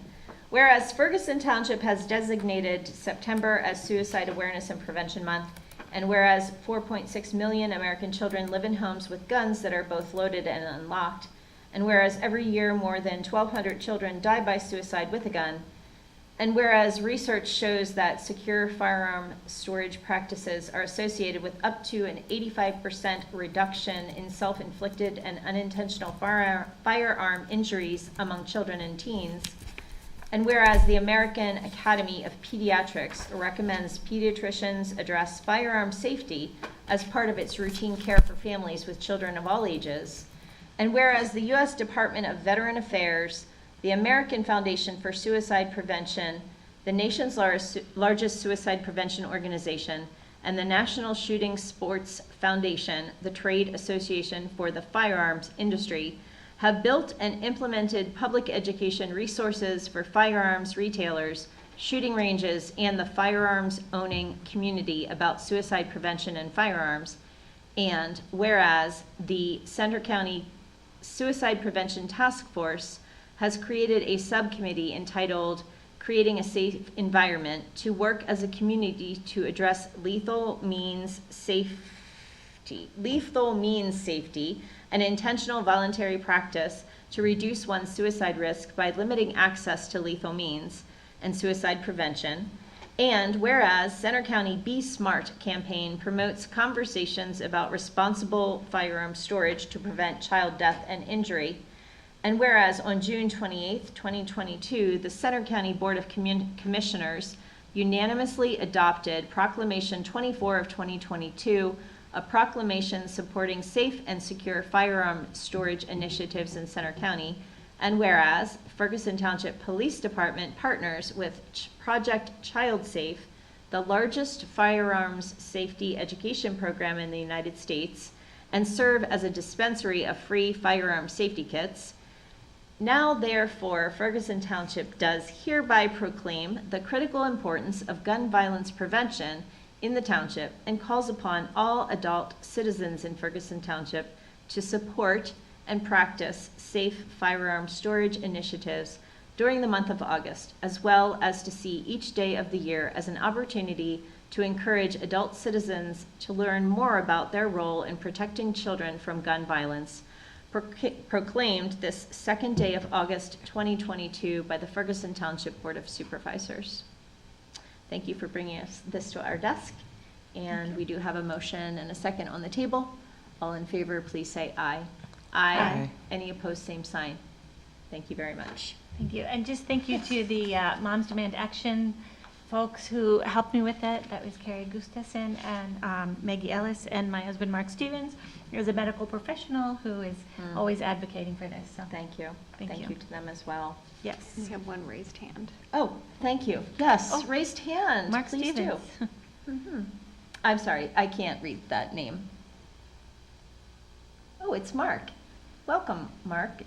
Whereas Ferguson Township has designated September as Suicide Awareness and Prevention Month, and whereas 4.6 million American children live in homes with guns that are both loaded and unlocked, and whereas every year more than 1,200 children die by suicide with a gun, and whereas research shows that secure firearm storage practices are associated with up to an 85% reduction in self-inflicted and unintentional firearm injuries among children and teens, and whereas the American Academy of Pediatrics recommends pediatricians address firearm safety as part of its routine care for families with children of all ages, And whereas the U.S. Department of Veteran Affairs, the American Foundation for Suicide Prevention, the nation's largest suicide prevention organization, and the National Shooting Sports Foundation, the trade association for the firearms industry, have built and implemented public education resources for firearms retailers, shooting ranges, and the firearms owning community about suicide prevention and firearms. And whereas the Center County Suicide Prevention Task Force has created a subcommittee entitled Creating a Safe Environment to work as a community to address lethal means safety, an intentional voluntary practice to reduce one's suicide risk by limiting access to lethal means and suicide prevention. And whereas Center County Be Smart campaign promotes conversations about responsible firearm storage to prevent child death and injury. And whereas on June 28, 2022, the Center County Board of Commissioners unanimously adopted Proclamation 24 of 2022, a proclamation supporting safe and secure firearm storage initiatives in Center County. And whereas Ferguson Township Police Department partners with Project Child Safe, the largest firearms safety education program in the United States, and serve as a dispensary of free firearm safety kits. Now, therefore, Ferguson Township does hereby proclaim the critical importance of gun violence prevention in the township and calls upon all adult citizens in Ferguson Township to support and practice safe firearm storage initiatives during the month of August, as well as to see each day of the year as an opportunity to encourage adult citizens to learn more about their role in protecting children from gun violence, proclaimed this second day of August 2022 by the Ferguson Township Board of Supervisors. Thank you for bringing us this to our desk. And we do have a motion and a second on the table. All in favor, please say aye. Aye. Any opposed, same sign. Thank you very much. Thank you. And just thank you to the Moms Demand Action folks who helped me with that. That was Carrie Gustafson and Maggie Ellis and my husband, Mark Stevens, who is a medical professional who is always advocating for this. So Thank you. Thank you to them as well. yes. We have one raised hand. Oh, thank you. Yes, Oh, raised hand. Mark Please Stevens. do. I'm sorry, I can't read that name. Oh, it's Mark. Welcome, Mark.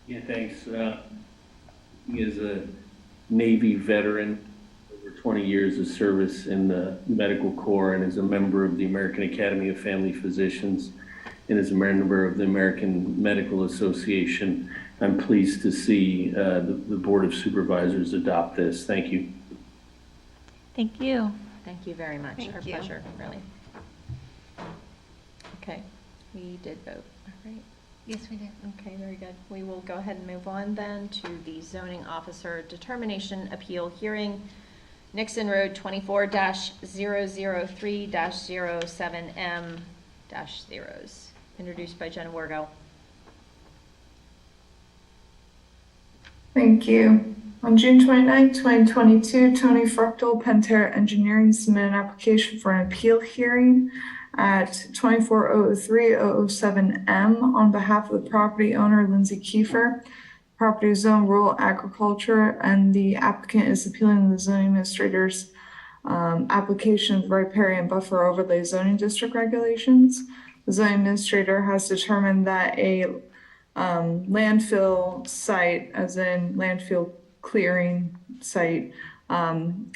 Yeah, thanks. He is a Navy veteran, over 20 years of service in the medical corps, and is a member of the American Academy of Family Physicians, and is a member of the American Medical Association. I'm pleased to see the Board of Supervisors adopt this. Thank you. Thank you. Thank you very much. Thank Our you. pleasure, really. Okay, we did vote, all right? Yes, we did. Okay, very good. We will go ahead and move on then to the zoning officer determination appeal hearing. Nixon Road 24-003-07M-0s, introduced by Jenna Wargo. Thank you. On June 29, 2022, Tony Fruchtel, Pantera Engineering, submitted an application for an appeal hearing at 24-003-007M on behalf of the property owner, Lindsay Kiefer. Property is zoned rural agriculture, and the applicant is appealing the zoning administrator's application of riparian buffer overlay zoning district regulations. The zoning administrator has determined that a landfill site, as in landfill clearing site,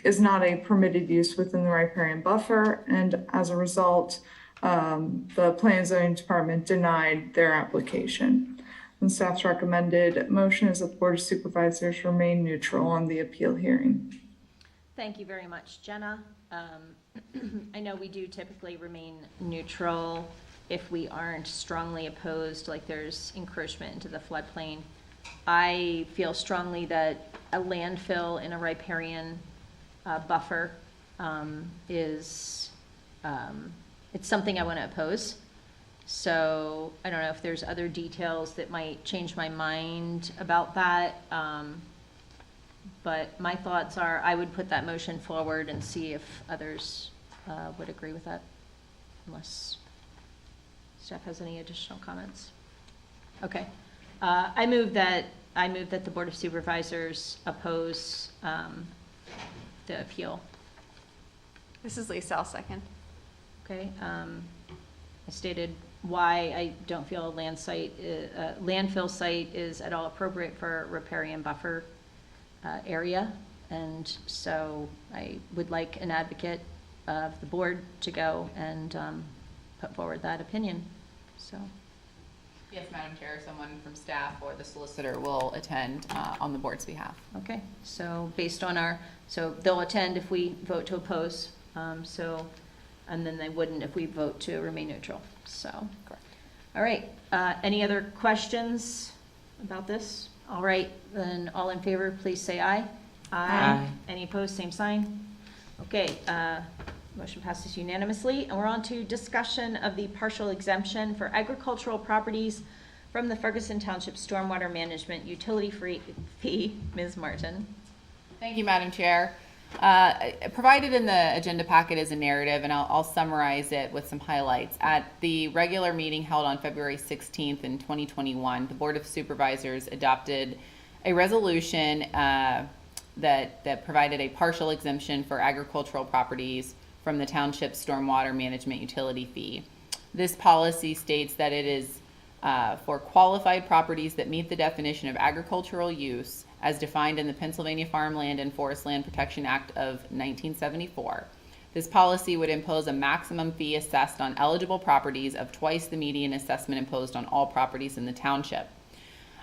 is not a permitted use within the riparian buffer, and as a result, the Planning and Zoning Department denied their application. And staff's recommended motion is that the Board of Supervisors remain neutral on the appeal hearing. Thank you very much, Jenna. I know we do typically remain neutral if we aren't strongly opposed, like there's encroachment into the floodplain. I feel strongly that a landfill in a riparian buffer is, it's something I want to oppose. So I don't know if there's other details that might change my mind about that. But my thoughts are I would put that motion forward and see if others would agree with that, unless staff has any additional comments. Okay. I move that the Board of Supervisors oppose the appeal. This is Lisa, I'll second. Okay. I stated why I don't feel a landfill site is at all appropriate for a riparian buffer area. And so I would like an advocate of the board to go and put forward that opinion. So. Yes, Madam Chair, someone from staff or the solicitor will attend on the board's behalf. Okay, so based on so they'll attend if we vote to oppose, and then they wouldn't if we vote to remain neutral, so. Correct. All right, any other questions about this? All right, then all in favor, please say aye. Aye. Any opposed, same sign? Okay, motion passes unanimously, and we're on to discussion of the partial exemption for agricultural properties from the Ferguson Township Stormwater Management Utility Fee. Ms. Martin. Thank you, Madam Chair. Provided in the agenda packet is a narrative, and I'll summarize it with some highlights. At the regular meeting held on February 16th in 2021, the Board of Supervisors adopted a resolution that provided a partial exemption for agricultural properties from the township stormwater management utility fee. This policy states that it is for qualified properties that meet the definition of agricultural use as defined in the Pennsylvania Farmland and Forest Land Protection Act of 1974. This policy would impose a maximum fee assessed on eligible properties of twice the median assessment imposed on all properties in the township.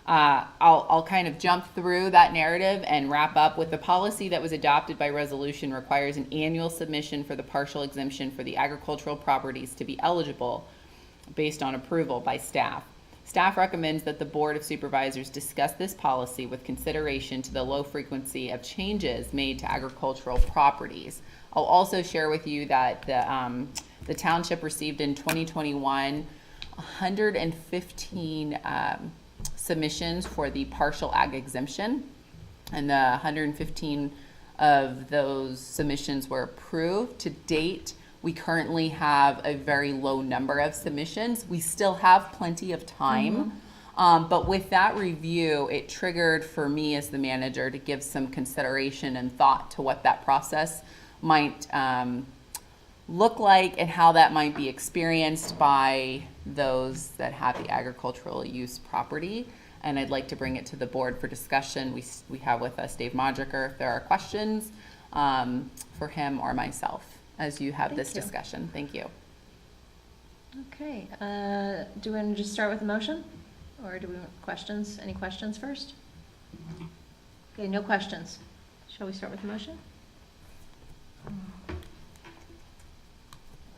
I'll kind of jump through that narrative and wrap up with the policy that was adopted by resolution requires an annual submission for the partial exemption for the agricultural properties to be eligible based on approval by staff. Staff recommends that the Board of Supervisors discuss this policy with consideration to the low frequency of changes made to agricultural properties. I'll also share with you that the township received in 2021 115 submissions for the partial ag exemption, and the 115 of those submissions were approved. To date, we currently have a very low number of submissions. We still have plenty of time, but with that review, it triggered for me as the manager to give some consideration and thought to what that process might look like and how that might be experienced by those that have the agricultural use property. And I'd like to bring it to the board for discussion. We have with us Dave Modricker if there are questions for him or myself as you have this discussion. Thank you. Okay, do we want to just start with the motion? Or do we want questions? Any questions first? Okay, no questions. Shall we start with the motion?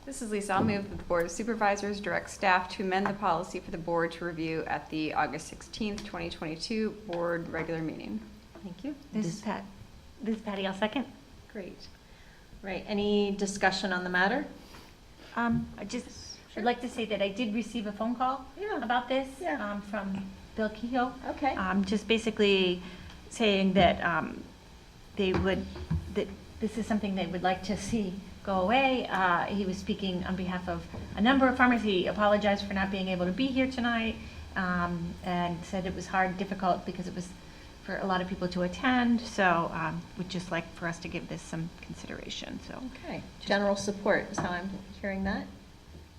This is Lisa. I'll move that the Board of Supervisors direct staff to amend the policy for the board to review at the August 16th, 2022 board regular meeting. Thank you. This is Patty, I'll second. Great. Right, any discussion on the matter? I'd like to say that I did receive a phone call about this from Bill Kehoe. Okay. Just basically saying that that this is something they would like to see go away. He was speaking on behalf of a number of farmers. He apologized for not being able to be here tonight, and said it was hard, difficult, because it was for a lot of people to attend. So would just like for us to give this some consideration. So okay, general support is how I'm hearing that.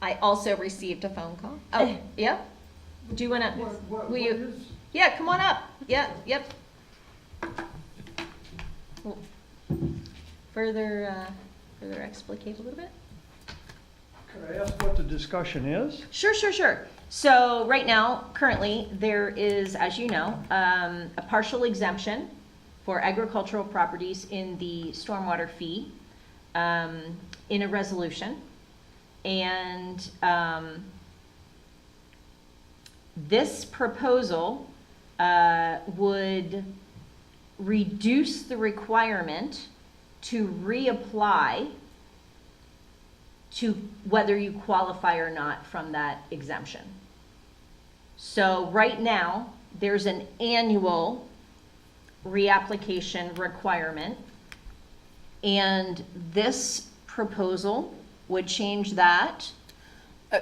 I also received a phone call. Oh, yep. Do you want to? Will you? Yeah, come on up. Yeah, yep. Well, further explicate a little bit. Could I ask what the discussion is? Sure. So right now, currently, there is, as you know, a partial exemption for agricultural properties in the stormwater fee in a resolution. And this proposal would reduce the requirement to reapply to whether you qualify or not from that exemption. So right now, there's an annual reapplication requirement, and this proposal would change that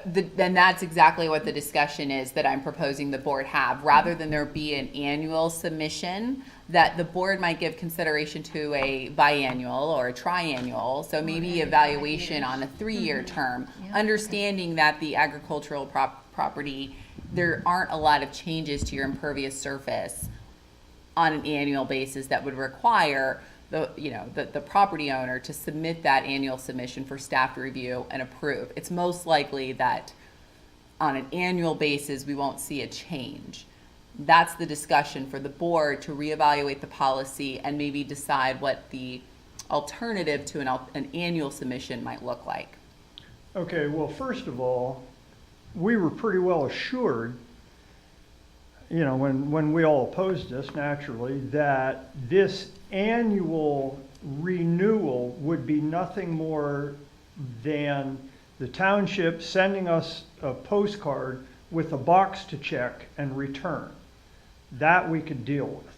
Then that's exactly what the discussion is that I'm proposing the board have. Rather than there be an annual submission, that the board might give consideration to a biannual or a triannual. So maybe evaluation on a 3-year term, understanding that the agricultural property, there aren't a lot of changes to your impervious surface on an annual basis that would require the property owner to submit that annual submission for staff to review and approve. It's most likely that on an annual basis, we won't see a change. That's the discussion for the board to reevaluate the policy and maybe decide what the alternative to an annual submission might look like. Okay, well, first of all, we were pretty well assured, when we all opposed this, naturally, that this annual renewal would be nothing more than the township sending us a postcard with a box to check and return. That we could deal with.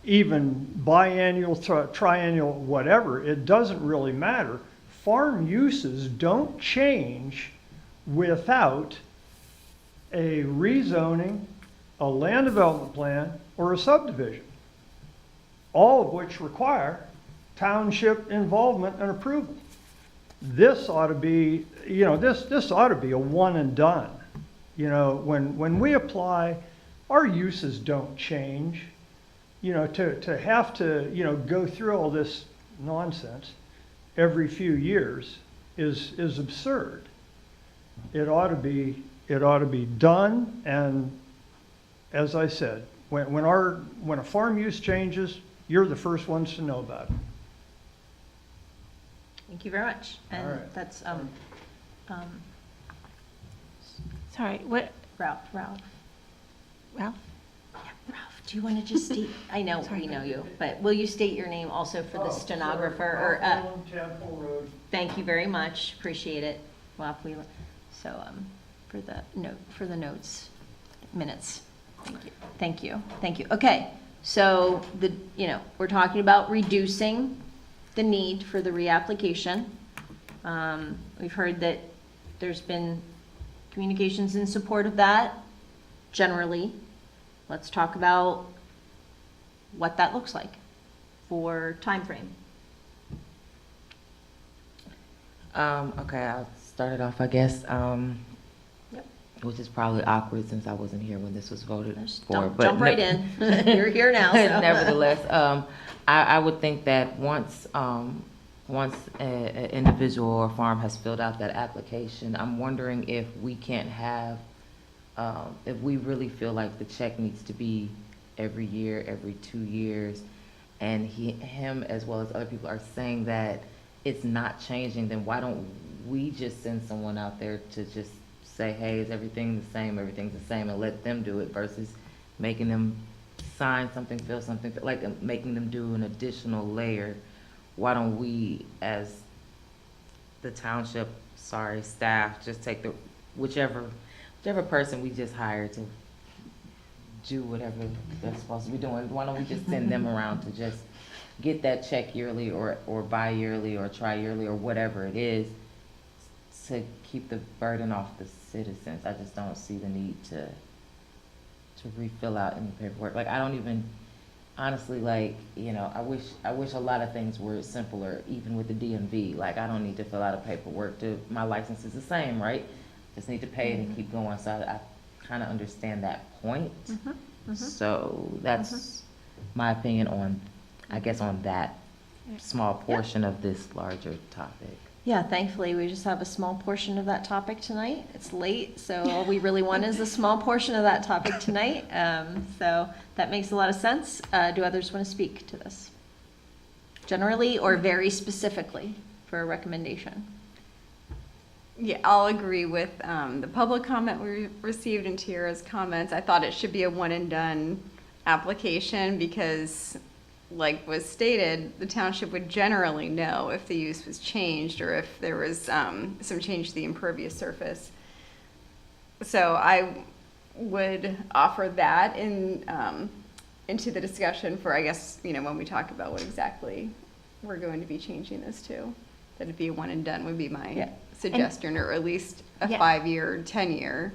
Even biannual, triennial, whatever, it doesn't really matter. Farm uses don't change without a rezoning, a land development plan, or a subdivision, all of which require township involvement and approval. This ought to be, this ought to be a one and done. When we apply, our uses don't change. To have to, go through all this nonsense every few years is absurd. It ought to be done, and as I said, when a farm use changes, you're the first ones to know about it. Thank you very much. And All right. that's, Sorry, what? Ralph? Yeah, Ralph, do you want to just state, I know we know you, but will you state your name also for the stenographer? Temple Road. Thank you very much, appreciate it. So, for the notes, minutes. Thank you. Okay, so we're talking about reducing the need for the reapplication. We've heard that there's been communications in support of that, generally. Let's talk about what that looks like for time frame. Okay, I'll start it off, I guess. Which is probably awkward since I wasn't here when this was voted for. But jump right in. You're here now. So. Nevertheless, I would think that once an individual or farm has filled out that application, I'm wondering if we can't have, if we really feel like the check needs to be every year, every 2 years, and him as well as other people are saying that it's not changing, then why don't we just send someone out there to just say, hey, is everything the same? Everything's the same, and let them do it versus making them sign something, fill something, like making them do an additional layer. Why don't we, as the township, staff, just take the whichever person we just hired to do whatever they're supposed to be doing? Why don't we just send them around to just get that check yearly or bi-yearly or tri-yearly or whatever it is, to keep the burden off the citizens? I just don't see the need to refill out any paperwork. Like, I don't even, honestly, I wish a lot of things were simpler, even with the DMV. Like, I don't need to fill out a paperwork. My license is the same, right? Just need to pay it and keep going. So I kind of understand that point. So that's my opinion on, I guess, on that small portion of this larger topic. Yeah, thankfully, we just have a small portion of that topic tonight. It's late, so all we really want is a small portion of that topic tonight. So that makes a lot of sense. Do others want to speak to this? Generally or very specifically for a recommendation? Yeah, I'll agree with the public comment we received and Tiara's comments. I thought it should be a one and done application because, like was stated, the township would generally know if the use was changed or if there was some change to the impervious surface. So I would offer that into the discussion for, I guess, when we talk about what exactly we're going to be changing this to. That it'd be a one and done would be my suggestion, or at least a Yeah. 5-year, 10-year.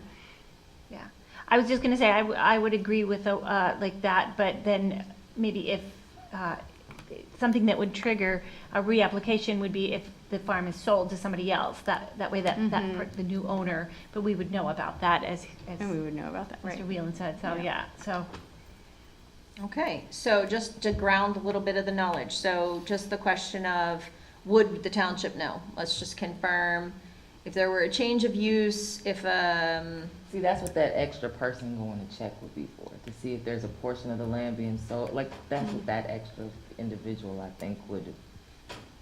Yeah, I was just gonna say, I would agree with, like that, but then maybe if, something that would trigger a reapplication would be if the farm is sold to somebody else, that way the new owner, but we would know about that as And we would know about that, right? Mr. Whelan said, so, yeah, so. Okay, so just to ground a little bit of the knowledge, so just the question of, would the township know? Let's just confirm, if there were a change of use, if, See, that's what that extra person going to check would be for, to see if there's a portion of the land being sold. Like, that's what that extra individual, I think, would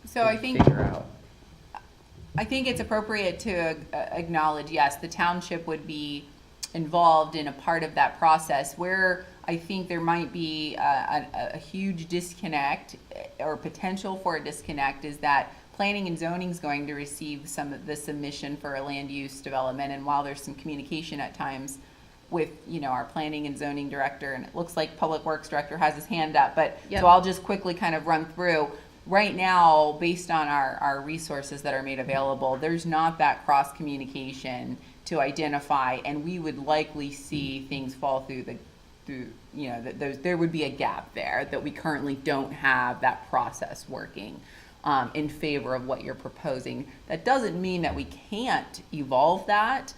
So I think, figure out. I think it's appropriate to acknowledge, yes, the township would be involved in a part of that process. Where I think there might be a huge disconnect or potential for a disconnect is that planning and zoning is going to receive some of the submission for a land use development. And while there's some communication at times with, our planning and zoning director, and it looks like public works director has his hand up, but so I'll just quickly kind of run through. Right now, based on our resources that are made available, there's not that cross communication to identify, and we would likely see things fall through there would be a gap there that we currently don't have that process working in favor of what you're proposing. That doesn't mean that we can't evolve that,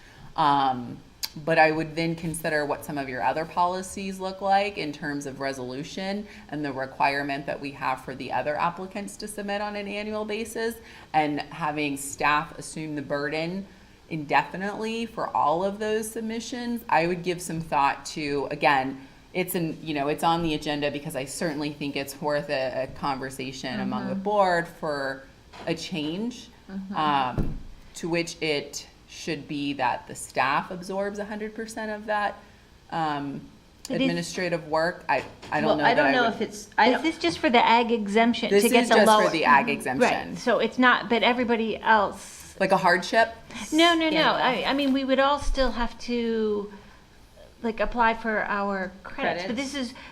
but I would then consider what some of your other policies look like in terms of resolution and the requirement that we have for the other applicants to submit on an annual basis, and having staff assume the burden indefinitely for all of those submissions. I would give some thought to, again, it's on the agenda because I certainly think it's worth a conversation among the board for a change, to which it should be that the staff absorbs 100% of that administrative work. I don't know. I don't know if it's, is this just for the ag exemption? This to get is the just lower, for the ag exemption. Right, so it's not, but everybody else. Like a hardship? No. I mean, we would all still have to, like, apply for our credits.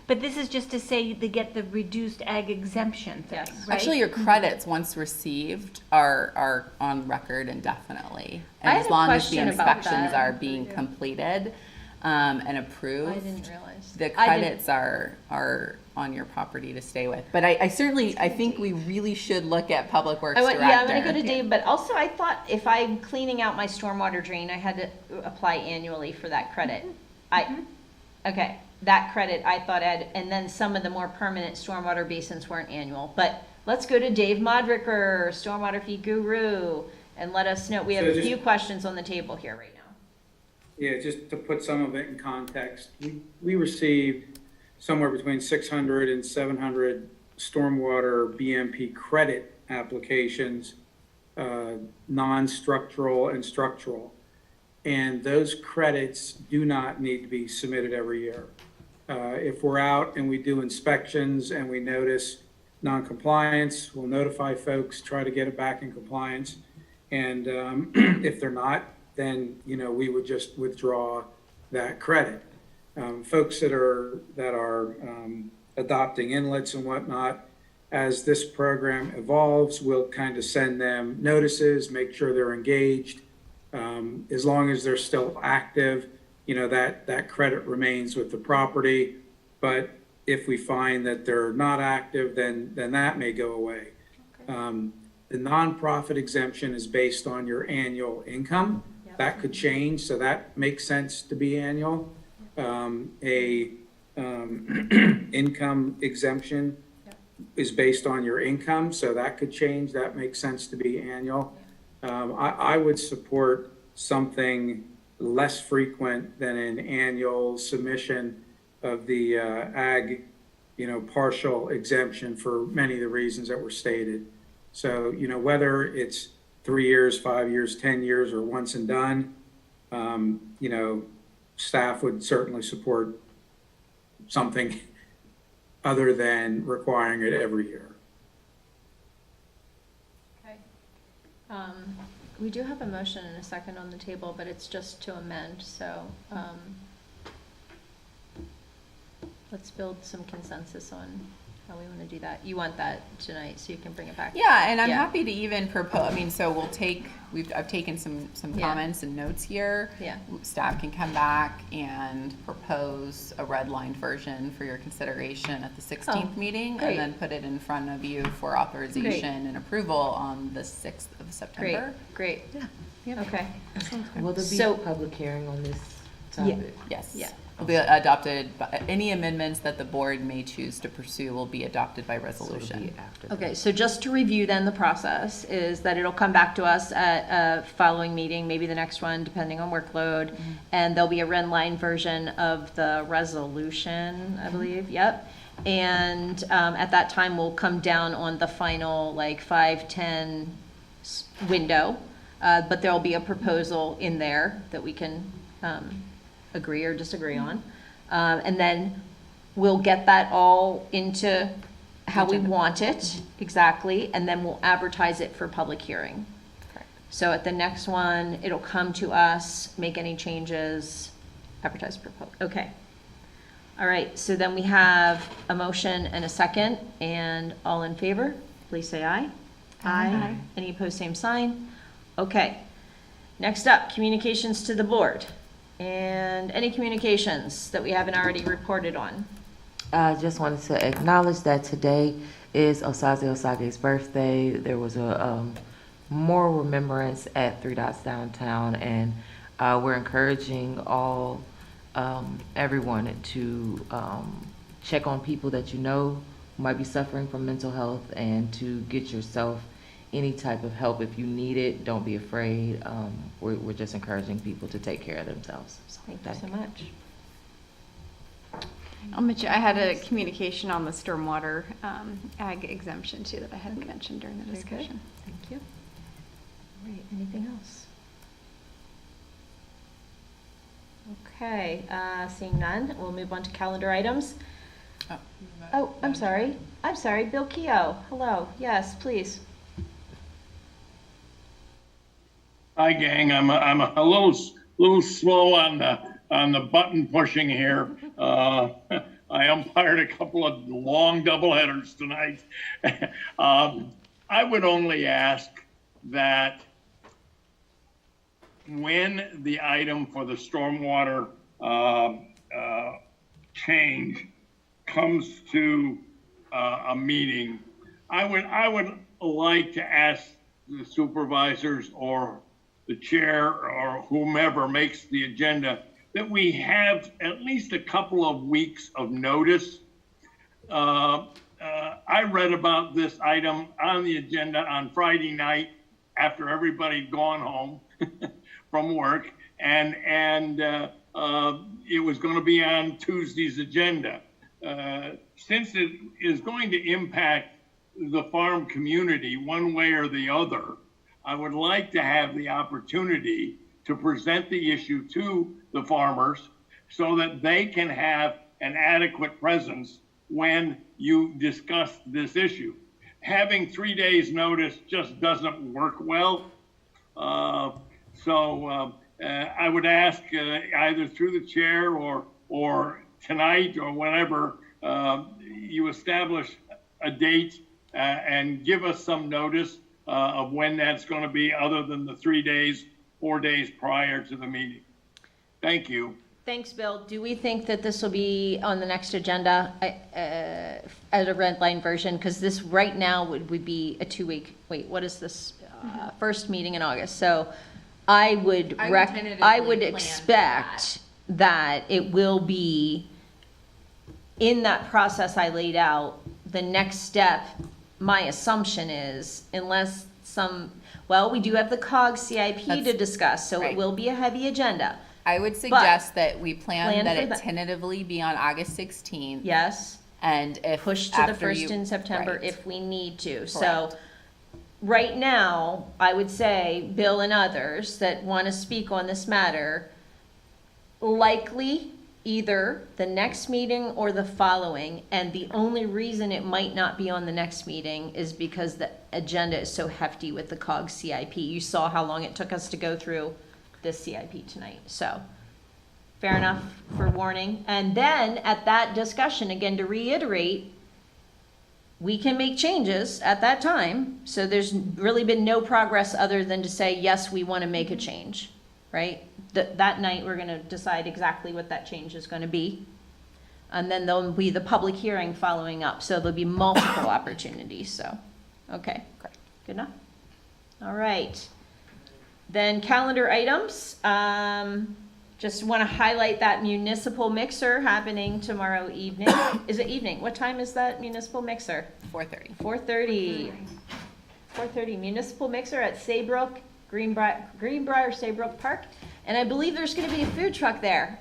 But this is just to say they get the reduced ag exemption thing, right? Actually, your credits, once received, are on record indefinitely. I And had as a long as the question about inspections that. are being completed and approved. I didn't realize. The credits are on your property to stay with. But I think we really should look at Public Works Director. Yeah, I'm gonna go to Dave, but also I thought if I'm cleaning out my stormwater drain, I had to apply annually for that credit. Okay, that credit I thought and then some of the more permanent stormwater basins weren't annual. But let's go to Dave Modricker, stormwater fee guru, and let us know. We have a few questions on the table here right now. Yeah, just to put some of it in context, we received somewhere between 600 and 700 stormwater BMP credit applications, non-structural and structural. And those credits do not need to be submitted every year. If we're out and we do inspections and we notice non-compliance, we'll notify folks, try to get it back in compliance. And if they're not, then we would just withdraw that credit. Folks that are adopting inlets and whatnot, as this program evolves, we'll kind of send them notices, make sure they're engaged. As long as they're still active, that credit remains with the property. But if we find that they're not active, then that may go away. The nonprofit exemption is based on your annual income. That could change, so that makes sense to be annual. Income exemption is based on your income, so that could change. That makes sense to be annual. I would support something less frequent than an annual submission of the ag, partial exemption for many of the reasons that were stated. So, whether it's 3 years, 5 years, 10 years, or once and done, staff would certainly support something other than requiring it every year. Okay. We do have a motion and a second on the table, but it's just to amend, so let's build some consensus on how we want to do that. You want that tonight, so you can bring it back. Yeah, and I'm Yeah. happy to even propose, I mean, so I've taken some Yeah. comments and notes here. Yeah. Staff can come back and propose a redlined version for your consideration at the 16th meeting, great. and then put it in front of you for authorization and approval on the 6th of September. Great. Yeah. Okay. Will there be So- a public hearing on this topic? Yes. Yeah. Will be adopted, any amendments that the board may choose to pursue will be adopted by So it'll be resolution. after that. Okay, so just to review then, the process is that it'll come back to us at a following meeting, maybe the next one, depending on workload. And there'll be a red line version of the resolution, I believe, yep. And at that time, we'll come down on the final, like, 5-10 window. But there'll be a proposal in there that we can agree or disagree on. And then we'll get that all into how we want it, exactly, and then we'll advertise it for public hearing. Correct. So at the next one, it'll come to us, make any changes, advertise, propose, okay. All right, so then we have a motion and a second, and all in favor, please say aye. Aye. Any opposed, same sign. Okay. Next up, communications to the board. And any communications that we haven't already reported on? I just wanted to acknowledge that today is Osaze Osage's birthday. There was a more remembrance at 3 Dots Downtown, and we're encouraging everyone to check on people that you know who might be suffering from mental health, and to get yourself any type of help if you need it. Don't be afraid. We're just encouraging people to take care of themselves. So Thank you so much. I'll mention, I had a communication on the stormwater ag exemption too that I hadn't mentioned during the Very good. discussion. Thank you. All right, anything else? Okay, seeing none, we'll move on to calendar items. Oh, I'm sorry. Bill Keough. Hello. Yes, please. Hi, gang. I'm a little slow on the button pushing here. I umpired a couple of long doubleheaders tonight. I would only ask that when the item for the stormwater change comes to a meeting, I would like to ask the supervisors or the chair or whomever makes the agenda that we have at least a couple of weeks of notice. I read about this item on the agenda on Friday night after everybody'd gone home from work, and it was going to be on Tuesday's agenda. Since it is going to impact the farm community one way or the other, I would like to have the opportunity to present the issue to the farmers so that they can have an adequate presence when you discuss this issue. Having 3 days notice just doesn't work well. So I would ask either through the chair or tonight or whenever you establish a date and give us some notice of when that's going to be, other than the 3 days, 4 days prior to the meeting. Thank you. Thanks, Bill. Do we think that this will be on the next agenda as a red line version? Because this right now would be a 2-week, wait, what is this? First meeting in August. So I would expect that it will be in that process I laid out. The next step, my assumption is, unless we do have the COG CIP to discuss, so it will be a heavy agenda. I would suggest that we plan that for it that. tentatively be on August 16th. Yes. And if Push to the after first you- in September right. if we need to. So Correct. right now, I would say, Bill and others that want to speak on this matter, likely either the next meeting or the following. And the only reason it might not be on the next meeting is because the agenda is so hefty with the COG CIP. You saw how long it took us to go through this CIP tonight. So fair enough for warning. And then at that discussion, again, to reiterate, we can make changes at that time. So there's really been no progress other than to say, yes, we want to make a change, right? That night, we're going to decide exactly what that change is going to be. And then there'll be the public hearing following up. So there'll be multiple opportunities. So, okay, great. Good enough? All right. Then calendar items. Just want to highlight that municipal mixer happening tomorrow evening. Is it evening? What time is that municipal mixer? 4:30. 4:30. 4:30 municipal mixer at Saybrook, Greenbrier Saybrook Park. And I believe there's going to be a food truck there.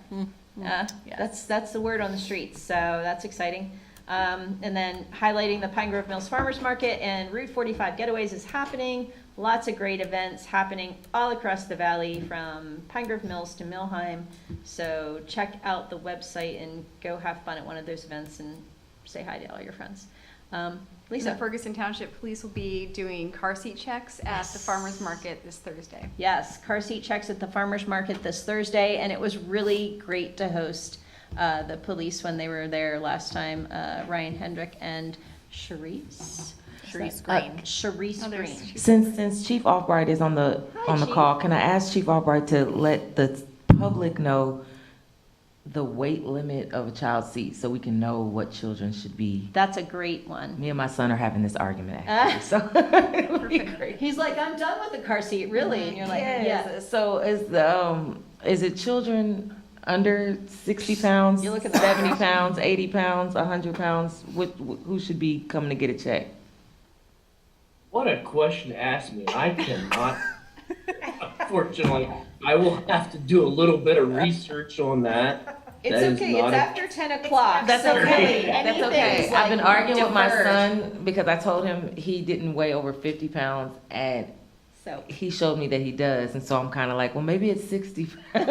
Yes. That's the word on the streets, so that's exciting. And then highlighting the Pine Grove Mills Farmers Market and Route 45 Getaways is happening. Lots of great events happening all across the valley from Pine Grove Mills to Millheim. So check out the website and go have fun at one of those events and say hi to all your friends. Lisa. The Ferguson Township Police will be doing car seat checks at the farmer's market this Thursday. Yes, car seat checks at the farmer's market this Thursday, and it was really great to host the police when they were there last time, Ryan Hendrick and Charisse Green. Charisse Green. Since Chief Albright is on the Chief. call, can I ask Chief Albright to let the public know the weight limit of a child's seat so we can know what children should be? That's a great one. Me and my son are having this argument actually, so it would be great. He's like, I'm done with the car seat, really? And you're like, yeah. So is it children under 60 pounds, You look at the 70 pounds, 80 pounds, 100 pounds? Who should be coming to get a check? What a question to ask me. I cannot. Unfortunately, I will have to do a little bit of research on that. It's That is okay, not it's a- after 10 o'clock. That's so okay. really, That's anything okay. is I've been like arguing with my deferred. son because I told him he didn't weigh over 50 pounds, and So he showed me that he does, and so I'm kind of like, well, maybe it's 60 pounds.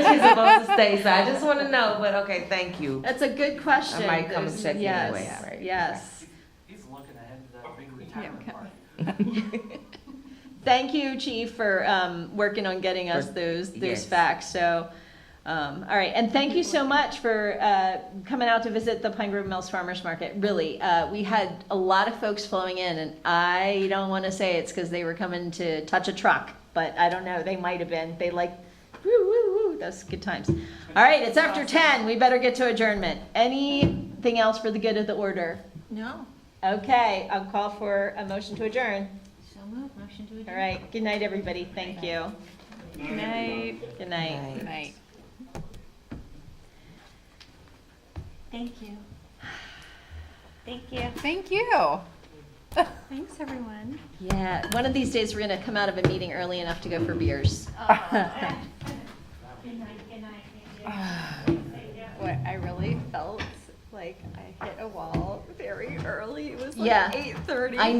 He's supposed to stay, so I just want to know, but okay, thank you. that's a good question. I might come and There's- check you yes, anyway, right. Yes. He's looking ahead to that big retirement party. Thank you, Chief, for working on getting us those yes. facts. So, all right, and thank you so much for coming out to visit the Pine Grove Mills Farmers Market. Really, we had a lot of folks flowing in, and I don't want to say it's because they were coming to touch a truck, but I don't know. They might have been. They like, woo, woo, woo. That's good times. All right, it's after 10. We better get to adjournment. Anything else for the good of the order? No. Okay, I'll call for a motion to adjourn. So moved, motion to adjourn. All right, good night, everybody. Thank you. Good night. Good night. Good night. Thank you. Thank you. Thank you. Thanks, everyone. Yeah, one of these days we're gonna come out of a meeting early enough to go for beers. What I really felt like I hit a wall very early. It was like Yeah. 8:30. I know.